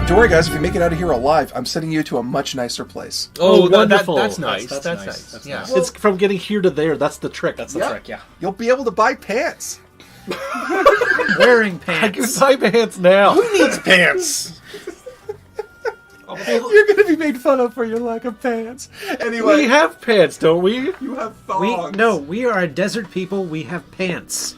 Don't worry, guys. If you make it out of here alive, I'm sending you to a much nicer place. Oh, wonderful. That's nice. That's nice. Yeah. Well, it's from getting here to there. That's the trick. That's the trick, yeah. You'll be able to buy pants. Wearing I can pants. buy pants now. Who needs pants? You're going to be made fun of for your lack of pants. Anyway, We have pants, don't we? you have We thongs. we are a desert people. We have pants.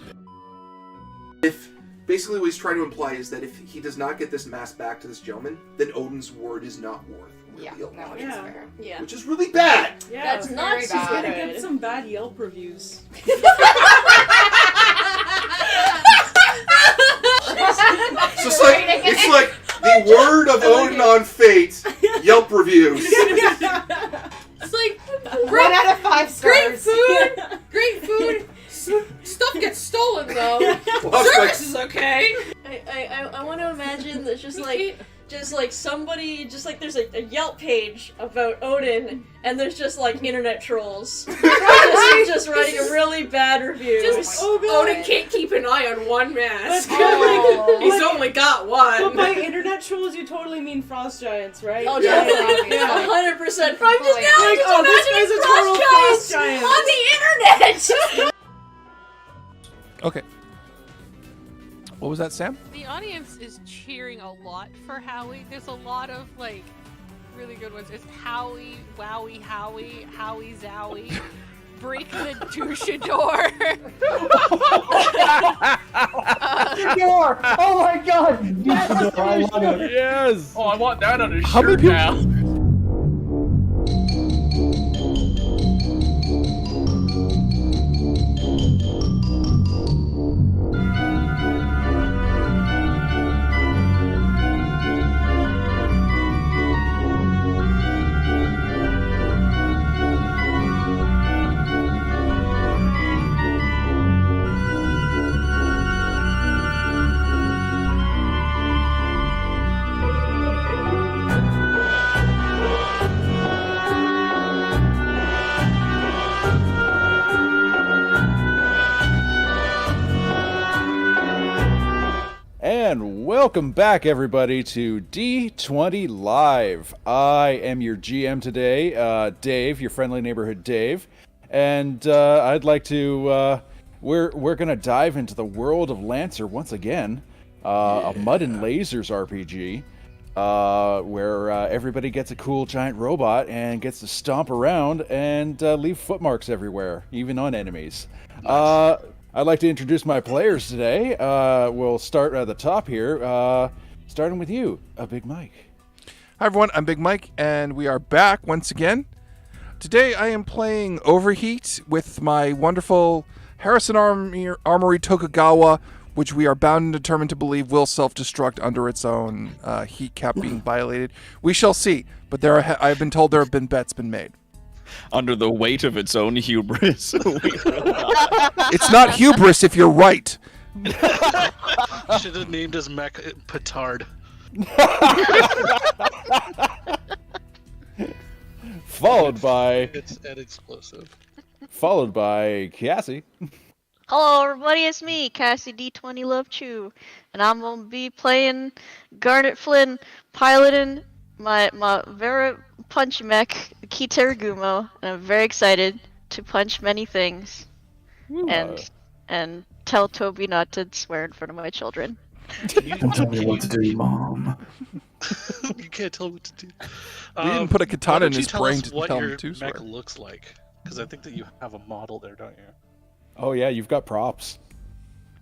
Basically, what he's trying to imply is that if he does not get this mask back to this gentleman, then Odin's word is not worth really a lot. that is fair. Yeah. Which is really bad. Yeah, That's not very she's bad. gonna get some bad Yelp reviews. So it's like the word of Odin on fate, Yelp reviews. It's like 1 out of 5 great stars. food, great food. Stuff gets stolen though. Service is okay. I want to imagine that just like somebody, just like there's a Yelp page about Odin, and there's just like internet trolls just writing a really bad review. Odin can't keep an eye on one mask. Oh. He's only got one. But by internet trolls, you totally mean frost giants, right? Oh, Yeah, definitely, obviously. 100%. I'm just now Like, just this imagining guy's a total frost frost giant. giants on the internet. Okay. What was that, Sam? The audience is cheering a lot for Howie. There's a lot of, like, really good ones. It's Howie, Wowie, Howie, Howie, Zowie, Break the Douchador. Door! Oh my god! I love it. Yes! Oh, I want that on a How many shirt people- now. welcome back, everybody, to D20 Live. I am your GM today, Dave, your friendly neighborhood Dave, and I'd like to. We're gonna dive into the world of Lancer once again, a Mud and Lasers RPG, where everybody gets a cool giant robot and gets to stomp around and leave footmarks everywhere, even on enemies. Nice. I'd like to introduce my players today. We'll start at the top here, starting with you, Big Mike. Hi everyone, I'm Big Mike, and we are back once again. Today I am playing Overheat with my wonderful Harrison Armory Tokugawa, which we are bound and determined to believe will self-destruct under its own heat cap being violated. We shall see, but I've been told there have been bets been made. Under the weight of its own hubris. It's not hubris if you're right. Should have named his mech Petard. Followed by... It's an explosive. Followed by Cassie. Hello everybody, it's me, Cassie D20 Love Chew, and I'm gonna be playing Garnet Flynn, piloting my very punchy mech, Kiterigumo, and I'm very excited to punch many things, and tell Toby not to swear in front of my children. Don't tell me what to do, Mom. You can't tell me what to do. We didn't put a katana in his brain to what tell your him to swear. mech looks like, because I think that you have a model there, don't you? Oh yeah, you've got props.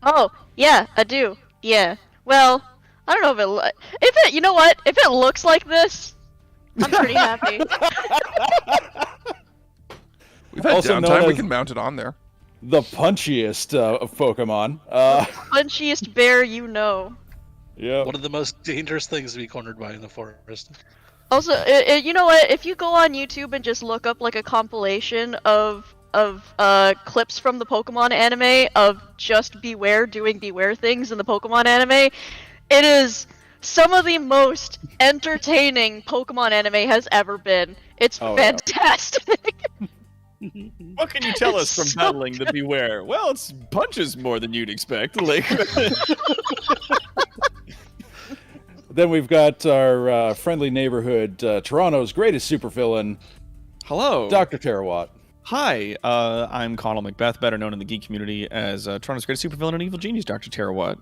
Oh, yeah, I do. Yeah. Well, I don't know if it you know what? If it looks like this, I'm pretty happy. We've had Also known downtime, we as can mount it on there. The punchiest of Pokemon. Punchiest bear you know. Yeah. One of the most dangerous things to be cornered by in the forest. Also, you know what? If you go on YouTube and just look up like a compilation of clips from the Pokemon anime of just Beware doing Beware things in the Pokemon anime, it is some of the most entertaining Pokemon anime has ever been. It's fantastic. What can you tell us from battling the Beware? Well, it's punches more than you'd expect. Like. Then we've got our friendly neighborhood, Toronto's greatest supervillain. Hello, Dr. Terawatt. Hi, I'm Connell Macbeth, better known in the geek community as Toronto's greatest supervillain and evil genius, Dr. Terawatt.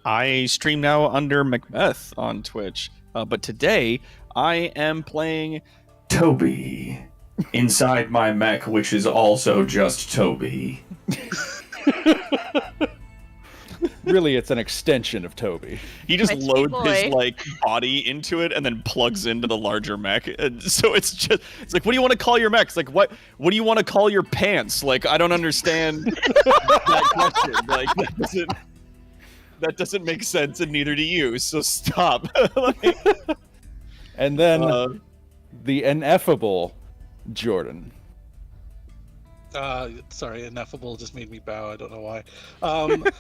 I stream now under Macbeth on Twitch, but today I am playing Toby. Inside my mech, which is also just Toby. Really, it's an extension of Toby. He just loads his body into it and then plugs into the larger mech. And so it's like, what do you want to call your mech? It's like, what do you want to call your pants? Like, I don't understand that question. Like, that doesn't make sense, and neither do you. So stop. And then the ineffable Jordan. Sorry, ineffable just made me bow. I don't know why.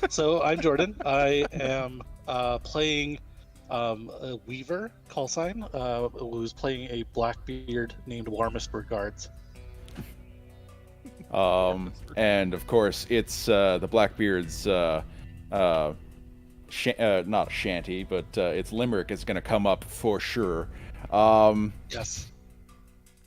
So I'm Jordan. I am playing a Weaver call sign, who's playing a Blackbeard named Warmest Regards. And of course, it's the Blackbeard's not a shanty, but its limerick is going to come up for sure. Yes.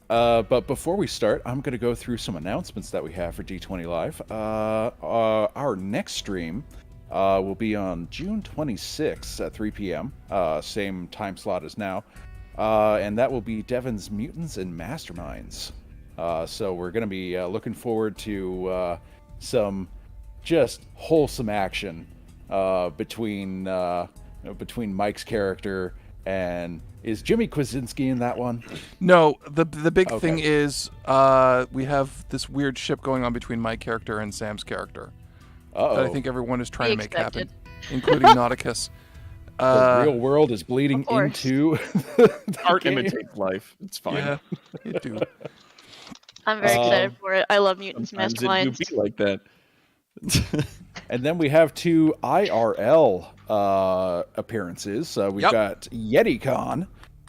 But before we start, I'm going to go through some announcements that we have for D20 Live. Our next stream will be on June 26th at 3 p.m., same time slot as now. And that will be Devon's Mutants and Masterminds. So we're going to be looking forward to some just wholesome action between Mike's character and... Is Jimmy Kwasinski in that one? No, the big thing is we have this weird ship going on between my character and Sam's character. That I think everyone is trying to make happen, including Nauticus. The real world is bleeding into art imitates life. It's fine. Yeah, you do. I'm very excited for it. I love Mutants Masterminds. It do be like that. And then we have two IRL appearances. We've got YetiCon,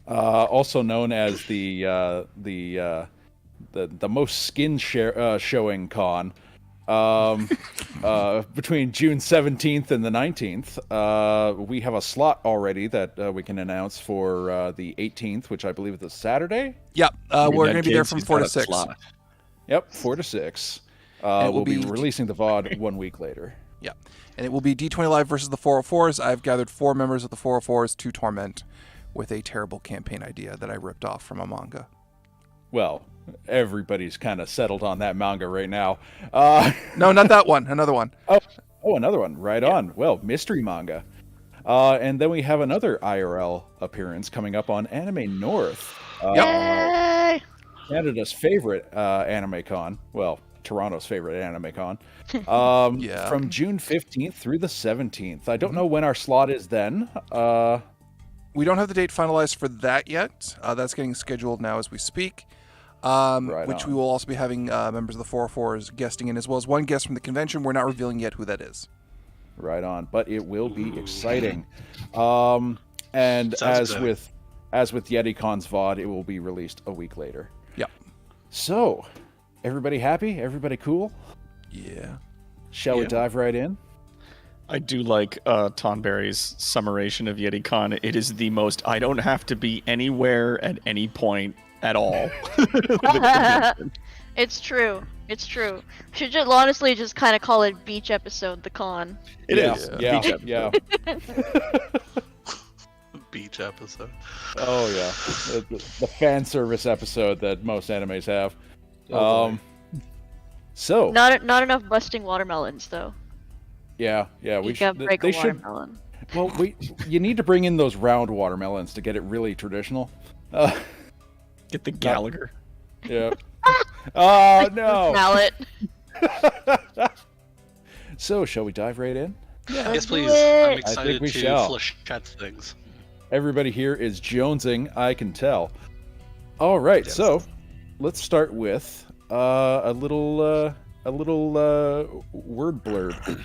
also known as the most skin showing con. between June 17th and the 19th. We have a slot already that we can announce for the 18th, which I believe is a Saturday. Yep, we're going to be there from 4 to 6. Yep, 4 to 6. We'll be releasing the VOD 1 week later. Yeah, and it will be D20 Live versus the 404s. I've gathered 4 members of the 404s to torment with a terrible campaign idea that I ripped off from a manga. Well, everybody's kind of settled on that manga right now. No, not that one. Another one. Oh, another one. Right on. Well, mystery manga. And then we have another IRL appearance coming up on Anime North. Canada's favorite anime con. Well, Toronto's favorite anime con. From June 15th through the 17th. I don't know when our slot is then. We don't have the date finalized for that yet. That's getting scheduled now as we speak. Which we will also be having members of the 404s guesting in, as well as one guest from the convention. We're not revealing yet who that is. Right on, but it will be exciting. And as with YetiCon's VOD, it will be released a week later. Yeah. So, everybody happy? Everybody cool? Yeah. Shall we dive right in? I do like Tonberry's summarization of YetiCon. It is the most I don't have to be anywhere at any point at all. It's true. It's true. Should just honestly just kind of call it beach episode, the con. It is. Yeah. Beach episode. Beach episode. Oh yeah, the fan service episode that most animes have. So not enough busting watermelons though. Yeah, we should. Break a watermelon. Well, you need to bring in those round watermelons to get it really traditional. Get the Gallagher. Yeah. Oh no. Mallet. So, shall we dive right in? Yes, please. I'm excited I think we to shall. flush chat things. Everybody here is jonesing, I can tell. All right, so let's start with a little word blurb.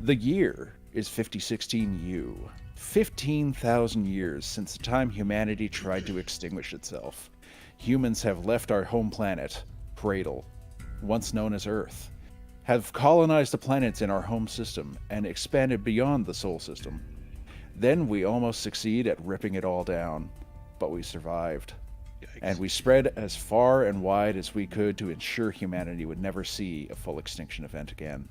The year is 5016U. 15,000 years since the time humanity tried to extinguish itself. Humans have left our home planet, Cradle, once known as Earth, have colonized the planets in our home system and expanded beyond the Sol system. Then we almost succeed at ripping it all down, but we survived. Yikes. And we spread as far and wide as we could to ensure humanity would never see a full extinction event again.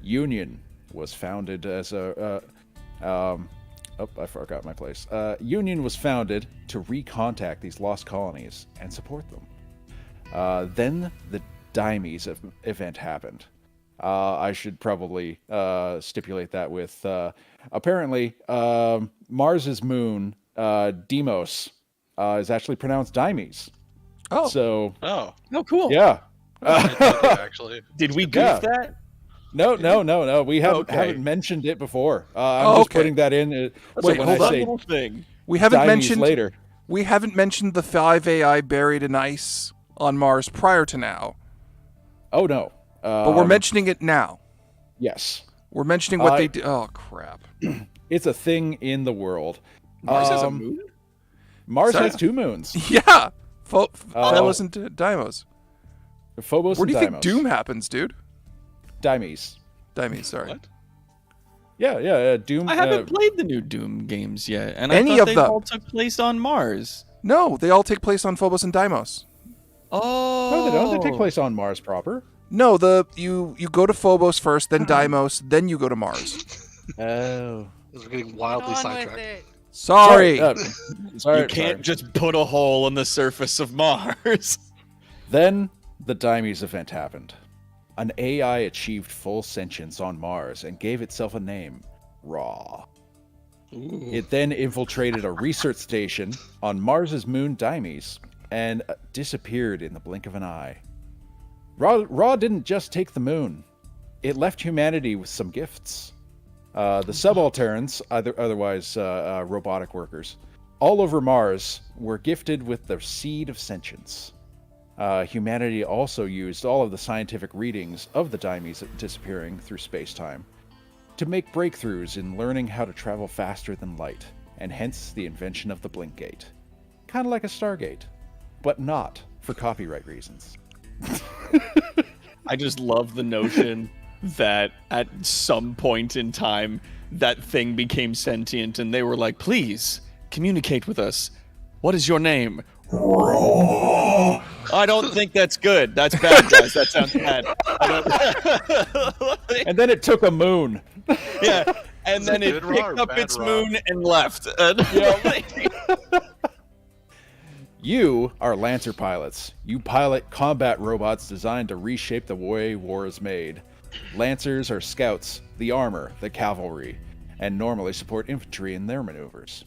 Union was founded as I forgot my place. Union was founded to recontact these lost colonies and support them. Then the Dimes event happened. I should probably stipulate that with apparently Mars's moon, Deimos, is actually pronounced Dimes. Oh. So. Oh, cool. Yeah. Actually, did we goof that? No. We haven't mentioned it before. I'm just putting that in. Wait, hold on. Little thing. We haven't Dimes mentioned later. We haven't mentioned the 5 AI buried in ice on Mars prior to now. Oh no. But we're mentioning it now. Yes. We're mentioning what they did. Oh crap. It's a thing in the world. Mars has a moon? Mars has 2 moons. Yeah. Phobos and Deimos. Phobos Where and do you Deimos. think Doom happens, dude? Dimes. Sorry. What? Yeah, Doom. I haven't played the new Doom games yet, and Any I thought of they them. all took place on Mars. No, they all take place on Phobos and Deimos. Oh. No, they don't. They take place on Mars proper. No, you go to Phobos first, then Deimos, then you go to Mars. Oh. We're getting wildly sidetracked. Sorry. Sorry. You can't just put a hole in the surface of Mars. Then the Dimes event happened. An AI achieved full sentience on Mars and gave itself a name, Raw. Ooh. It then infiltrated a research station on Mars's moon Dimes and disappeared in the blink of an eye. Raw didn't just take the moon. It left humanity with some gifts. The subalterns, otherwise robotic workers, all over Mars were gifted with the seed of sentience. Humanity also used all of the scientific readings of the Dimes disappearing through space-time to make breakthroughs in learning how to travel faster than light, and hence the invention of the blink gate. Kind of like a Stargate, but not for copyright reasons. I just love the notion that at some point in time, that thing became sentient, and they were like, "Please communicate with us. What is your name?" I don't think that's good. That's bad, guys. That sounds bad. And then it took a moon. Yeah, and then it picked up its moon and left. You are Lancer pilots. You pilot combat robots designed to reshape the way war is made. Lancers are scouts, the armor, the cavalry, and normally support infantry in their maneuvers.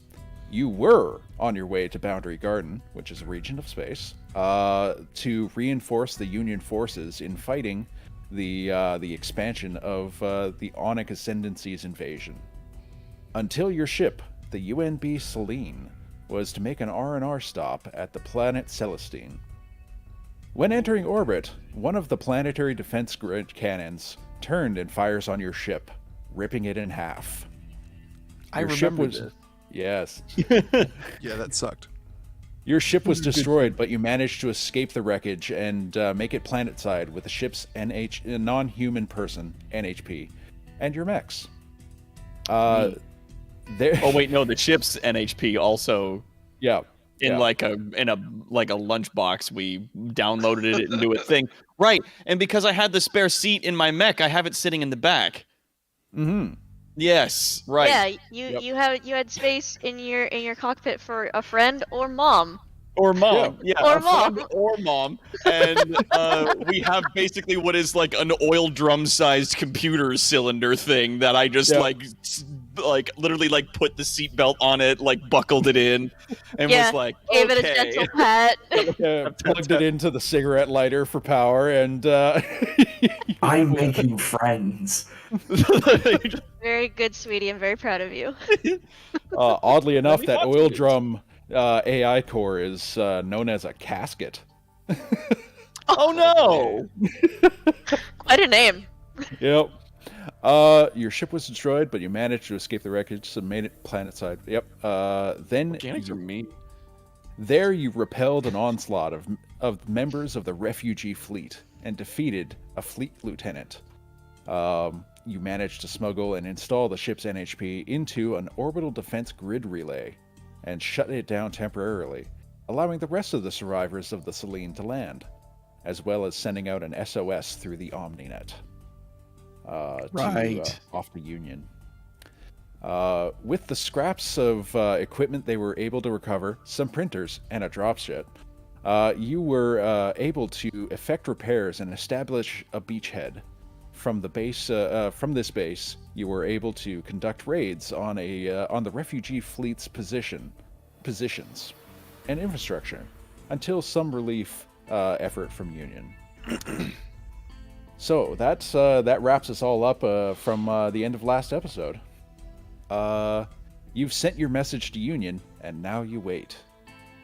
You were on your way to Boundary Garden, which is a region of space, to reinforce the Union forces in fighting the expansion of the Onic Ascendancy's invasion. Until your ship, the UNB Selene, was to make an R&R stop at the planet Celestine. When entering orbit, one of the planetary defense grid cannons turned and fires on your ship, ripping it in half. I remember this. Yes. Yeah, that sucked. Your ship was destroyed, but you managed to escape the wreckage and make it planetside with the ship's non-human person, NHP, and your mechs. Oh wait, no, the ship's NHP also. Yeah. In like a lunchbox, we downloaded it into a thing. Right, and because I had the spare seat in my mech, I have it sitting in the back. Mm-hmm. Yes, right. Yeah, you had space in your cockpit for a friend or mom. Or mom, yeah, or mom, or mom, and we have basically what is like an oil drum-sized computer cylinder thing that I just like literally like put the seatbelt on it, like buckled it in, and was like, gave it a gentle pat. Plugged it into the cigarette lighter for power, and I'm making friends. Very good, sweetie. I'm very proud of you. Oddly enough, that oil drum AI core is known as a casket. Oh no! Quite a name. Yep. Your ship was destroyed, but you managed to escape the wreckage and made it planetside. Yep. Then Mechanics are mean. There you repelled an onslaught of members of the refugee fleet and defeated a fleet lieutenant. You managed to smuggle and install the ship's NHP into an orbital defense grid relay and shut it down temporarily, allowing the rest of the survivors of the Selene to land, as well as sending out an SOS through the OmniNet. Off the Union. With the scraps of equipment they were able to recover, some printers, and a dropship, you were able to effect repairs and establish a beachhead. From the base, from this base, you were able to conduct raids on the refugee fleet's positions and infrastructure until some relief effort from Union. So that wraps us all up from the end of last episode. You've sent your message to Union, and now you wait.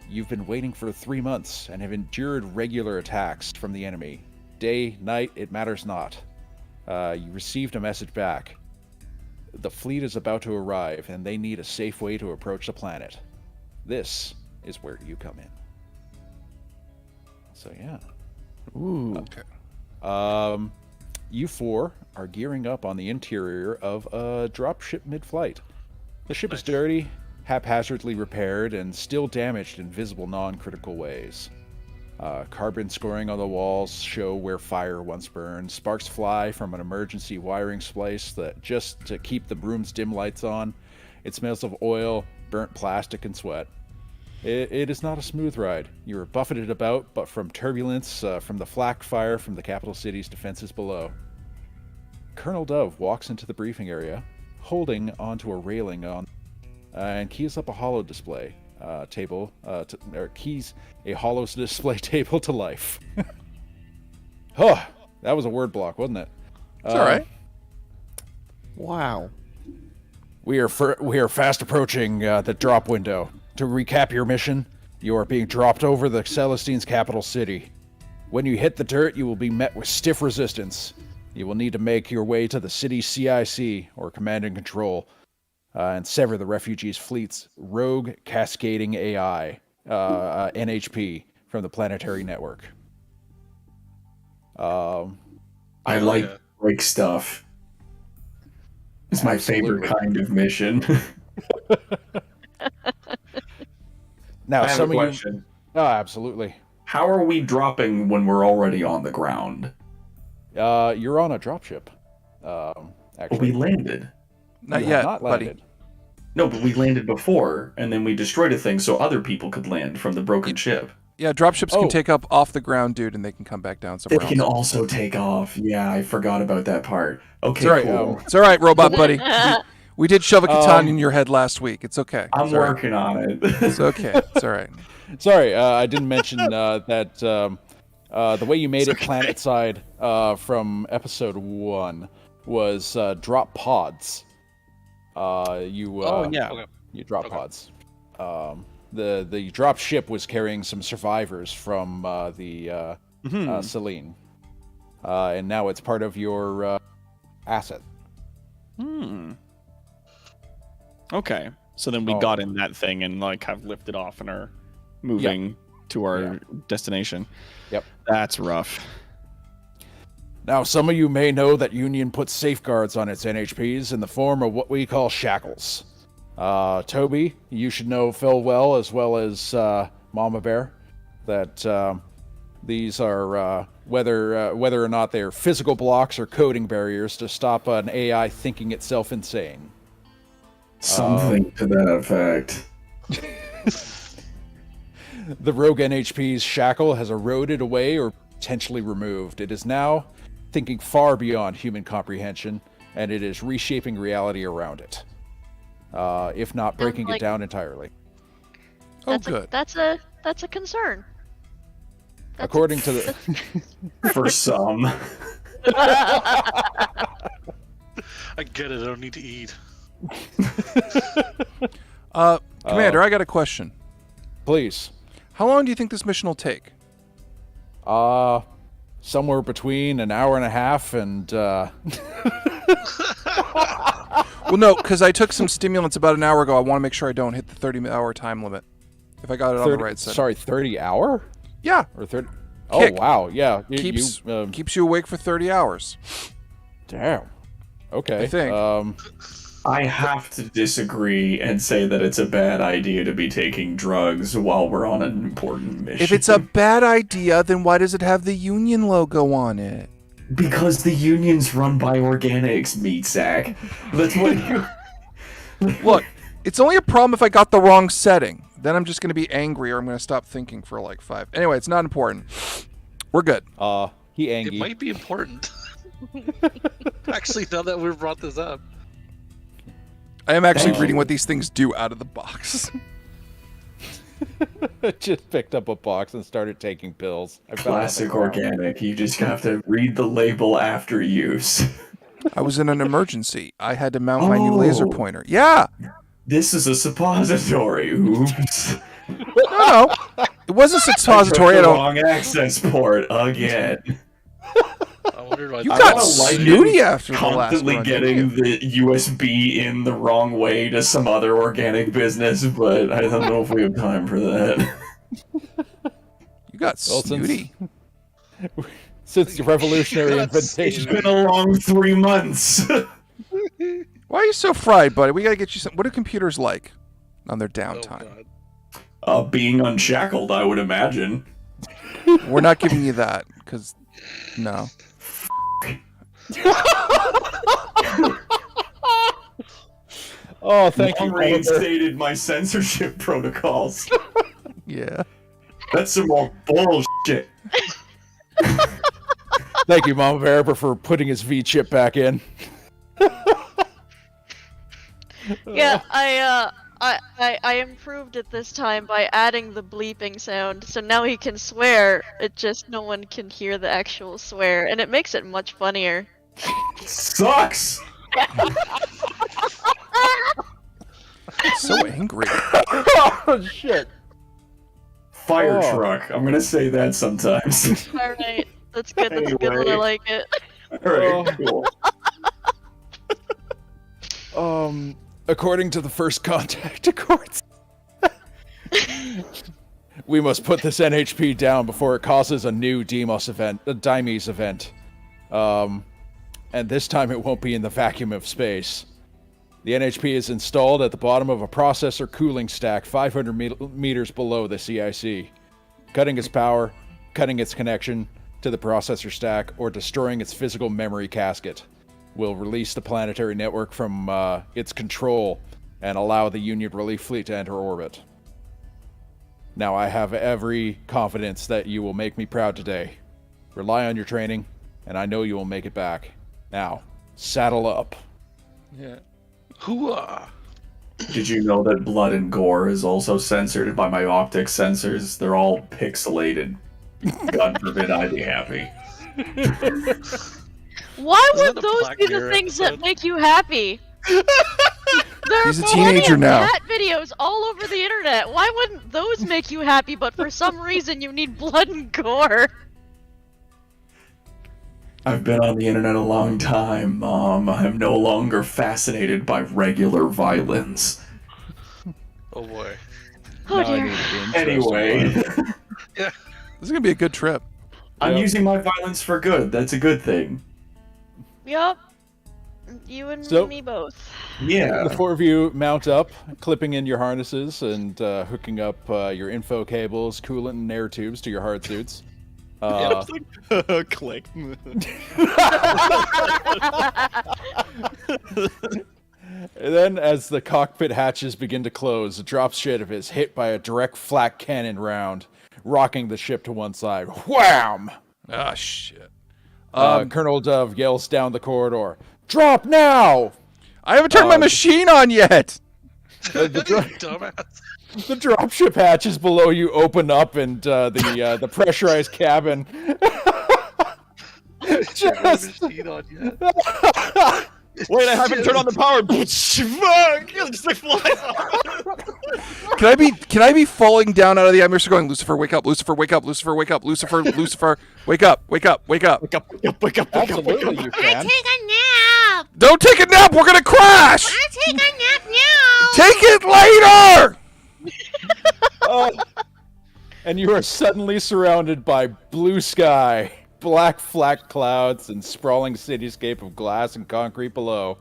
You've been waiting for 3 months and have endured regular attacks from the enemy. Day, night, it matters not. You received a message back. The fleet is about to arrive, and they need a safe way to approach the planet. This is where you come in. So yeah. Ooh. Okay. You four are gearing up on the interior of a dropship mid-flight. The ship is dirty, haphazardly repaired, and still damaged in visible non-critical ways. Carbon scoring on the walls show where fire once burned. Sparks fly from an emergency wiring splice that just to keep the room's dim lights on. It smells of oil, burnt plastic, and sweat. It is not a smooth ride. You are buffeted about, but from turbulence, from the flak fire from the capital city's defenses below. Colonel Dove walks into the briefing area, holding onto a railing and keys up a holo display table, keys a holo display table to life. Oh, that was a word block, wasn't it? It's all right. Wow. We are fast approaching the drop window. To recap your mission, you are being dropped over the Celestine's capital city. When you hit the dirt, you will be met with stiff resistance. You will need to make your way to the city's CIC, or Command and Control, and sever the refugees' fleet's rogue cascading AI, NHP, from the planetary network. I like break stuff. It's my favorite kind of mission. Now, I have some a of question. you. Oh, absolutely. How are we dropping when we're already on the ground? You're on a dropship. Actually, We landed. Not You yet, have not buddy. landed. No, but we landed before, and then we destroyed a thing so other people could land from the broken ship. Yeah, dropships Oh. can take up off the ground, dude, and they can come back down They somewhere can else. also take off. Yeah, I forgot about that part. Okay, It's all right. cool. It's all right, robot buddy. We did shove a katana in your head last week. It's okay. I'm It's all right. working on it. It's okay. It's all right. Sorry, I didn't mention that the way you made it planet side from episode 1 was drop pods. You drop pods. The drop ship was carrying some survivors from the Celine, and now it's part of your asset. Okay. So then we got in that thing and like have lifted off and are moving to our destination. Yep. That's rough. Now, some of you may know that Union puts safeguards on its NHPs in the form of what we call shackles. Toby, you should know Phil well as Mama Bear, that these are whether or not they're physical blocks or coding barriers to stop an AI thinking itself insane. Something to that effect. The rogue NHP's shackle has eroded away or potentially removed. It is now thinking far beyond human comprehension, and it is reshaping reality around it, if not breaking it down entirely. Good. That's a concern. According to the For some. I get it. I don't need to eat. Commander, I got a question. Please. How long do you think this mission will take? Somewhere between an hour and a half and Well, no, because I took some stimulants about an hour ago. I want to make sure I don't hit the 30-hour time limit. If I got it on the right side. Sorry, 30 hour? Yeah. Or 30? Kick. Oh, wow. Yeah. Keeps you awake for 30 hours. Damn. Okay. I think. I have to disagree and say that it's a bad idea to be taking drugs while we're on an important mission. If it's a bad idea, then why does it have the Union logo on it? Because the Union's run by organics, meat sack. That's what you... Look, it's only a problem if I got the wrong setting. Then I'm just going to be angry or I'm going to stop thinking for like 5. Anyway, it's not important. We're good. He angry. It might be important. Actually, now that we've brought this up. I am actually reading what these things do out of the box. Just picked up a box and started taking pills. Classic organic. You just have to read the label after use. I was in an emergency. I had to mount my new laser pointer. Yeah! This is a suppository. Oops. No, it wasn't suppository. I took the wrong access port again. You got snooty after the last constantly one. getting the USB in the wrong way to some other organic business, but I don't know if we have time for that. You got snooty. Since the revolutionary invitation. It's been a long 3 months. Why are you so fried, buddy? We gotta get you some. What are computers like on their downtime? Being unshackled, I would imagine. We're not giving you that, because no. Oh, thank you. Reinstated my censorship protocols. Yeah. That's some more bullshit. Thank you, Mama Bear, for putting his V chip back in. Yeah, I improved it this time by adding the bleeping sound, so now he can swear. It just no one can hear the actual swear, and it makes it much funnier. Sucks. So angry. Oh shit. Fire truck. I'm gonna say that sometimes. All right, that's good. That's good. When I like it. All right, cool. According to the first contact accords, we must put this NHP down before it causes a new Deimos event. And this time it won't be in the vacuum of space. The NHP is installed at the bottom of a processor cooling stack 500 meters below the CIC. Cutting its power, cutting its connection to the processor stack, or destroying its physical memory casket will release the planetary network from its control and allow the Union Relief Fleet to enter orbit. Now, I have every confidence that you will make me proud today. Rely on your training, and I know you will make it back. Now, saddle up. Yeah. Hooah! Did you know that blood and gore is also censored by my optic sensors? They're all pixelated. God forbid I be happy. Why would those be the things that make you happy? There He's a are teenager now. cat videos all over the internet. Why wouldn't those make you happy? But for some reason, you need blood and gore. I've been on the internet a long time, Mom. I'm no longer fascinated by regular violence. Oh boy. Oh dear. Anyway. Yeah. This is gonna be a good trip. I'm using my violence for good. That's a good thing. Yup. You and So- me both. Yeah. The four of you mount up, clipping in your harnesses and hooking up your info cables, coolant, and air tubes to your hard suits. Click. And then, as the cockpit hatches begin to close, a dropship is hit by a direct flak cannon round, rocking the ship to one side. Wham! Ah, shit. Colonel Dove yells down the corridor, "Drop now!" I haven't turned my machine on yet! Dumbass. The dropship hatches below you open up, and the pressurized cabin just... Machine on yet. Wait, I haven't turned on the power. Fuck! It just like flies off. Can I be falling down out of the atmosphere going, Lucifer, wake up, Lucifer, wake up, Lucifer, wake up, Lucifer, Lucifer, wake up, wake up, wake up. Wake up, wake up, wake up, wake up, wake Absolutely, up. you can. Take a nap. Don't take a nap, we're gonna crash! I take a nap now. Take it later! And you are suddenly surrounded by blue sky, black flak clouds, and sprawling cityscape of glass and concrete below.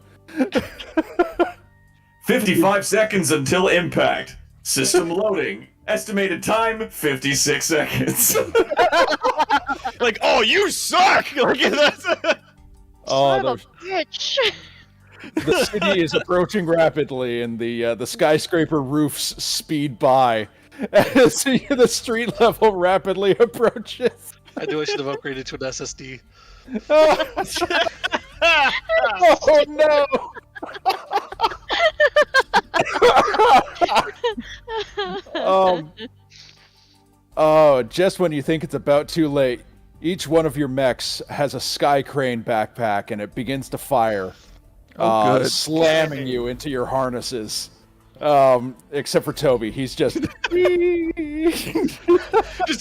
55 seconds until impact. System loading. Estimated time, 56 seconds. Like, oh, you suck! Like, that's... Oh, Son of a bitch. the city is approaching rapidly, and the skyscraper roofs speed by as the street level rapidly approaches. I knew I should have upgraded to an SSD. Oh no! Just when you think it's about too late, each one of your mechs has a sky crane backpack, and it begins to fire, good. slamming you into your harnesses. Except for Toby, he's just just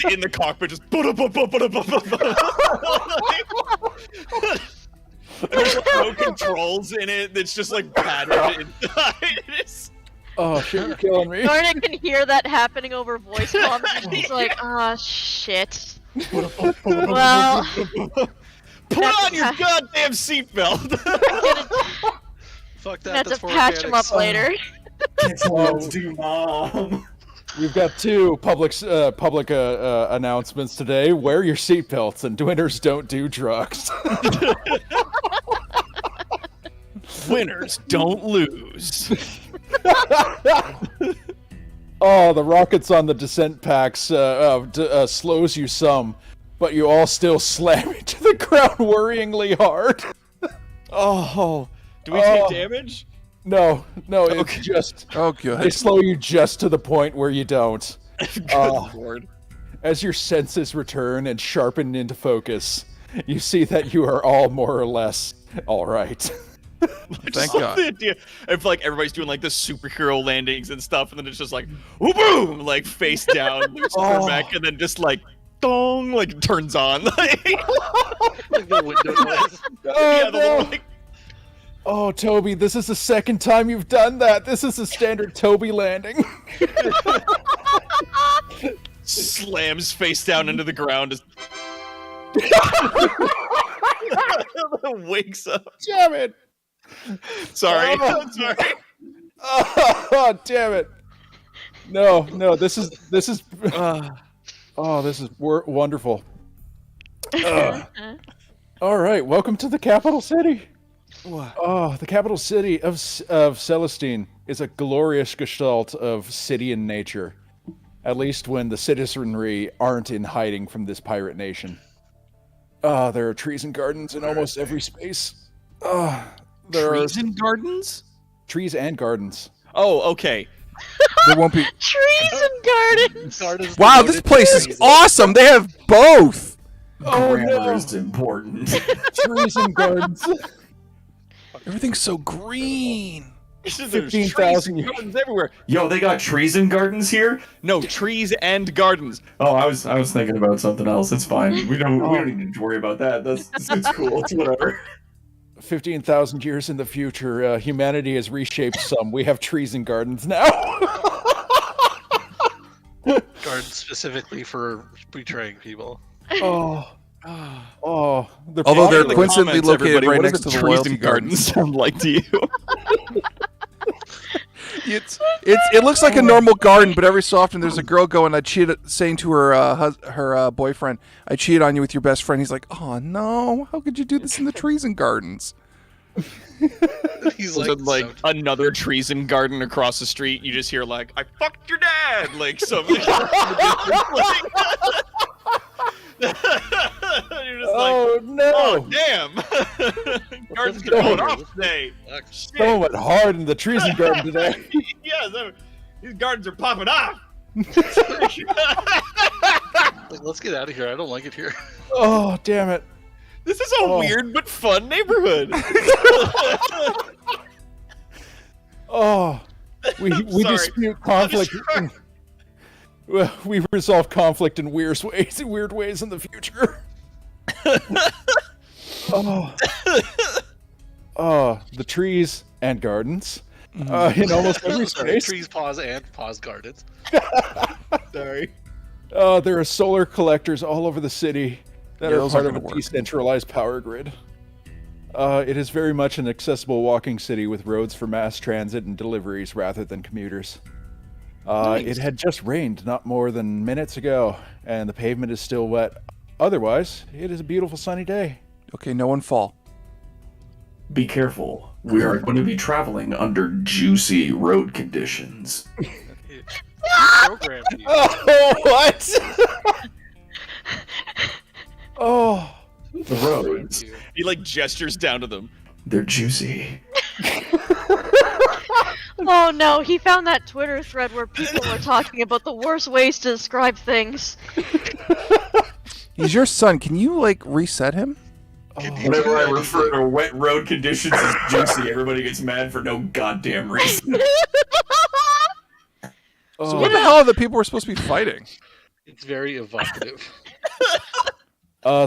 in the cockpit, just there's no controls in it. It's just like padded inside. oh shit, you're killing me. Jordan can hear that happening over voice comms, and he's like, "Ah, shit." Well, Put on your goddamn seatbelt. Fuck that. have That's to for patch him organics. up later. It's let's do, Mom. We've got two public announcements today. Wear your seatbelts, and winners don't do drugs. Winners don't lose. Oh, the rockets on the descent packs slows you some, but you all still slam into the ground worryingly hard. Oh, do we take damage? No, Okay. it's just... Oh, good. They slow you just to the point where you don't. Good lord. As your senses return and sharpen into focus, you see that you are all more or less all right. Thank God. The idea of like everybody's doing like the superhero landings and stuff, and then it's just like boom, like face down, Lucifer mech, and then just like dong, like turns on. Like the window noise. Oh, the little, like, oh, Toby, this is the second time you've done that. This is a standard Toby landing. slams face down into the ground. Wakes up. Damn it! Sorry. Oh. Sorry. Oh, damn it! No, this is wonderful. All right, welcome to the capital city. Oh, the capital city of Celestine is a glorious gestalt of city and nature. At least when the citizenry aren't in hiding from this pirate nation. There are trees and gardens in almost every space. Trees and gardens? Trees and gardens. Oh, okay. There won't be trees and gardens. Wow, this place is awesome. They have both. Oh, grammar is important. Trees and gardens. Everything's so green. 15,000 gardens everywhere. Yo, they got trees and gardens here? No, trees and gardens. Oh, I was thinking about something else. It's fine. We don't need to worry about that. It's cool. It's whatever. 15,000 years in the future, humanity has reshaped some. We have trees and gardens now. Gardens specifically for betraying people. Although they're the coincidentally comments, located everybody, right what next do to the trees royalty and gardens sound like to you? It looks like a normal garden, but every so often there's a girl going, saying to her boyfriend, "I cheated on you with your best friend." He's like, "Oh no! How could you do this in the trees and gardens?" He's like another trees and garden across the street. You just hear like, "I fucked your dad," like something. You're just like, no! Oh damn! Gardens are going off today. So went hard in the trees and garden today. Yeah, these gardens are popping off. Like, let's get out of here. I don't like it here. Oh, damn it. This is a weird but fun neighborhood. We dispute conflict. We resolve conflict in weird ways in the future. The trees and gardens in almost every space. Trees, pause gardens. Sorry. There are solar collectors all over the city that are part of a work. decentralized power grid. It is very much an accessible walking city with roads for mass transit and deliveries rather than commuters. Nice. It had just rained not more than minutes ago, and the pavement is still wet. Otherwise, it is a beautiful sunny day. Okay, no one fall. Be careful. We are going to be traveling under juicy road conditions. Program you. Oh, what? Oh. The roads. He like gestures down to them. They're juicy. Oh no, he found that Twitter thread where people were talking about the worst ways to describe things. He's your son. Can you, like, reset him? Whenever I refer to wet road conditions as juicy, everybody gets mad for no goddamn reason. So what the hell are the people we're supposed to be fighting? It's very evocative.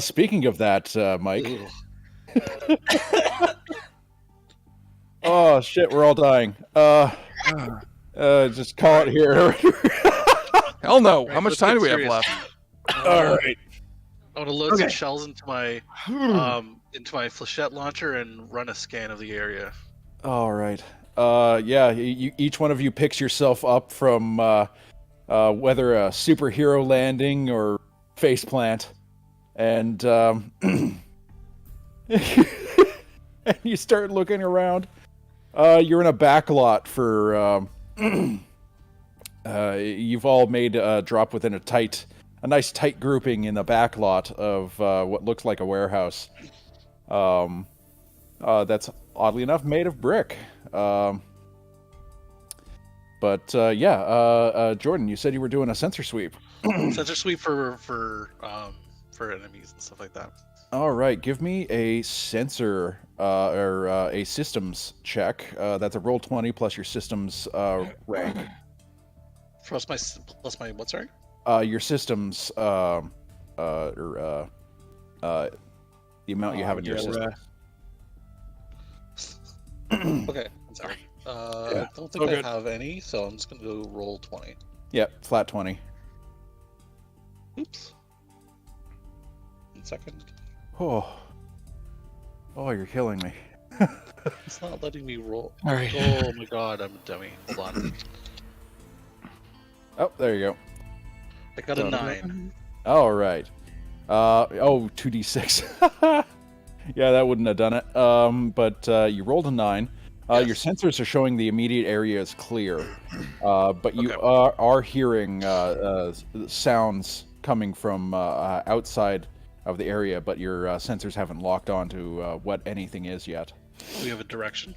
Speaking of that, Mike. Oh shit, we're all dying. Just call it here. Hell no. How much time do we have left? All right. I want to load some shells into my flechette launcher and run a scan of the area. All right. Yeah. Each one of you picks yourself up from whether a superhero landing or faceplant, and and you start looking around. You're in a back lot for. You've all made a drop within a nice tight grouping in the back lot of what looks like a warehouse. That's oddly enough made of brick. But Jordan, you said you were doing a sensor sweep. Sensor sweep for enemies and stuff like that. All right, give me a sensor or a systems check. That's a roll 20 plus your systems rank. Plus my what? Sorry. Your systems the amount you have in your system. Okay, I'm sorry. I don't think I have any, so I'm just gonna go roll 20. Yep, flat 20. Oops. 1 second. Oh. Oh, you're killing me. It's not letting me roll. All right. Oh my god, I'm a dummy. Hold on. Oh, there you go. I got a 9. All right. 2d6. Yeah, that wouldn't have done it. But you rolled a 9. Yes. Your sensors are showing the immediate area is clear, but you are hearing sounds coming from outside of the area, but your sensors haven't locked on to what anything is yet. We have a direction?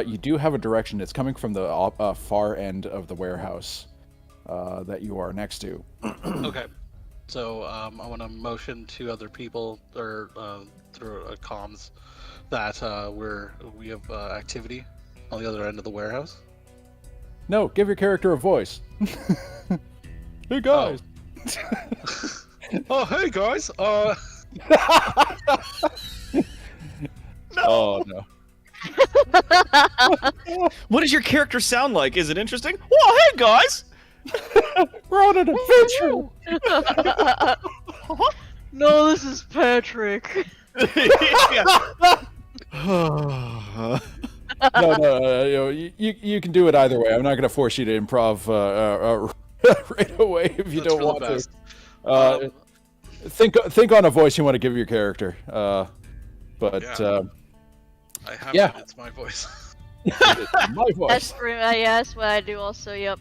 You do have a direction. It's coming from the far end of the warehouse that you are next to. Okay. So I want to motion to other people or through comms that we have activity on the other end of the warehouse. No, give your character a voice. Hey guys. Oh, hey guys. Oh no. What does your character sound like? Is it interesting? Well, hey guys. We're on an adventure. No, this is Patrick. No, you can do it either way. I'm not going to force you to improv right away if you don't want to. Think on a voice you want to give your character. I have yeah. It's my voice. My voice. That's what I do also, yep.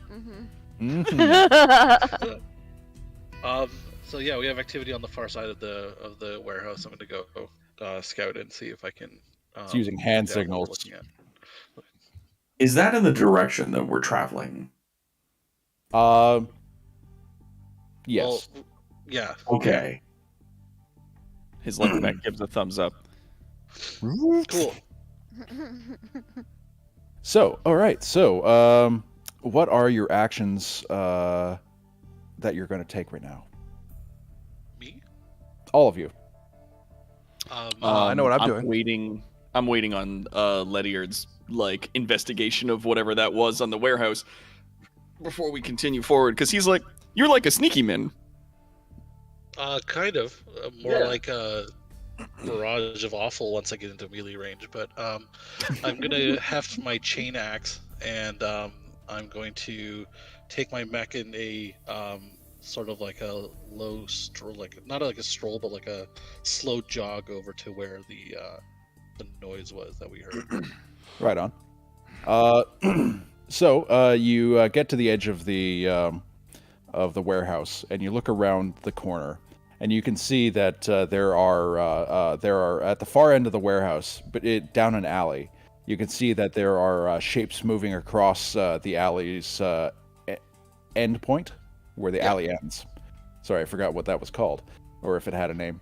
So yeah, we have activity on the far side of the warehouse. I'm going to go scout and see if I can. It's using hand signals. Is that in the direction that we're traveling? Yes. Well, yeah. Okay. His left back gives a thumbs up. Cool. So, all right. So, what are your actions that you're going to take right now? Me? All of you. I know what I'm doing. I'm waiting on Ledyard's investigation of whatever that was on the warehouse before we continue forward, because he's like, you're like a sneaky man. Kind of. More like a barrage of awful once I get into melee range. But I'm gonna heft my chain axe, and I'm going to take my mech in a sort of like a low stroll, not like a stroll, but like a slow jog over to where the noise was that we heard. Right on. So you get to the edge of the warehouse, and you look around the corner, and you can see that there are at the far end of the warehouse, but down an alley. You can see that there are shapes moving across the alley's end point, where the alley ends. Sorry, I forgot what that was called, or if it had a name.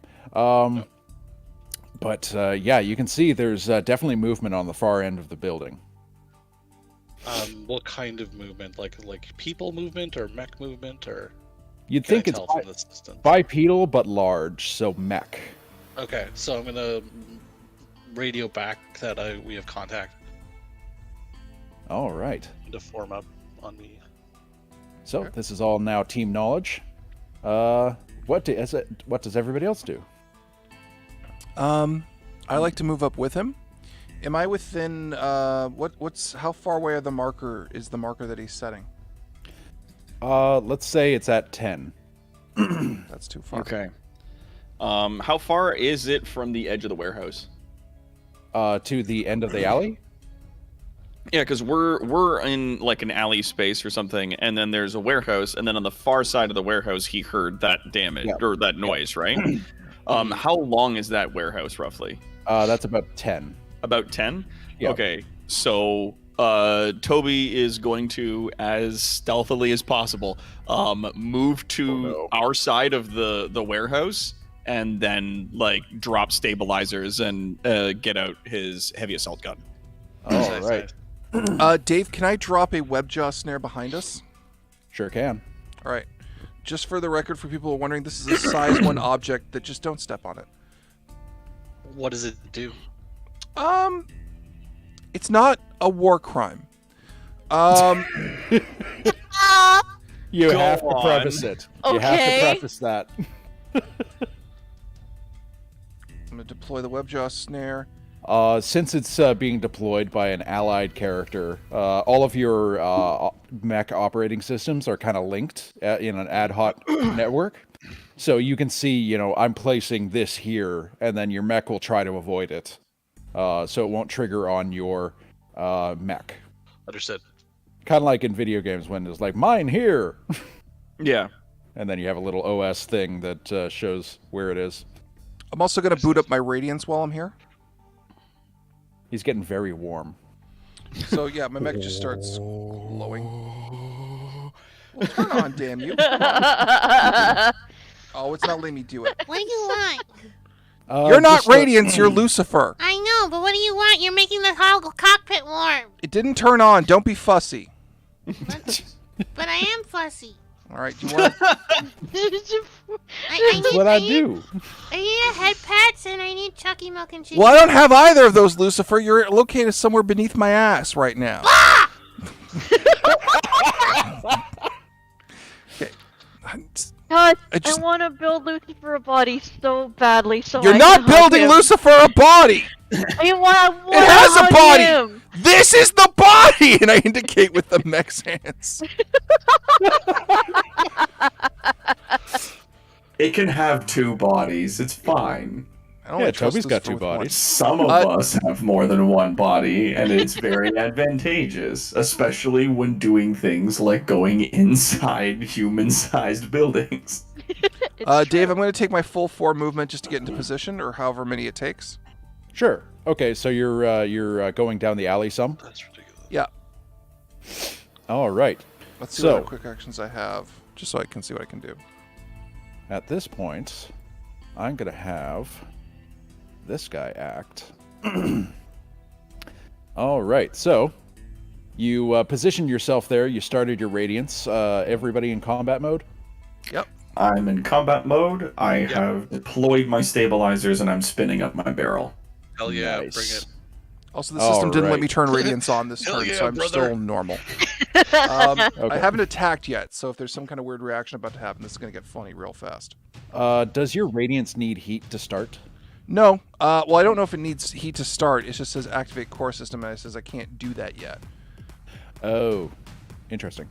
But yeah, you can see there's definitely movement on the far end of the building. What kind of movement? Like people movement or mech movement, or? You'd think it's bipedal but large, so mech. Okay, so I'm gonna radio back that we have contact. All right. To form up on me. So this is all now team knowledge. What does everybody else do? I like to move up with him. Am I within how far away is the marker that he's setting? Let's say it's at 10. That's too far. Okay. How far is it from the edge of the warehouse? To the end of the alley? Yeah, because we're in like an alley space or something, and then there's a warehouse, and then on the far side of the warehouse he heard that damage or that noise, right? How long is that warehouse roughly? That's about 10. About 10? Yeah. Okay, so Toby is going to, as stealthily as possible, move to our side of the warehouse, and then drop stabilizers and get out his heavy assault gun. All right. Dave, can I drop a webjaw snare behind us? Sure can. All right. Just for the record, for people who are wondering, this is a size 1 object that just don't step on it. What does it do? It's not a war crime. You have to preface it. You have to preface that. I'm going to deploy the webjaw snare. Since it's being deployed by an allied character, all of your mech operating systems are kind of linked in an ad hoc network. So you can see, I'm placing this here, and then your mech will try to avoid it. So it won't trigger on your mech. Understood. Kind of like in video games when it's like, mine here! Yeah. And then you have a little OS thing that shows where it is. I'm also going to boot up my radiance while I'm here. He's getting very warm. So yeah, my mech just starts glowing. Well, turn on, damn you. Oh, it's not letting me do it. What do you want? You're not Radiance, you're Lucifer. I know, but what do you want? You're making the whole cockpit warm. It didn't turn on. Don't be fussy. But I am fussy. All right, do you want That's what I do. I need a head pats and I need Chucky milk and cheese. Well, I don't have either of those, Lucifer. You're located somewhere beneath my ass right now. Okay. God, I want to build Lucifer a body so badly. So You're I not can hug building him. Lucifer a body. I want It has a body. Him. This is the body, and I indicate with the mech's hands. It can have two bodies. It's fine. Yeah, Toby's got two bodies. Some of us have more than one body, and it's very advantageous, especially when doing things like going inside human-sized buildings. Dave, I'm going to take my full 4 movement just to get into position, or however many it takes. Sure. Okay, so you're going down the alley some? That's ridiculous. Yeah. All right. Let's see what other quick actions I have, just so I can see what I can do. At this point, I'm going to have this guy act. All right, so you positioned yourself there. You started your radiance. Everybody in combat mode? Yep. I'm in combat mode. I have deployed my stabilizers, and I'm spinning up my barrel. Hell yeah, Nice. bring it. Also, the system didn't let me turn radiance on this Hell turn, yeah, so I'm brother. still normal. Okay. I haven't attacked yet, so if there's some kind of weird reaction about to happen, this is going to get funny real fast. Does your radiance need heat to start? No. Well, I don't know if it needs heat to start. It just says activate core system, and it says I can't do that yet. Oh, interesting.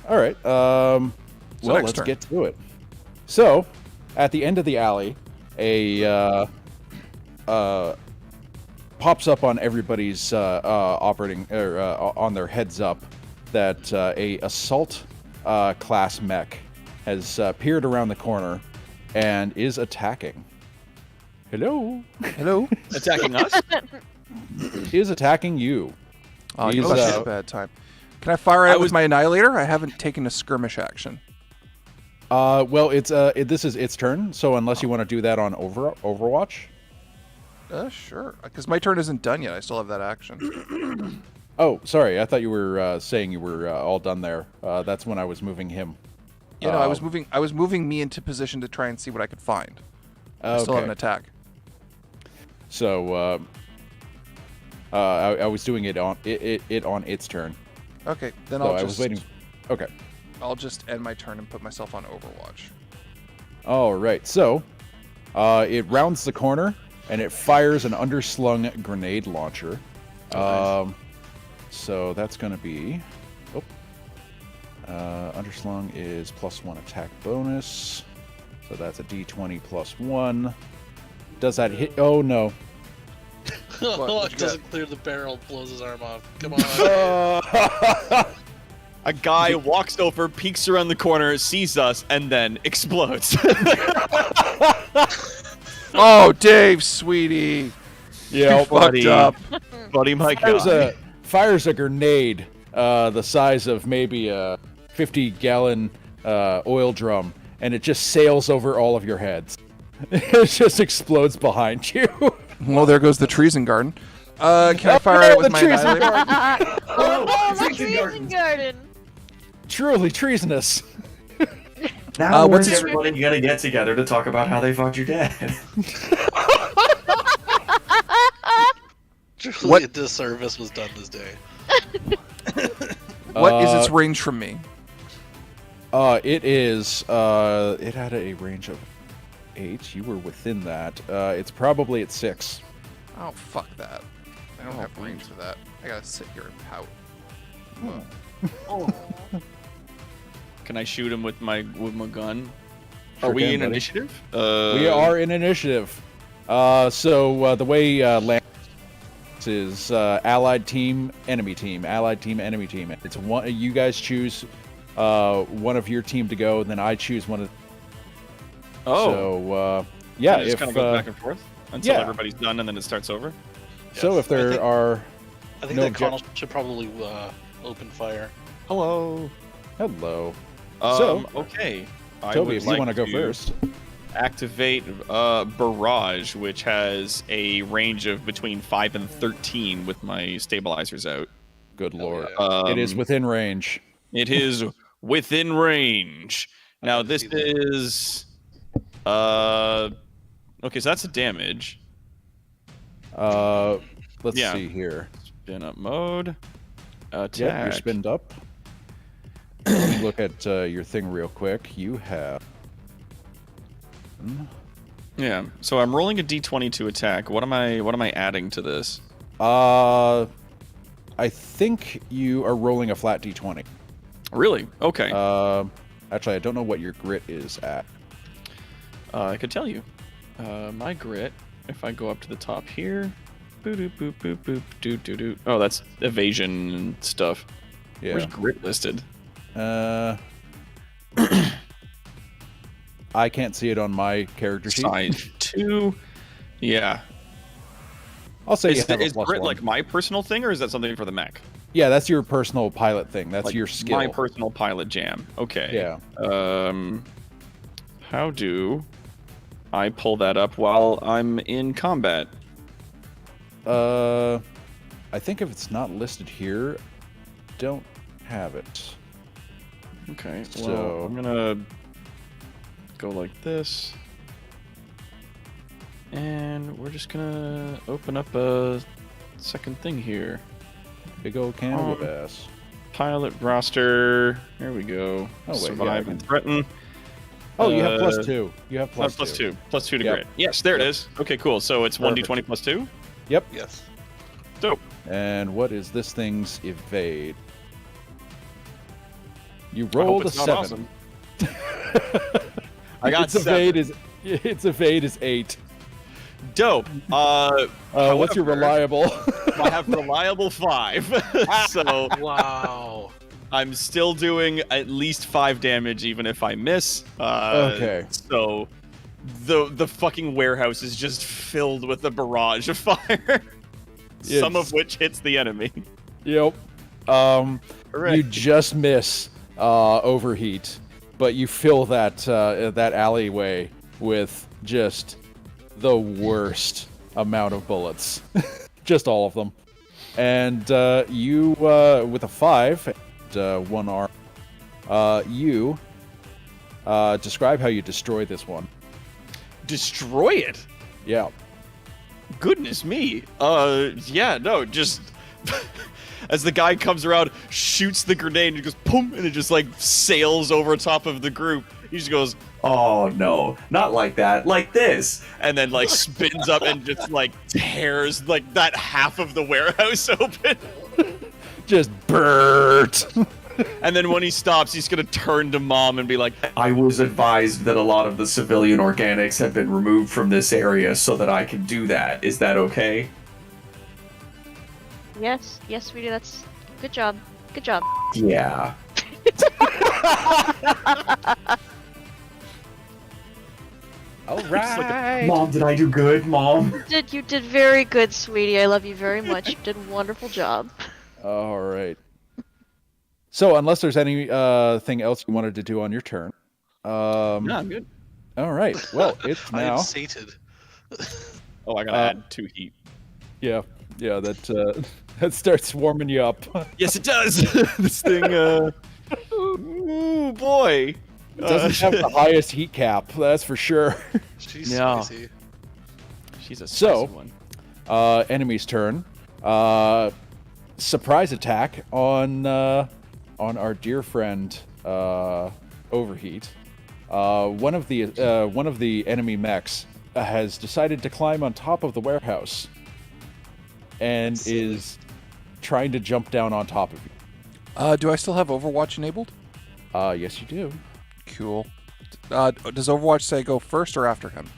All right. Well, let's turn. get to it. So, at the end of the alley, a pops up on everybody's operating on their heads up that a assault class mech has peered around the corner and is attacking. Hello. Hello. Attacking us? Is attacking you. Oh, He's, that's a bad time. Can I fire at it with my Annihilator? I haven't taken a skirmish action. Well, this is its turn, so unless you want to do that on Overwatch. Sure. Because my turn isn't done yet. I still have that action. Oh, sorry. I thought you were saying you were all done there. That's when I was moving him. Yeah, no, I was moving me into position to try and see what I could find. I still have an attack. So I was doing it on its turn. Okay, then I was waiting. Okay. I'll just end my turn and put myself on Overwatch. All right. So it rounds the corner and it fires an underslung grenade launcher. Nice. So that's going to be. Underslung is +1 attack bonus. So that's a D20 +1. Does that hit? Oh no. It doesn't clear the barrel, blows his arm off. Come on. A guy walks over, peeks around the corner, sees us, and then explodes. Oh, Dave, sweetie. Yeah, you fucked up. Buddy, my God. Fires a grenade the size of maybe a 50-gallon oil drum, and it just sails over all of your heads. It just explodes behind you. Well, there goes the treason garden. Can I fire at it with my Annihilator? my treason garden. Truly treasonous. Now what's when's everybody gonna get together to talk about how they fucked your dad? Truly a disservice was done this day. What is its range from me? It is. It had a range of 8. You were within that. It's probably at 6. Oh, fuck that. I don't have range for that. I gotta sit here and pout. Can I shoot him with my gun? Sure Are we can, in buddy. initiative? We are in initiative. So the way land is allied team, enemy team, allied team, enemy team. It's one. You guys choose one of your team to go, and then I choose one of. Oh. So yeah, It just if kind of goes back and forth until yeah. everybody's done, and then it starts over. So if there are, I think no that Connell should probably open fire. Hello. Hello. Okay. I Toby, would if you like want to go to first. Activate Barrage, which has a range of between 5 and 13 with my stabilizers out. Good lord. Yeah. It is within range. It is within range. Now this is okay, so that's a damage. Let's see here. Spin up mode. Attack. Yeah, you're spinned up. Let me look at your thing real quick. You have. Yeah. So I'm rolling a D20 to attack. What am I adding to this? I think you are rolling a flat D20. Really? Okay. Actually, I don't know what your grit is at. I could tell you. My grit, if I go up to the top here, boop boop boop boop doo doo doo. Oh, that's evasion and stuff. Yeah. Where's grit listed? I can't see it on my character sheet. Size 2. Yeah. I'll say is you have a is plus grit 1. like my personal thing, or is that something for the mech? Yeah, that's your personal pilot thing. That's Like your skill. My personal pilot jam. Okay. Yeah. How do I pull that up while I'm in combat? I think if it's not listed here, don't have it. Okay. Well, So I'm gonna go like this, and we're just gonna open up a second thing here. Big old Canada bass. Pilot roster. There we go. Oh, wait, Survive yeah, and threaten. Oh, you have +2. You have plus +2. 2. Plus 2 to Yep. grit. Yes, there it is. Okay, cool. So it's Perfect. 1d20 plus 2? Yep. Yes. Dope. And what is this thing's evade? You I hope rolled a it's not 7. awesome. I got its evade is 8. Dope. What's your reliable? I have reliable 5. So wow. I'm still doing at least 5 damage even if I miss. Okay. So the fucking warehouse is just filled with a barrage of fire. Some of which hits the enemy. Yep. You just miss overheat, but you fill that that alleyway with just the worst amount of bullets, just all of them. And you, with a 5 and 1 arm, you describe how you destroy this one. Destroy it? Yeah. Goodness me. Yeah, no, just as the guy comes around, shoots the grenade, and it goes boom, and it just like sails over top of the group. He just goes, "Oh no, not like that, like this," and then like spins up and just like tears like that half of the warehouse open. Just Bert. And then when he stops, he's gonna turn to Mom and be like, I was advised that a lot of the civilian organics have been removed from this area so that I can do that. Is that okay? Yes, sweetie, that's good job. Good job. Yeah. All right. Mom, did I do good, Mom? You did very good, sweetie. I love you very much. You did a wonderful job. All right. So, unless there's anything else you wanted to do on your turn, no, I'm good. All right. Well, it's I now. am sated. Oh, I gotta add 2 heat. Yeah, that that starts warming you up. Yes, it does. This thing, ooh, boy. It doesn't have the highest heat cap, that's for sure. She's spicy. She's a spicy one. Enemy's turn. Surprise attack on our dear friend Overheat. One of the enemy mechs has decided to climb on top of the warehouse and is trying to jump down on top of you. Do I still have Overwatch enabled? Yes, you do. Cool. Does Overwatch say go first or after him?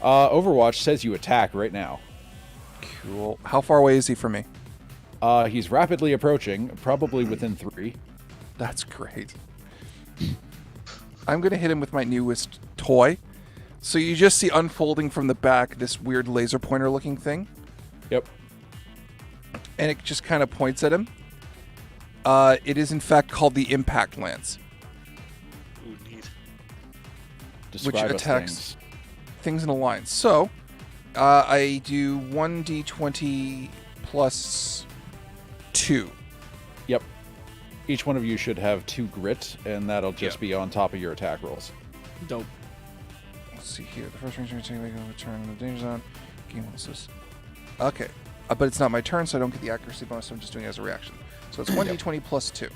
Overwatch says you attack right now. Cool. How far away is he from me? He's rapidly approaching, probably within 3. That's great. I'm going to hit him with my newest toy. So you just see unfolding from the back this weird laser pointer looking thing. Yep. And it just kind of points at him. It is in fact called the Impact Lance. Ooh, neat. Describe which attacks things in a line. So, I do 1d20 plus 2. Yep. Each one of you should have 2 grit, and that'll just be on top of your attack rolls. Dope. Let's see here. The first range take a turn in the danger zone. Game assist. Okay. But it's not my turn, so I don't get the accuracy bonus, so I'm just doing it as a reaction. So it's 1d20 plus 2.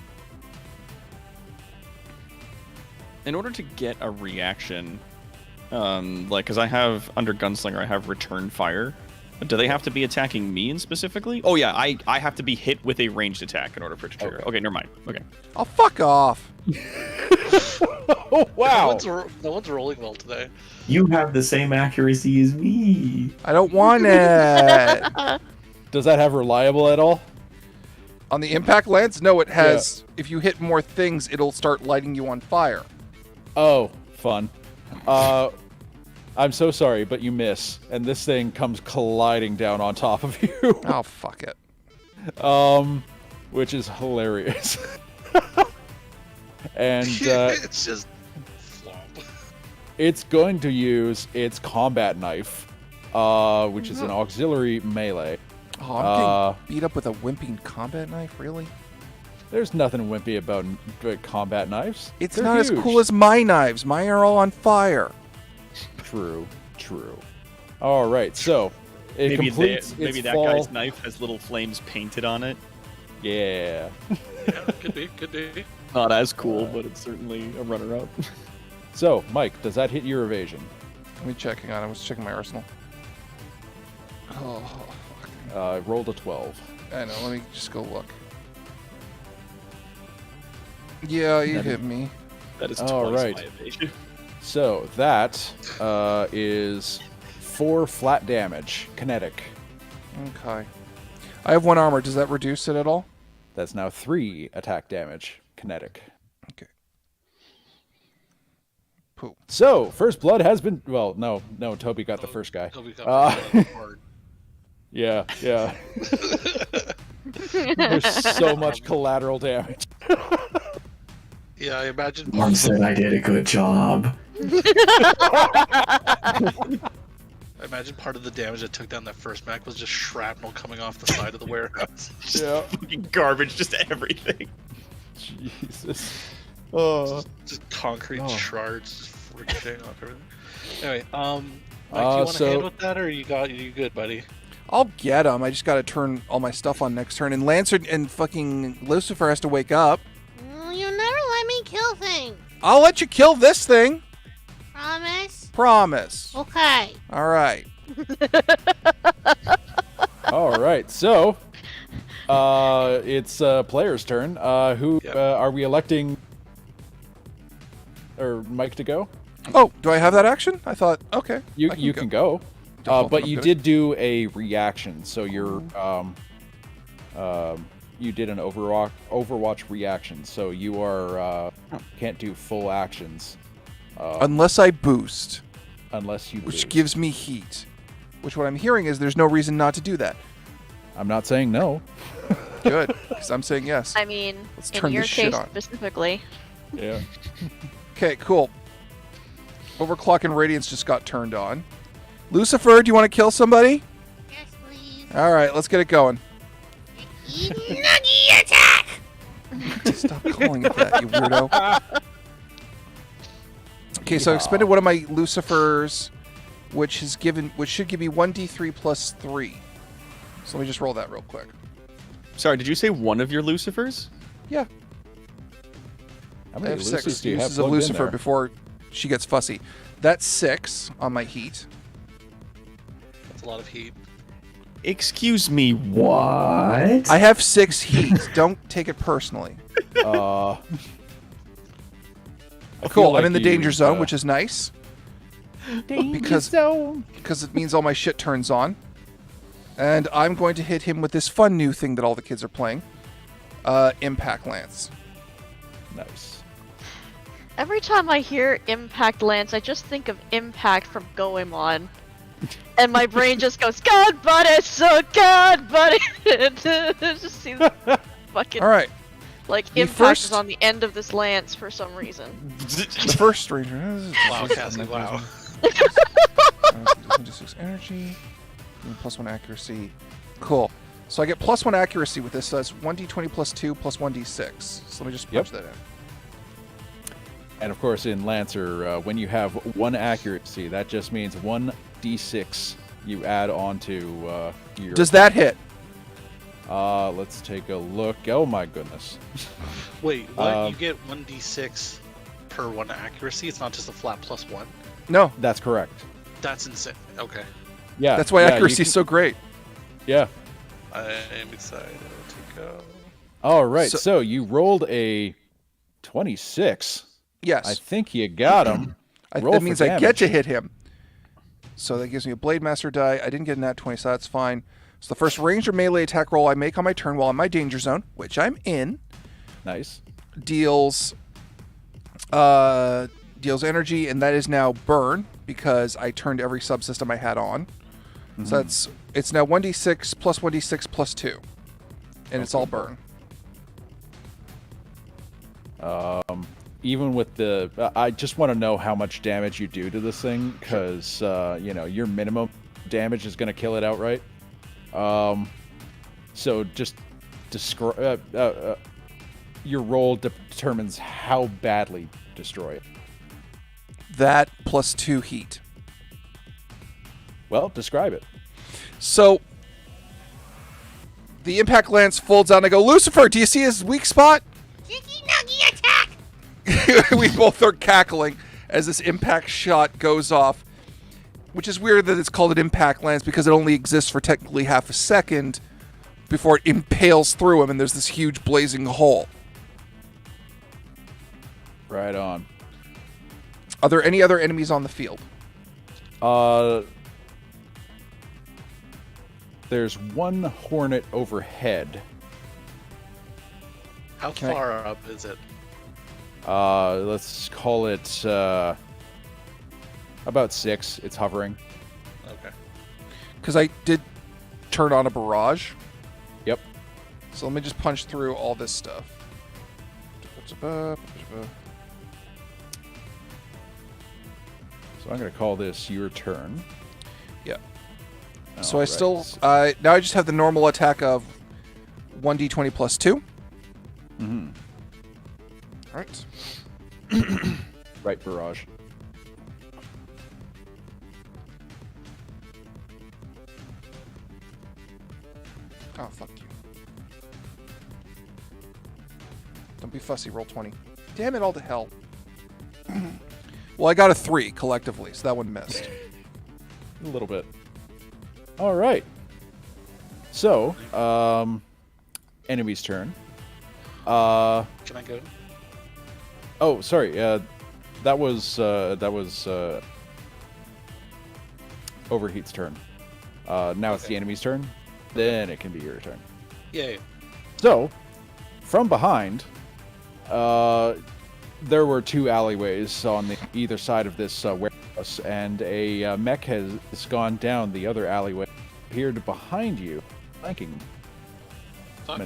In order to get a reaction, because I have, under Gunslinger, I have return fire. Do they have to be attacking me in specifically? Oh yeah, I have to be hit with a ranged attack in order for it to trigger. Okay, never mind. Okay. Oh, fuck off. Oh, wow. No one's rolling well today. You have the same accuracy as me. I don't want it. Does that have reliable at all? On the Impact Lance? No, it has, if you hit more things, it'll start lighting you on fire. Oh, fun. I'm so sorry, but you miss, and this thing comes colliding down on top of you. Oh, fuck it. Which is hilarious. And it's just flop. It's going to use its combat knife, which is an auxiliary melee. Oh, I'm getting beat up with a wimpy combat knife, really? There's nothing wimpy about combat knives. They're not huge. As cool as my knives. Mine are all on fire. True. All right, so it maybe completes maybe its that fall. guy's knife has little flames painted on it. Yeah. Yeah, could be. Not as cool, but it's certainly a runner-up. So, Mike, does that hit your evasion? Let me check. Hang on, I was checking my arsenal. Oh, fuck. I rolled a 12. I know, let me just go look. Yeah, you hit me. That is all twice right. my evasion. So that is 4 flat damage, kinetic. Okay. I have 1 armor. Does that reduce it at all? That's now 3 attack damage, kinetic. Okay. Pooh. So, first blood has been... Well, no, Toby got the first guy. Toby got hard. Yeah. There's so much collateral damage. Yeah, I imagine... Mom said I did a good job. I imagine part of the damage that took down that first mech was just shrapnel coming off the side of the warehouse. Yeah. Fucking garbage, just everything. Jesus. Just concrete shards just ricocheting off everything. Anyway, Mike, do you want to hand with that, or you good, buddy? I'll get him. I just got to turn all my stuff on next turn. And Lancer and fucking Lucifer has to wake up. You never let me kill things. I'll let you kill this thing. Promise? Promise. Okay. All right. All right, so it's player's turn. Are we electing or Mike to go? Oh, do I have that action? I thought, okay. You can go. But you did do a reaction, so you're you did an Overwatch reaction, so you are can't do full actions. Unless I boost. Unless you Which boost. gives me heat. Which what I'm hearing is there's no reason not to do that. I'm not saying no. Good, because I'm saying yes. I mean, Let's in turn your this shit case on. specifically. Yeah. Okay, cool. Overclock and Radiance just got turned on. Lucifer, do you want to kill somebody? Yes, please. All right, let's get it going. Nuggy attack! Stop calling it that, you weirdo. Okay, so I expended one of my Lucifers, which should give me 1d3 plus 3. So let me just roll that real quick. Sorry, did you say one of your Lucifers? Yeah. How I many have 6 Lucys do you have uses of plugged in Lucifer there? before she gets fussy. That's 6 on my heat. That's a lot of heat. Excuse me, what? I have 6 heat. Don't take it personally. I feel Cool. like I'm in the you, danger zone, which is nice. Because zone. it means all my shit turns on. And I'm going to hit him with this fun new thing that all the kids are playing. Impact Lance. Nice. Every time I hear Impact Lance, I just think of Impact from Goemon. And my brain just goes, God, buddy, so God, buddy. Just see the fucking... All right. Like, The Impact first- is on the end of this lance for some reason. The first ranger. Wow, Cassie, wow. 26 energy. +1 accuracy. Cool. So I get +1 accuracy with this. So that's 1d20 +2 plus 1d6. So let me just punch that in. And of course, in Lancer, when you have 1 accuracy, that just means 1d6 you add onto your... Does that hit? Let's take a look. Oh my goodness. Wait, what? You get 1d6 per 1 accuracy? It's not just a flat +1? No. That's correct. That's insane. Okay. Yeah. That's why accuracy is so great. Yeah. I am excited to go. All right. So you rolled a 26. Yes. I think you got him. That means I get to hit him. So that gives me a Blade Master die. I didn't get a nat 20, so that's fine. So the first ranger melee attack roll I make on my turn while in my danger zone, which I'm in, nice, deals energy, and that is now burn because I turned every subsystem I had on. Mm-hmm. So it's now 1d6 plus 1d6 plus 2, and it's all burn. Even with the, I just want to know how much damage you do to this thing, because your minimum damage is going to kill it outright. So just describe. Your roll determines how badly destroy it. That plus 2 heat. Well, describe it. So the impact lance folds out, and I go, Lucifer, do you see his weak spot? Nuggy attack! We both are cackling as this impact shot goes off, which is weird that it's called an impact lance because it only exists for technically half a second before it impales through him, and there's this huge blazing hole. Right on. Are there any other enemies on the field? There's one hornet overhead. How far up is it? Let's call it about 6. It's hovering. Okay. Because I did turn on a barrage. Yep. So let me just punch through all this stuff. So I'm going to call this your turn. Yeah. So I still... now I just have the normal attack of 1d20 plus 2. Mm-hmm. All right. Right, barrage. Oh, fuck you. Don't be fussy, roll 20. Damn it all to hell. Well, I got a 3 collectively, so that one missed. A little bit. All right. So, enemy's turn. Can I go? Oh, sorry. That was Overheat's turn. Now it's the enemy's turn. Then it can be your turn. Yay. So, from behind, there were 2 alleyways on the either side of this warehouse, and a mech has gone down the other alleyway, appeared behind you, flanking.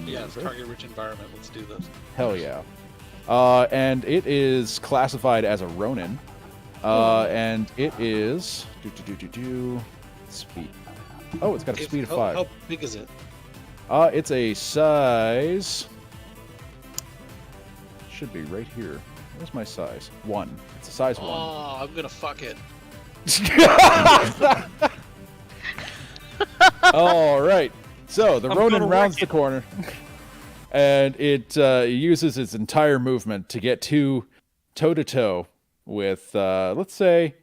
Yeah, target-rich environment. Let's do this. Hell yeah. And it is classified as a Ronin. And it is... Speed. Oh, it's got a speed of 5. How big is it? It's a size... Should be right here. Where's my size? 1. It's a size 1. Oh, I'm gonna fuck it. All right. So the Ronin rounds the corner, and it uses its entire movement to get toe to toe with, let's say,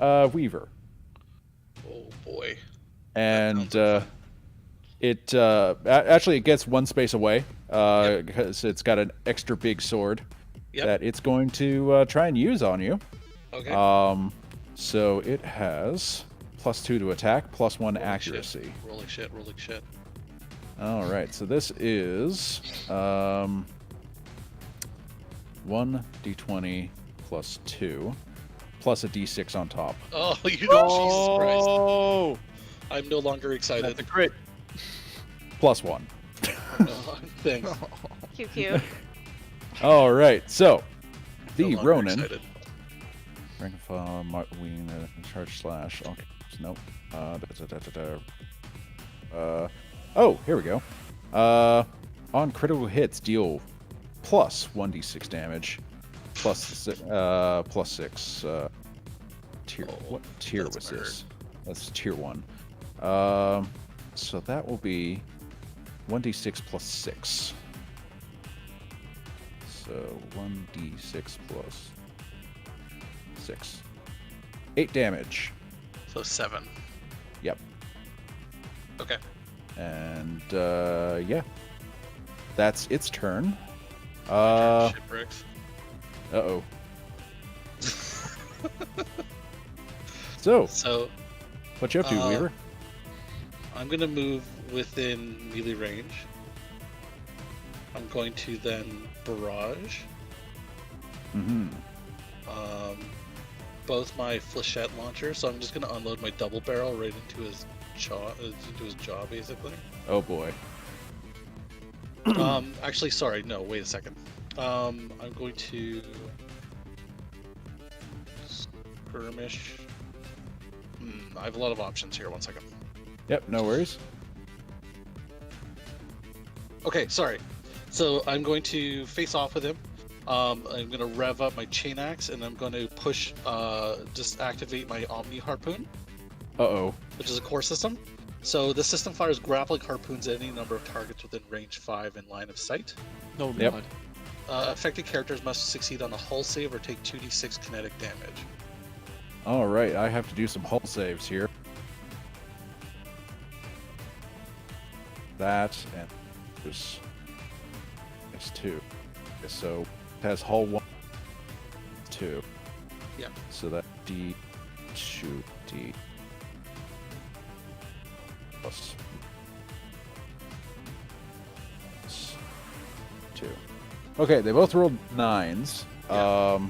Weaver. Oh boy. And it actually it gets one space away because it's got an extra big sword that it's going to try and use on you. Okay. So it has +2 to attack, +1 accuracy. Rolling shit. All right, so this is 1 D20 +2 plus a D6 on top. Oh, Jesus Christ! I'm no longer excited. That's a crit. +1. Thanks. Cute. All right, so the No longer Ronin. excited. Rank of wing charge slash. Okay, nope. Oh, here we go. On critical hits, deal plus 1d6 damage, +6. Tier. What tier was this? That's tier 1. So that will be 1d6 +6. So 1d6 +6. 8 damage. So 7. Yep. Okay. And yeah, that's its turn. Shit bricks. Uh-oh. So what you up to, Weaver? I'm gonna move within melee range. I'm going to then barrage. Both my flechette launchers, so I'm just gonna unload my double barrel right into his jaw, basically. Oh boy. Actually, sorry, no, wait a second. I'm going to skirmish. I have a lot of options here. 1 second. Yep, no worries. Okay, sorry. So I'm going to face off with him. I'm going to rev up my chain axe, and I'm going to push, just activate my Omni Harpoon. Uh-oh. Which is a core system. So the system fires grappling harpoons at any number of targets within range 5 in line of sight. No, yep. God. Affected characters must succeed on a hull save or take 2d6 kinetic damage. All right, I have to do some hull saves here. That and there's 2. Okay, so it has hull 1, 2. Yeah. So that D 2D plus 2. Okay, they both rolled 9s. Yeah.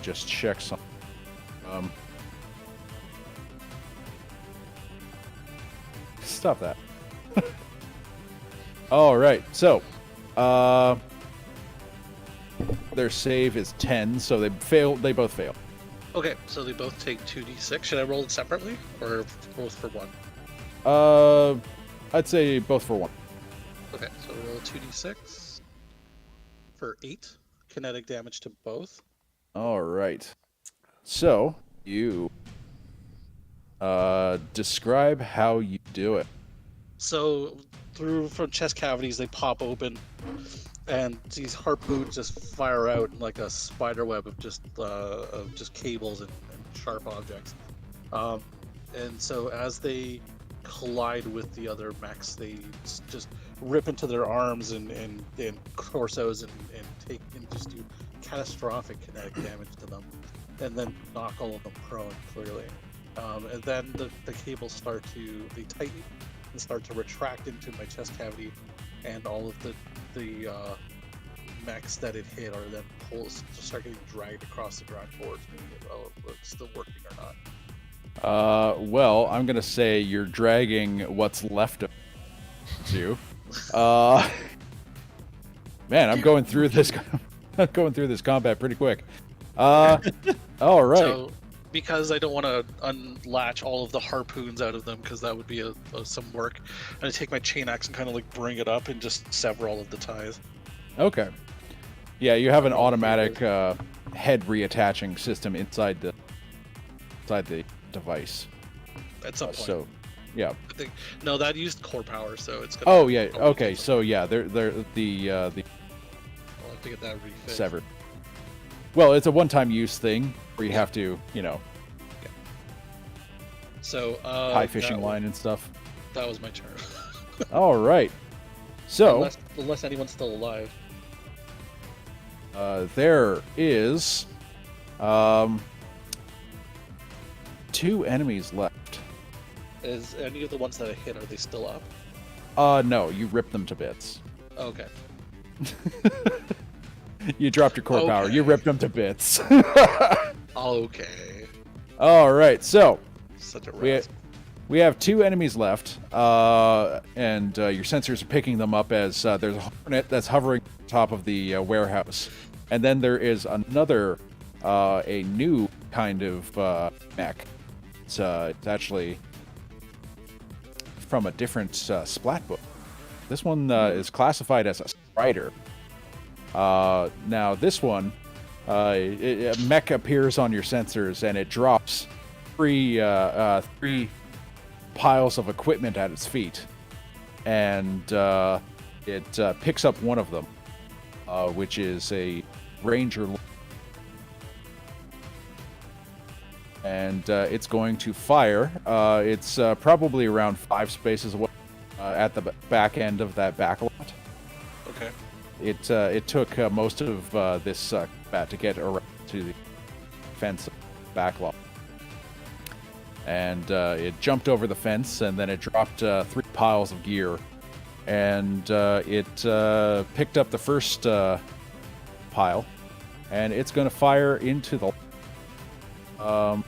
Just check some. Stop that. All right, so their save is 10, so they fail. They both fail. Okay, so they both take 2d6. Should I roll it separately or both for 1? I'd say both for 1. Okay, so roll 2d6 for 8 kinetic damage to both. All right. So you describe how you do it. So from chest cavities, they pop open, and these harpoons just fire out like a spider web of just cables and sharp objects. And so as they collide with the other mechs, they just rip into their arms and torsos and just do catastrophic kinetic damage to them, and then knock all of them prone clearly. And then the cables they tighten and start to retract into my chest cavity, and all of the mechs that it hit are then start getting dragged across the ground towards me. Oh, it's still working or not? Well, I'm gonna say you're dragging what's left of you. Man, I'm going through this. I'm going through this combat pretty quick. All right. So, because I don't want to unlatch all of the harpoons out of them, because that would be some work, I'm gonna take my chain axe and kind of like bring it up and just sever all of the ties. Okay. Yeah, you have an automatic head reattaching system inside the device. At some point. So, yeah. I think that used core power, so it's gonna. Oh yeah. Okay. So yeah, they're the I'll have to get that refit. severed. Well, it's a one-time use thing where you have to, So tie fishing line and stuff. That was my turn. All right. So unless anyone's still alive. There is 2 enemies left. Is any of the ones that I hit, are they still up? No, you ripped them to bits. Okay. You dropped your core power. You ripped them to bits. Okay. All right, so Such a we have 2 enemies left, and your sensors are picking them up as there's a hornet that's hovering on top of the warehouse. And then there is another, a new kind of mech. It's actually from a different splat book. This one is classified as a Strider. Now this one, a mech appears on your sensors and it drops 3 piles of equipment at its feet, and it picks up one of them, which is a ranger, and it's going to fire. It's probably around 5 spaces away at the back end of that back lot. Okay. It took most of this bat to get around to the fence back lot. And it jumped over the fence, and then it dropped 3 piles of gear. And it picked up the first pile, and it's going to fire into the... let's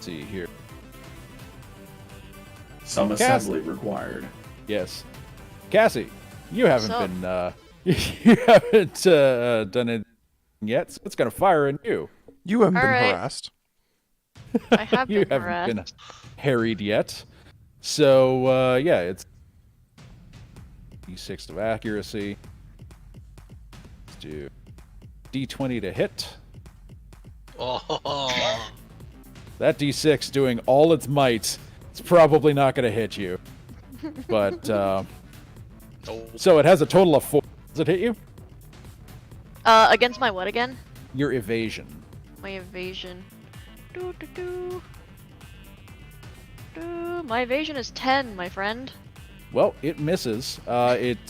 see here. Some assembly required. Yes. Cassie, you haven't been... you haven't done it yet, so it's going to fire in you. You haven't been harassed. I have You been haven't harassed. been harried yet. So, yeah, it's D6 of accuracy. Let's do D20 to hit. Oh. That D6 doing all its might. It's probably not going to hit you. But, so it has a total of 4. Does it hit you? Against my what again? Your evasion. My evasion. My evasion is 10, my friend. Well, it misses. It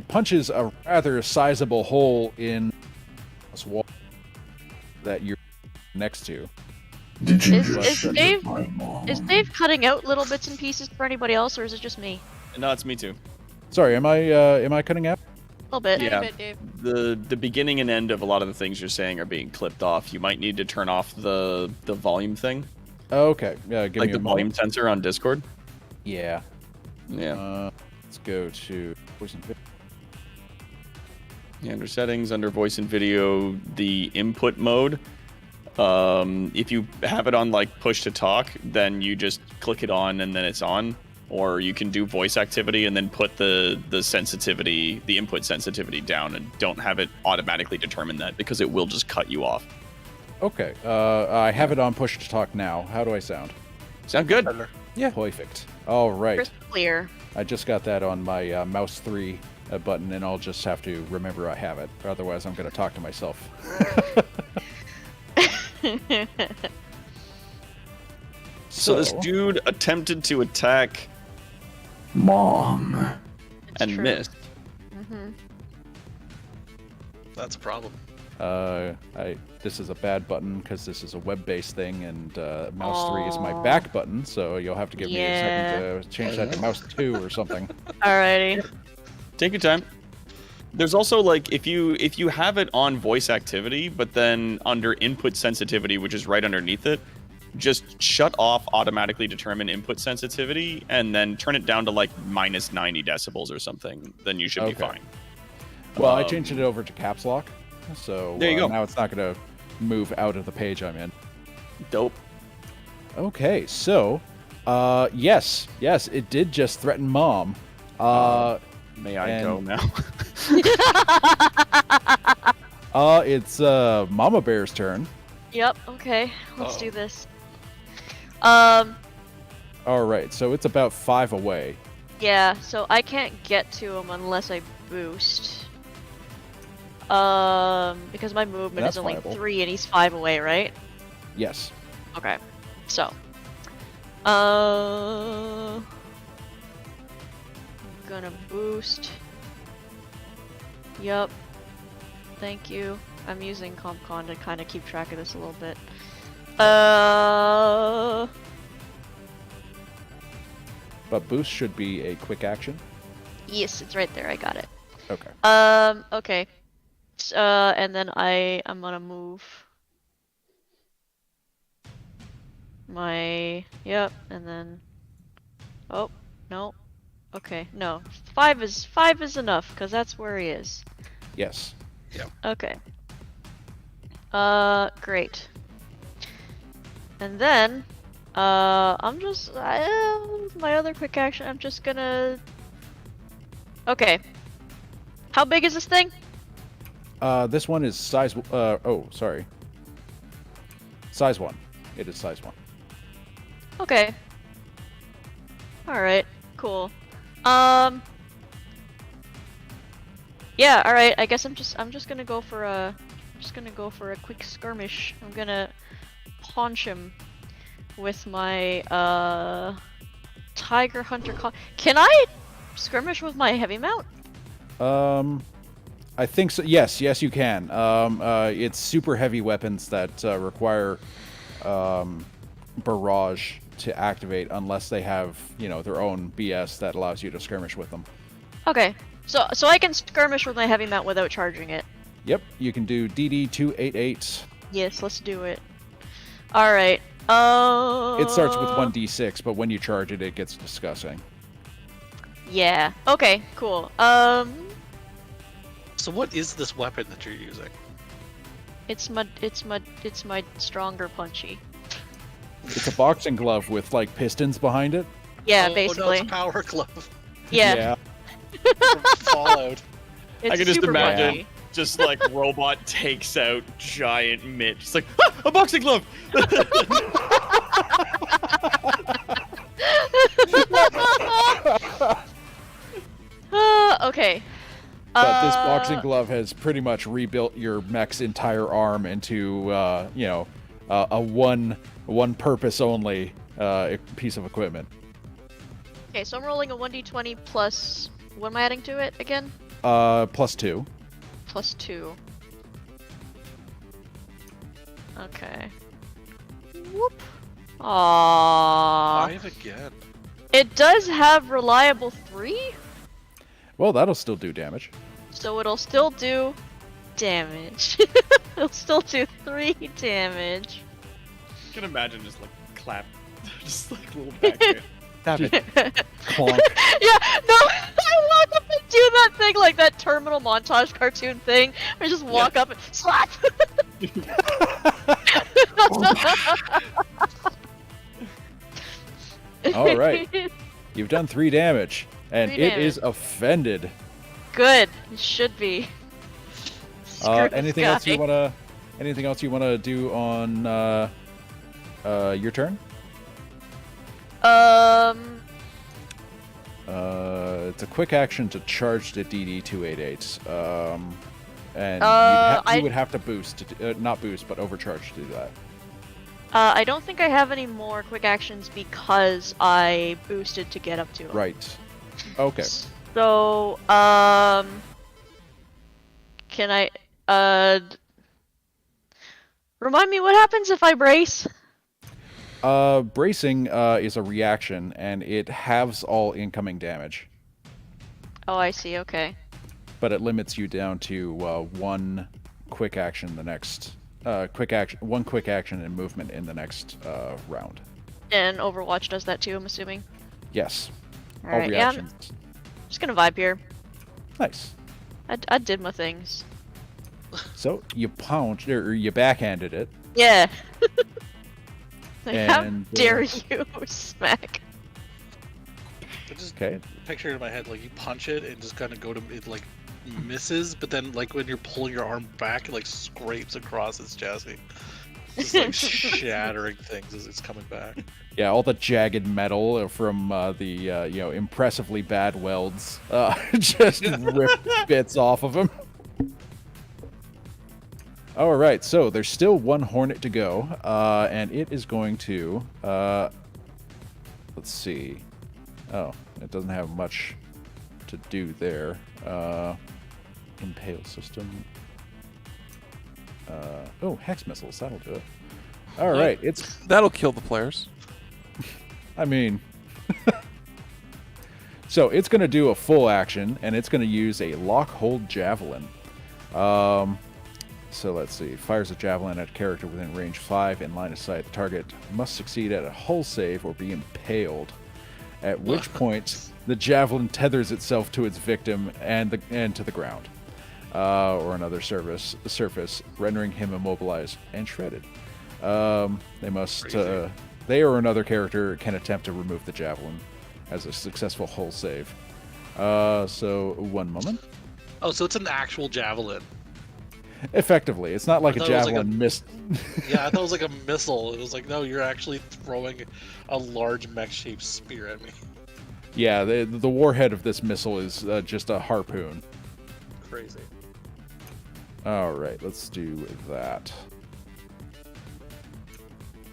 punches a rather sizable hole in this wall that you're next to. Did you Is Dave cutting out little bits and pieces for anybody else, or is it just me? No, it's me too. Sorry, am I cutting out? A little bit. Yeah, the beginning and end of a lot of the things you're saying are being clipped off. You might need to turn off the volume thing. Okay, yeah, give like me the a volume moment. sensor on Discord. Yeah. Yeah. Let's go to voice and video. Yeah, under settings, under voice and video, the input mode. If you have it on like push to talk, then you just click it on and then it's on. Or you can do voice activity and then put the sensitivity, the input sensitivity down, and don't have it automatically determine that, because it will just cut you off. Okay, I have it on push to talk now. How do I sound? Sound good? Yeah. Perfect. All right. Crystal clear. I just got that on my mouse 3 button, and I'll just have to remember I have it. Otherwise, I'm going to talk to myself. So this dude attempted to attack Mom and missed. That's a problem. This is a bad button because this is a web-based thing, and mouse 3 is my back button, so you'll have to give me a second to change that to mouse 2 or something. Alrighty. Take your time. There's also like if you have it on voice activity, but then under input sensitivity, which is right underneath it, just shut off automatically determine input sensitivity and then turn it down to like minus 90 decibels or something. Then you should be fine. Well, I changed it over to caps lock, so there you go. Now it's not going to move out of the page I'm in. Dope. Okay, so yes, it did just threaten Mom. May I go now? It's Mama Bear's turn. Yep, okay. Let's do this. All right, so it's about 5 away. Yeah, so I can't get to him unless I boost. Because my movement That's is only viable. 3 and he's 5 away, right? Yes. Okay. So. Gonna boost. Yup. Thank you. I'm using CompCon to kind of keep track of this a little bit. But boost should be a quick action. Yes, it's right there. I got it. Okay. Okay. And then I'm gonna move yep, and then oh, no. Okay, no. 5 is enough cuz that's where he is. Yes. Yeah. Okay. Great. And then my other quick action, I'm just gonna okay. How big is this thing? This one is size. Sorry. Size 1. It is size 1. Okay. All right. Cool. Yeah. All right. I guess I'm just gonna go for a quick skirmish. I'm gonna punch him with my Tiger Hunter. Can I skirmish with my heavy mount? I think so. Yes, you can. It's super heavy weapons that require barrage to activate unless they have, their own BS that allows you to skirmish with them. Okay. So I can skirmish with my heavy mount without charging it. Yep, you can do DD 288. Yes, let's do it. All right. It starts with 1d6, but when you charge it, it gets disgusting. Yeah. Okay. Cool. So what is this weapon that you're using? It's my stronger punchy. It's a boxing glove with like pistons behind it. Yeah, no, basically. it's a power glove. Yeah. From Fallout. I can just super imagine, punchy. just like robot takes out giant mitt. Just like, ah, a boxing glove! Okay. But this boxing glove has pretty much rebuilt your mech's entire arm into, a one purpose only piece of equipment. Okay, so I'm rolling a 1d20 plus. What am I adding to it again? +2. +2. Okay. Whoop. Aww. 5 again. It does have reliable 3, Well, that'll still do damage. so it'll still do damage. It'll still do 3 damage. I can imagine just like clap, just like a little back here. Tap it. Clonk. Yeah, no, I walk up and do that thing like that terminal montage cartoon thing. I just walk up and slap. All right. You've done 3 damage, and 3 it is offended. Good. It should be. Screw this Anything else you guy. wanna do on your turn? It's a quick action to charge the DD 288. And you would have to boost, not boost, but overcharge to do that. I don't think I have any more quick actions because I boosted to get up to him. Right. Okay. So, can I, remind me what happens if I brace? Bracing is a reaction, and it halves all incoming damage. Oh, I see. Okay. But it limits you down to one quick action the next one quick action and movement in the next round. And Overwatch does that too, I'm assuming. Yes. All All right, yeah, I'm reactions. just gonna vibe here. Nice. I did my things. So you pounced or you backhanded it. Yeah. Like, how And, dare you, smack? I just Okay. picture it in my head, like you punch it and just kind of go to it, like misses, but then like when you're pulling your arm back, it like scrapes across its chassis, just like shattering things as it's coming back. Yeah, all the jagged metal from the impressively bad welds just rip bits off of him. All right, so there's still one hornet to go, and it is going to. Let's see. Oh, it doesn't have much to do there. Impale system. Oh, hex missiles. That'll do it. All right, that'll kill the players. I mean, so it's going to do a full action, and it's going to use a lock hold javelin. So let's see. Fires a javelin at a character within range 5 in line of sight. The target must succeed at a hull save or be impaled. At which point, the javelin tethers itself to its victim and to the ground, or another surface, rendering him immobilized and shredded. They must. They or another character can attempt to remove the javelin as a successful hull save. So 1 moment. Oh, so it's an actual javelin. Effectively, it's not like a javelin missed. Yeah, I thought it was like a missile. It was like, no, you're actually throwing a large mech-shaped spear at me. Yeah, the warhead of this missile is just a harpoon. Crazy. All right, let's do that.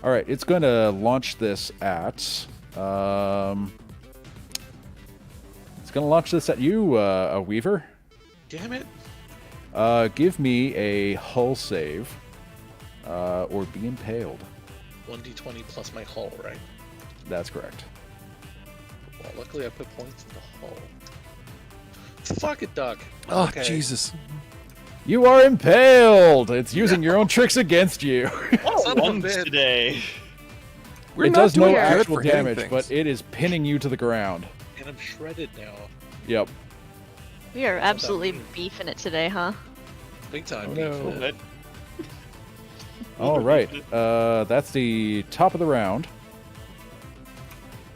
All right, it's going to launch this at. It's going to launch this at you, a Weaver. Damn it. Give me a hull save, or be impaled. 1d20 plus my hull, right? That's correct. Well, luckily I put points in the hull. Fuck it, Duck. Oh, Okay. Jesus. You are impaled! It's using your own tricks against you. Son of a Once bitch. today. It does no doing good actual for hitting damage, things. but it is pinning you to the ground. And I'm shredded now. Yep. We are absolutely beefing it today, huh? Big time. no. beef. All right. That's the top of the round.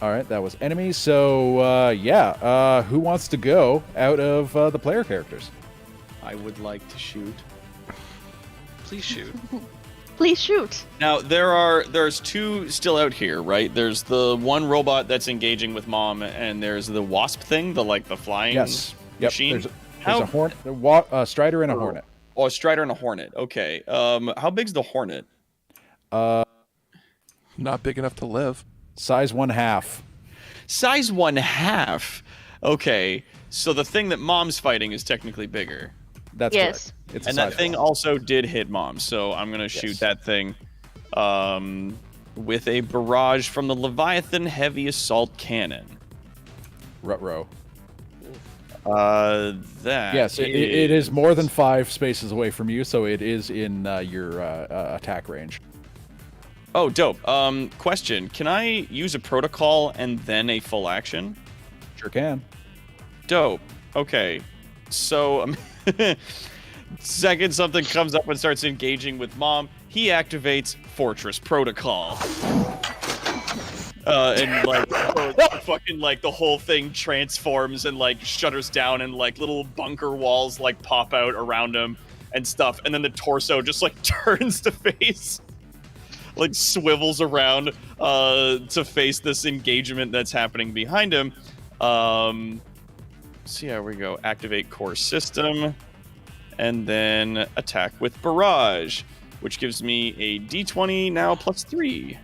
All right, that was enemies. So, yeah. Who wants to go out of the player characters? I would like to shoot. Please shoot. Please shoot. Now there's two still out here, right? There's the one robot that's engaging with Mom, and there's the wasp thing, the flying machine. There's a hornet, a strider, and a hornet. Oh, a strider and a hornet. Okay. How big's the hornet? Not big enough to live. Size 1/2. Size 1/2. Okay. So the thing that Mom's fighting is technically bigger. That's Yes. correct. It's a And that size thing 1. also did hit Mom, so I'm gonna shoot that thing with a barrage from the Leviathan Heavy Assault Cannon. Ruh-roh. That Yes, it is more than 5 spaces away from you, so it is in your attack range. Oh, dope. Question: can I use a protocol and then a full action? Sure can. Dope. Okay. So, second something comes up and starts engaging with Mom, he activates Fortress Protocol. And fucking the whole thing transforms and shutters down and little bunker walls pop out around him and stuff, and then the torso just turns to face, swivels around to face this engagement that's happening behind him. So yeah, we go activate core system, and then attack with barrage, which gives me a D20 now +3.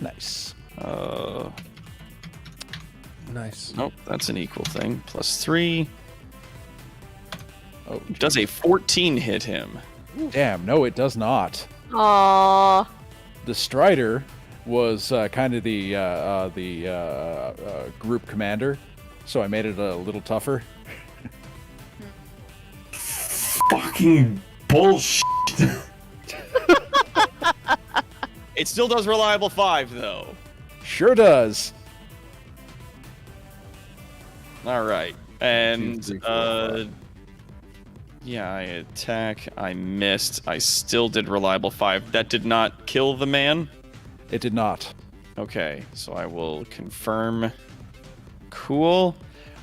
Nice. Nice. Nope, that's an equal thing. +3. Oh, does a 14 hit him? Damn, no, it does not. Aww. The Strider was kind of the group commander, so I made it a little tougher. Fucking bullshit. It still does reliable 5 though. Sure does. All right, and 2, 3, 4, 5. Yeah, I attack. I missed. I still did reliable 5. That did not kill the man. It did not. Okay, so I will confirm. Cool.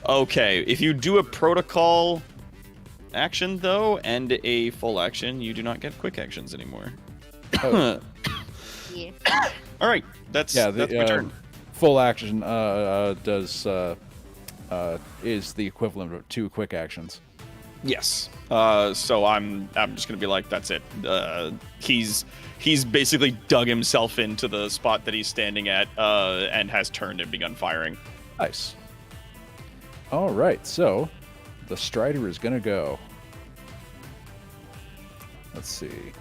Okay, if you do a protocol action though and a full action, you do not get quick actions anymore. Oh. Yeah. All right, that's my turn. Full action is the equivalent of 2 quick actions. Yes. So I'm just gonna be like, that's it. He's basically dug himself into the spot that he's standing at, and has turned and begun firing. Nice. All right, so the Strider is gonna go. Let's see.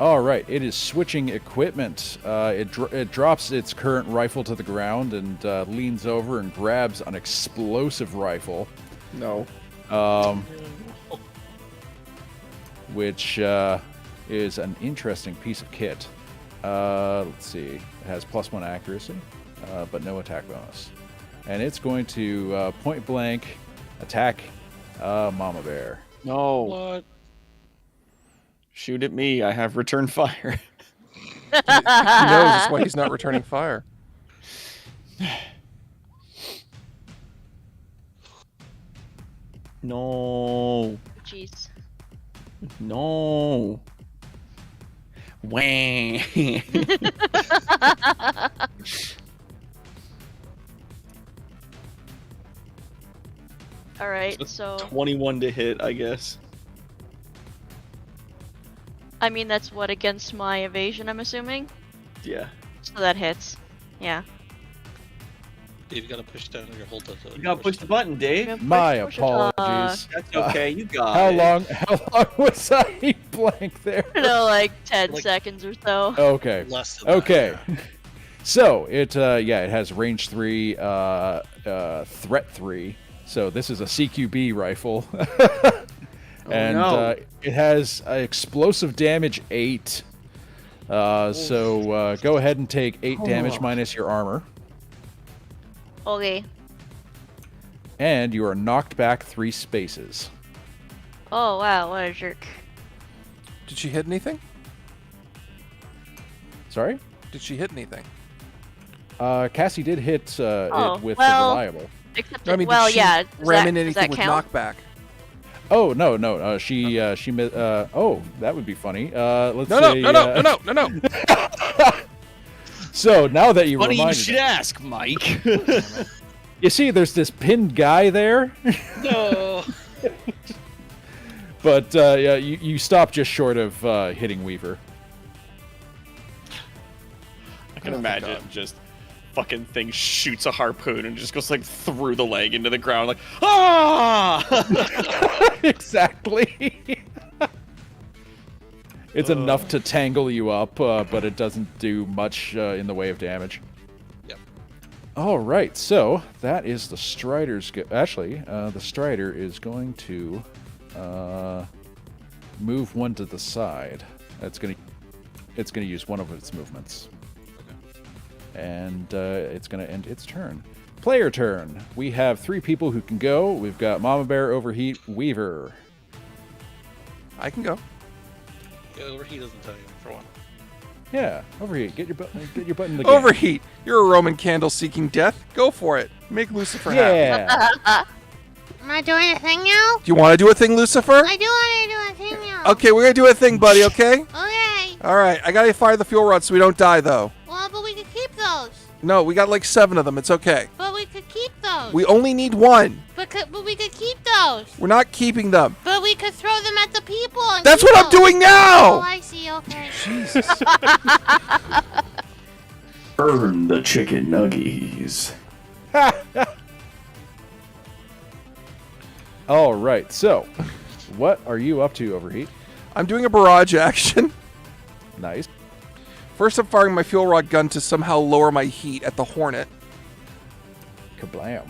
All right, it is switching equipment. It drops its current rifle to the ground and leans over and grabs an explosive rifle. No. Which is an interesting piece of kit. Let's see. It has +1 accuracy, but no attack bonus. And it's going to point blank attack Mama Bear. No. What? Shoot at me. I have return fire. He knows that's why he's not returning fire. No. Jeez. No. Wah. All right, so 21 to hit, I guess. I mean that's what against my evasion, I'm assuming. Yeah. So that hits. Yeah. Dave, you gotta push down or hold the. You gotta push the button, Dave. My apologies. That's okay. You got How it. How long was I blank there? No, like 10 seconds or so. Okay. Less than that, Okay. So it it has range 3, threat 3. So this is a CQB rifle. And no. It has explosive damage 8. So go ahead and take 8 damage minus your armor. Okay. And you are knocked back 3 spaces. Oh wow, what a jerk. Did she hit anything? Sorry? Did she hit anything? Cassie did hit it with the well, reliable. Except No, I mean, well, did she yeah. ram in does anything that with count? knockback? Oh no. She oh, that would be funny. Let's No. say, So now that you Funny you reminded should me, ask, Mike. you see, there's this pinned guy there. No. But yeah, you stop just short of hitting Weaver. I can imagine just fucking thing shoots a harpoon and just goes like through the leg into the ground, like ah. Exactly. It's enough to tangle you up, but it doesn't do much in the way of damage. Yep. All right, so that is the Strider's. Actually, the Strider is going to move one to the side. It's gonna use one of its movements, and it's gonna end its turn. Player turn. We have 3 people who can go. We've got Mama Bear, Overheat, Weaver. I can go. Yeah, Overheat doesn't tell you for one. Yeah, Overheat. Get your butt in the game. Overheat. You're a Roman candle seeking death. Go for it. Make Lucifer happy. Yeah. Am I doing a thing now? Do you want to do a thing, Lucifer? I do want to do a thing now. Okay, we're gonna do a thing, buddy. Okay. Okay. All right. I gotta fire the fuel rod so we don't die, though. Well, but we could keep those. No, we got like 7 of them. It's okay. But we could keep those. We only need 1. But we could keep those. We're not keeping them. But we could throw them at the people. And That's keep what I'm those. doing now. Oh, I see. Okay. Jesus. Burn the chicken nuggies. All right, so what are you up to, Overheat? I'm doing a barrage action. Nice. First, I'm firing my fuel rod gun to somehow lower my heat at the Hornet. Kablam.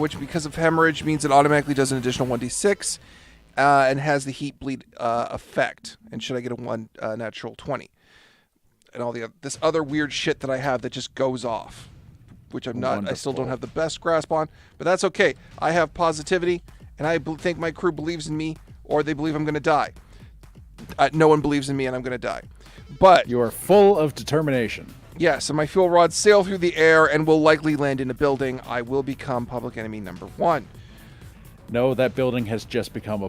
Which, because of hemorrhage, means it automatically does an additional 1d6 and has the heat bleed effect. And should I get a natural 20? And all this other weird shit that I have that just goes off, which I'm not. Wonderful. I still don't have the best grasp on, but that's okay. I have positivity, and I think my crew believes in me, or they believe I'm going to die. No one believes in me, and I'm going to die. But you are full of determination. Yes, and my fuel rods sail through the air and will likely land in a building. I will become public enemy number 1. No, that building has just become a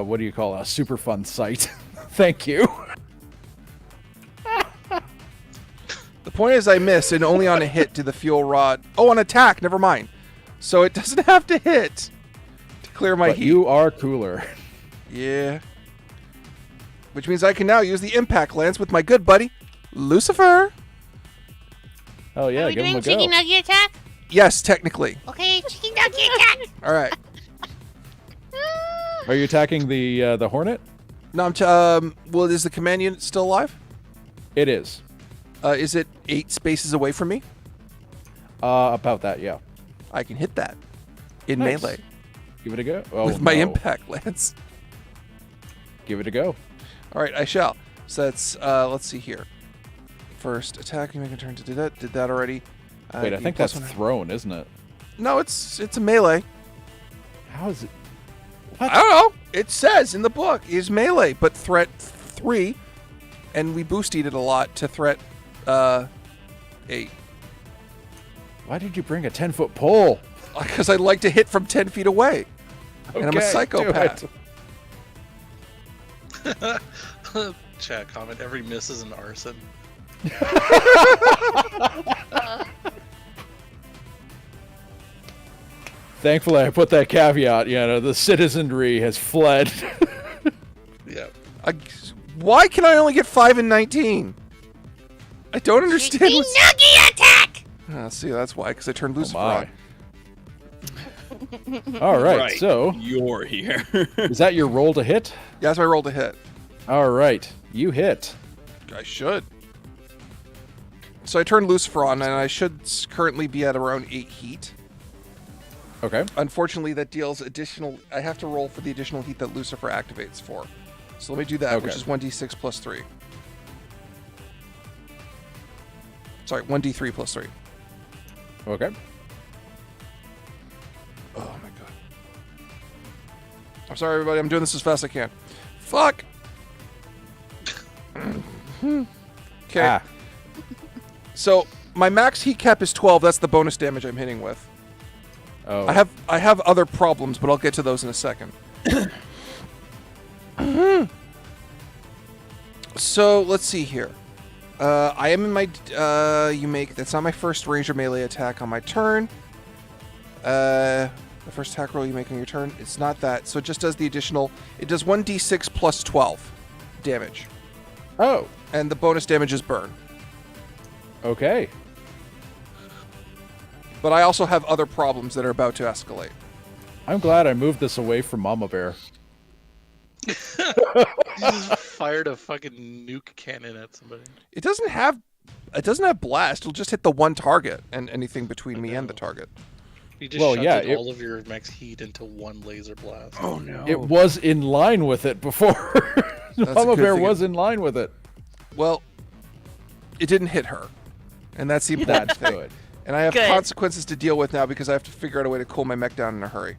what do you call it? A super fun site. Thank you. The point is I miss, and only on a hit do the fuel rod... Oh, on attack, never mind. So it doesn't have to hit to clear my heat. You are cooler. Yeah. Which means I can now use the impact lance with my good buddy, Lucifer. Oh yeah, Are we give him doing a go. chicken nugget attack? Yes, technically. Okay, chicken nugget attack. All right. Are you attacking the Hornet? No, well, is the command unit still alive? It is. Is it 8 spaces away from me? About that, yeah. I can hit that in Nice. melee Give it a go. Oh, with my no. impact lance. Give it a go. All right, I shall. So that's let's see here. First attack, you make a turn to do that. Did that already. Wait, I think that's thrown, isn't it? No, it's a melee. How is it? I don't know. It says in the book is melee, but threat 3, and we boosted it a lot to threat 8. Why did you bring a 10-foot pole? Because I like to hit from 10 feet away, and I'm a Okay, psychopath. Chat comment: every miss is an arson. Thankfully, I put that caveat. You know, the citizenry has fled. Yeah. Why can I only get 5 and 19? I don't understand. Chicken nugget attack. See, that's why. Because I turned Lucifer my. on. All right, so you're here. Is that your roll to hit? Yeah, that's my roll to hit. All right, you hit. I should. So I turned Lucifer on, and I should currently be at around 8 heat. Okay. Unfortunately, that deals additional... I have to roll for the additional heat that Lucifer activates for. So let me do that, which is 1d6 plus 3. Sorry, 1d3 plus 3. Okay. Oh, my God. I'm sorry, everybody. I'm doing this as fast as I can. Fuck! Okay. Ah. So, my max heat cap is 12. That's the bonus damage I'm hitting with. Oh. I have other problems, but I'll get to those in a second. So let's see here. I am in my. That's not my first range or melee attack on my turn. The first attack roll you make on your turn. It's not that. So it just does the additional. It does 1d6 plus 12 damage. Oh. And the bonus damage is burn. Okay. But I also have other problems that are about to escalate. I'm glad I moved this away from Mama Bear. You just fired a fucking nuke cannon at somebody. It doesn't have blast. It'll just hit the one target and anything between me and the target. You just shunted all of your max heat into one laser blast. Oh no! It was in line with it before. Mama Bear was in line with it. Well, it didn't hit her, and that's the important thing. Good. And I have Good. consequences to deal with now because I have to figure out a way to cool my mech down in a hurry.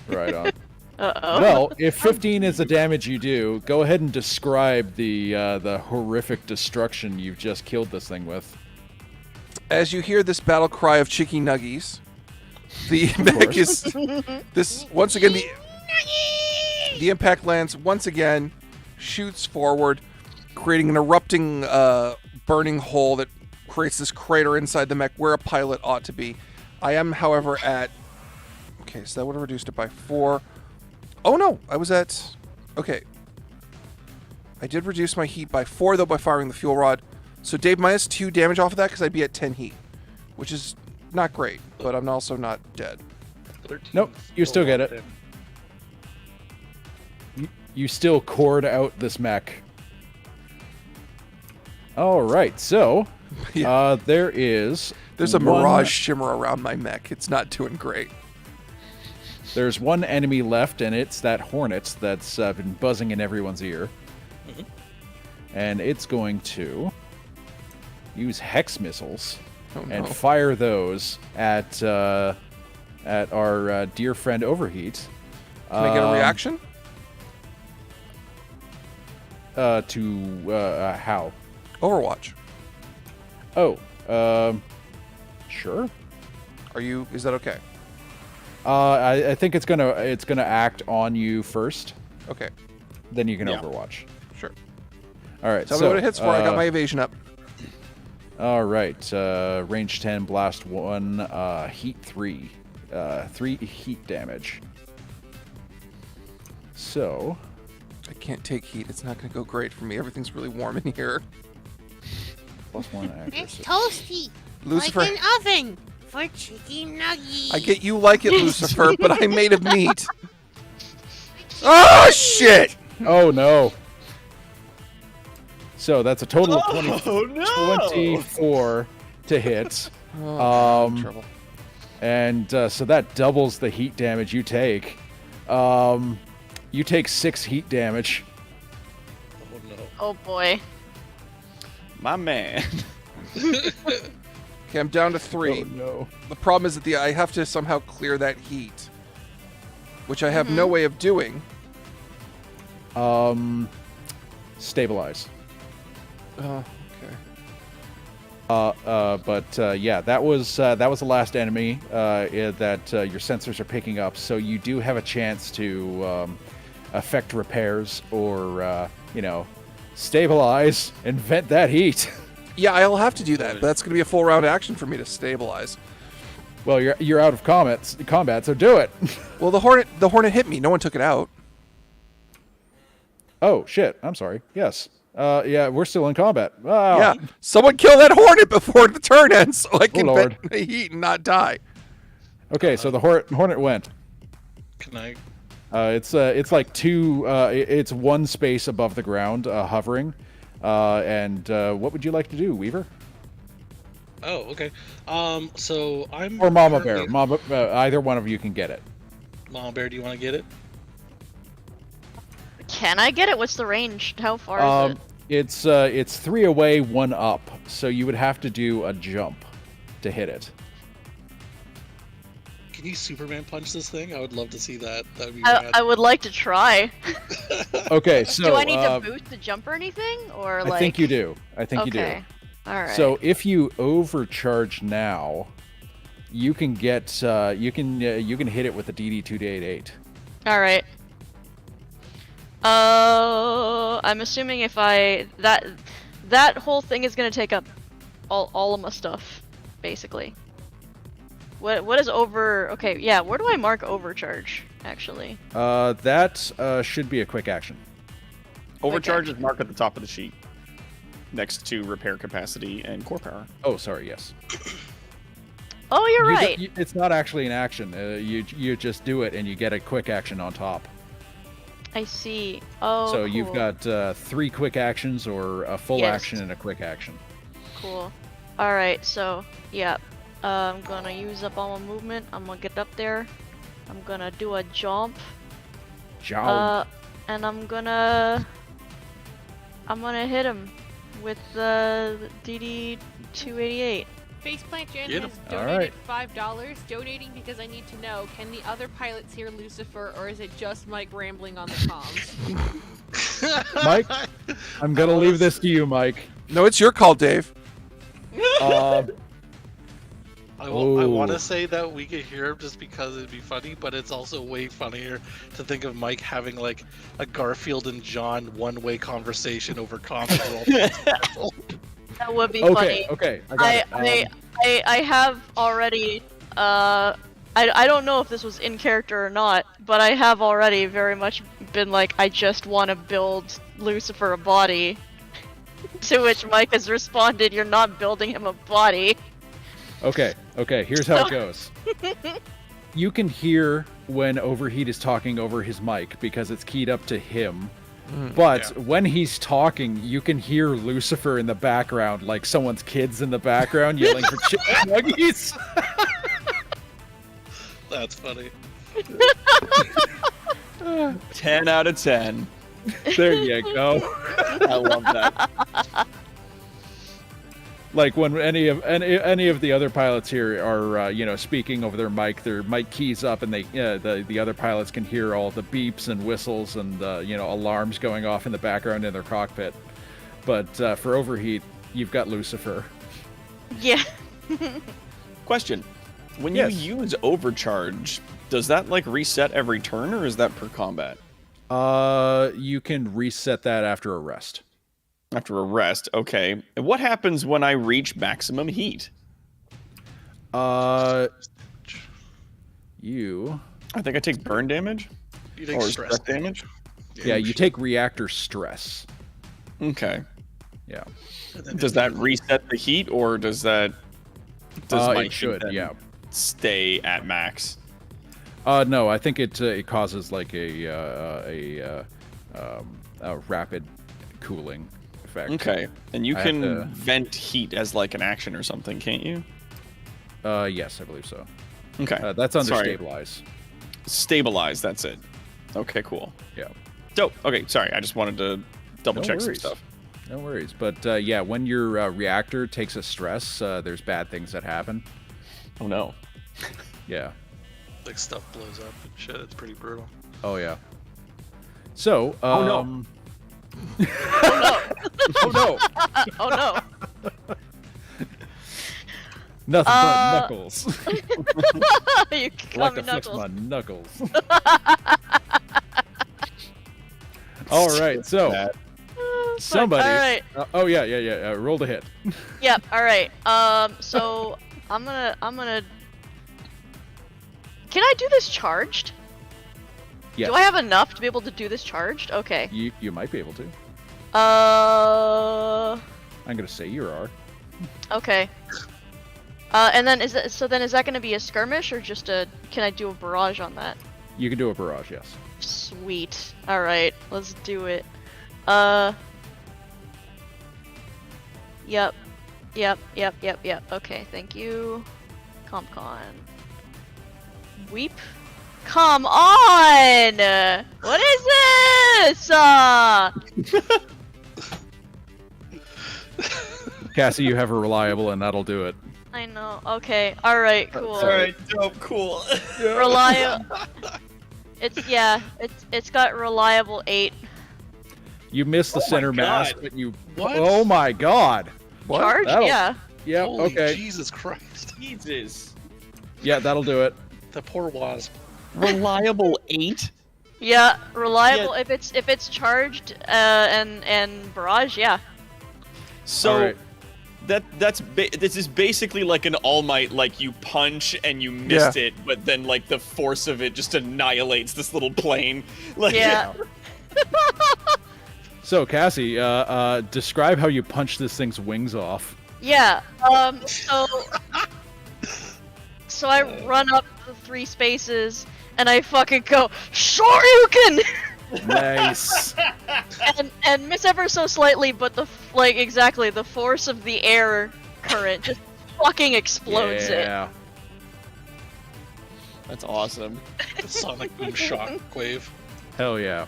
Right on. Uh-oh. Well, if 15 is the damage you do, go ahead and describe the horrific destruction you've just killed this thing with. As you hear this battle cry of Chicky Nuggies, the mech is this once again the impact lands once again, shoots forward, creating an erupting burning hole that creates this crater inside the mech where a pilot ought to be. I am, however, at... Okay, so that would have reduced it by 4. Oh, no! I was at... Okay. I did reduce my heat by 4, though, by firing the fuel rod. So Dave, minus 2 damage off of that because I'd be at 10 heat. Which is not great, but I'm also not dead. Nope, you still get it. You still cored out this mech. All right, so... There's a mirage shimmer around my mech. It's not doing great. There's one enemy left, and it's that Hornet that's been buzzing in everyone's ear. Mm-hmm. And it's going to use hex missiles and no. fire those at our dear friend Overheat. Can I get a reaction? How? Overwatch. Oh, sure. Is that okay? I think it's gonna act on you first. Okay. Then you can Overwatch. Sure. All right. Tell me what it hits for. I got my evasion up. All right. Range 10, blast 1, heat 3. 3 heat damage. So. I can't take heat. It's not going to go great for me. Everything's really warm in here. +1 accuracy. It's toasty. Lucifer. Like an oven for chicken nuggets. I get you like it, Lucifer, but I'm made of meat. Oh, shit! Oh, no. So that's a total of 24 to hit. Trouble. And so that doubles the heat damage you take. You take 6 heat damage. Oh no. Oh boy. My man. Okay, I'm down to 3. Oh no. The problem is that I have to somehow clear that heat, which I have no way of doing. Stabilize. Oh, okay. Yeah, that was the last enemy that your sensors are picking up. So you do have a chance to affect repairs or stabilize and vent that heat. Yeah, I'll have to do that. But that's going to be a full round action for me to stabilize. Well, you're out of combat, so do it. Well, the hornet hit me. No one took it out. Oh shit! I'm sorry. Yes. Yeah, we're still in combat. Oh. Yeah, someone kill that hornet before the turn ends, so I can Lord. vent the heat and not die. Okay, so the hornet went. Can I? It's like two. It's one space above the ground, hovering. And what would you like to do, Weaver? Oh, okay. So I'm. Or Mama Bear. Either one of you can get it. Mama Bear, do you want to get it? Can I get it? What's the range? How far is it? It's 3 away, 1 up. So you would have to do a jump to hit it. Can you Superman punch this thing? I would love to see that. That would be I, rad. I would like to try. Okay, so do I need to boost the jump or anything, or like? I think you do. I think you do. Okay. All right. So if you overcharge now, you can get you can hit it with a DD2D88. All right. I'm assuming if that whole thing is gonna take up all of my stuff, basically. What is over? Okay, yeah. Where do I mark overcharge? Actually. That should be a quick action. Overcharge is marked at the top of the sheet, next to repair capacity and core power. Oh, sorry. Yes. Oh, you're right. It's not actually an action. You just do it and you get a quick action on top. I see. Oh. So cool. you've got 3 quick actions or a full action and a quick action. Cool. All right. So yeah. I'm gonna use up all my movement. I'm gonna get up there. I'm gonna do a jump. And I'm gonna hit him with the DD288. Faceplant Jen Get has him. donated $5, donating because I need to know, can the other pilots hear Lucifer, or is it just Mike rambling on the comms? Mike, I'm gonna leave this to you, Mike. No, it's your call, Dave. I want to say that we could hear him just because it'd be funny, but it's also way funnier to think of Mike having like a Garfield and John one-way conversation over comms. That would be funny. Okay. I have already. I don't know if this was in character or not, but I have already very much been like, I just want to build Lucifer a body. To which Mike has responded, "You're not building him a body." Okay. Here's how it goes. You can hear when Overheat is talking over his mic because it's keyed up to him. But when he's talking, you can hear Lucifer in the background, like someone's kids in the background yelling for chicken nuggies. That's funny. 10 out of 10. There you go. I love that. Like when any of the other pilots here are speaking over their mic keys up, and they the other pilots can hear all the beeps and whistles and alarms going off in the background in their cockpit. But for Overheat, you've got Lucifer. Yeah. Question: When Yes. you use overcharge, does that like reset every turn, or is that per combat? You can reset that after a rest. After a rest, okay. And what happens when I reach maximum heat? You. I think I take burn damage. You take or stress damage. Yeah, you take reactor stress. Okay. Yeah. Does that reset the heat, or does that? Does my it should. heat Yeah. Stay at max. No, I think it causes like a rapid cooling effect. Okay, and you I can have to- vent heat as like an action or something, can't you? Yes, I believe so. Okay, that's under Sorry. stabilize. Stabilize. That's it. Okay, cool. Yeah. Dope. Okay, sorry. I just wanted to double check some worries. stuff. No worries. But yeah, when your reactor takes a stress, there's bad things that happen. Oh no. Yeah. Like stuff blows up and shit. It's pretty brutal. Oh yeah. So. Oh, no. Oh no. Oh no. Nothing but knuckles. You can like call me to flex Knuckles. my knuckles. All right, so somebody. All right. Oh yeah. Rolled a hit. Yep. All right. So I'm gonna. Can I do this charged? Yes. Do I have enough to be able to do this charged? Okay. You might be able to. Uh. I'm gonna say you are. Okay. And then is that gonna be a skirmish or just a? Can I do a barrage on that? You can do a barrage, yes. Sweet. All right. Let's do it. Yep. Okay. Thank you. CompCon. Weep. Come on! What is this? Cassie, you have a reliable, and that'll do it. I know. Okay. All right. Cool. Alright, dope, cool. Reliable. It's got reliable 8. You missed the Oh my center mass, God. but you. What? Oh my god! Charge? That'll- Yeah. Yep. Holy Okay. Jesus Christ. Jesus. Yeah, that'll do it. The poor wasp. Reliable 8? Yeah. Reliable. If it's charged. And barrage. Yeah. So Alright. this is basically like an All Might, like you punch and you missed it, but then like the force of it just annihilates this little plane. Like, Yeah. So, Cassie, describe how you punch this thing's wings off. Yeah. So I run up the 3 spaces and I fucking go Shoryuken. Nice. and miss ever so slightly, but the force of the air current just fucking explodes it. Yeah. That's awesome. The sonic boom shockwave. Hell yeah.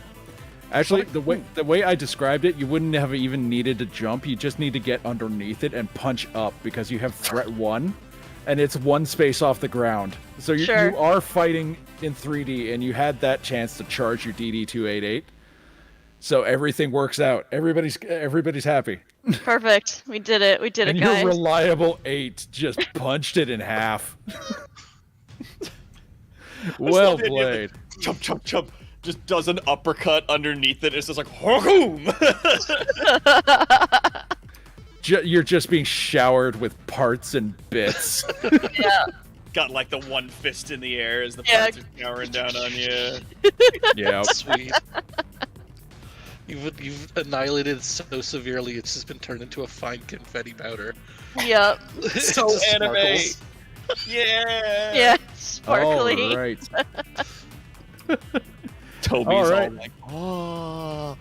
Actually, the way I described it, you wouldn't have even needed to jump. You just need to get underneath it and punch up because you have threat 1, and it's 1 space off the ground. So you are fighting in 3D, and you had that chance to charge your DD-288. So everything works out. Everybody's happy. Perfect. We did it. We did And it, guys. your reliable 8 just punched it in half. Well played. Chump, chump, chump. Just does an uppercut underneath it. It's just like, boom! You're just being showered with parts and bits. Yeah. Got like the one fist in the air as the parts are showering down on you. Yeah. Sweet. You've annihilated it so severely, it's just been turned into a fine confetti powder. Yep. So Just anime. sparkles. Yeah. Yeah. Sparkly. All right. Toby's All right. all like, oh.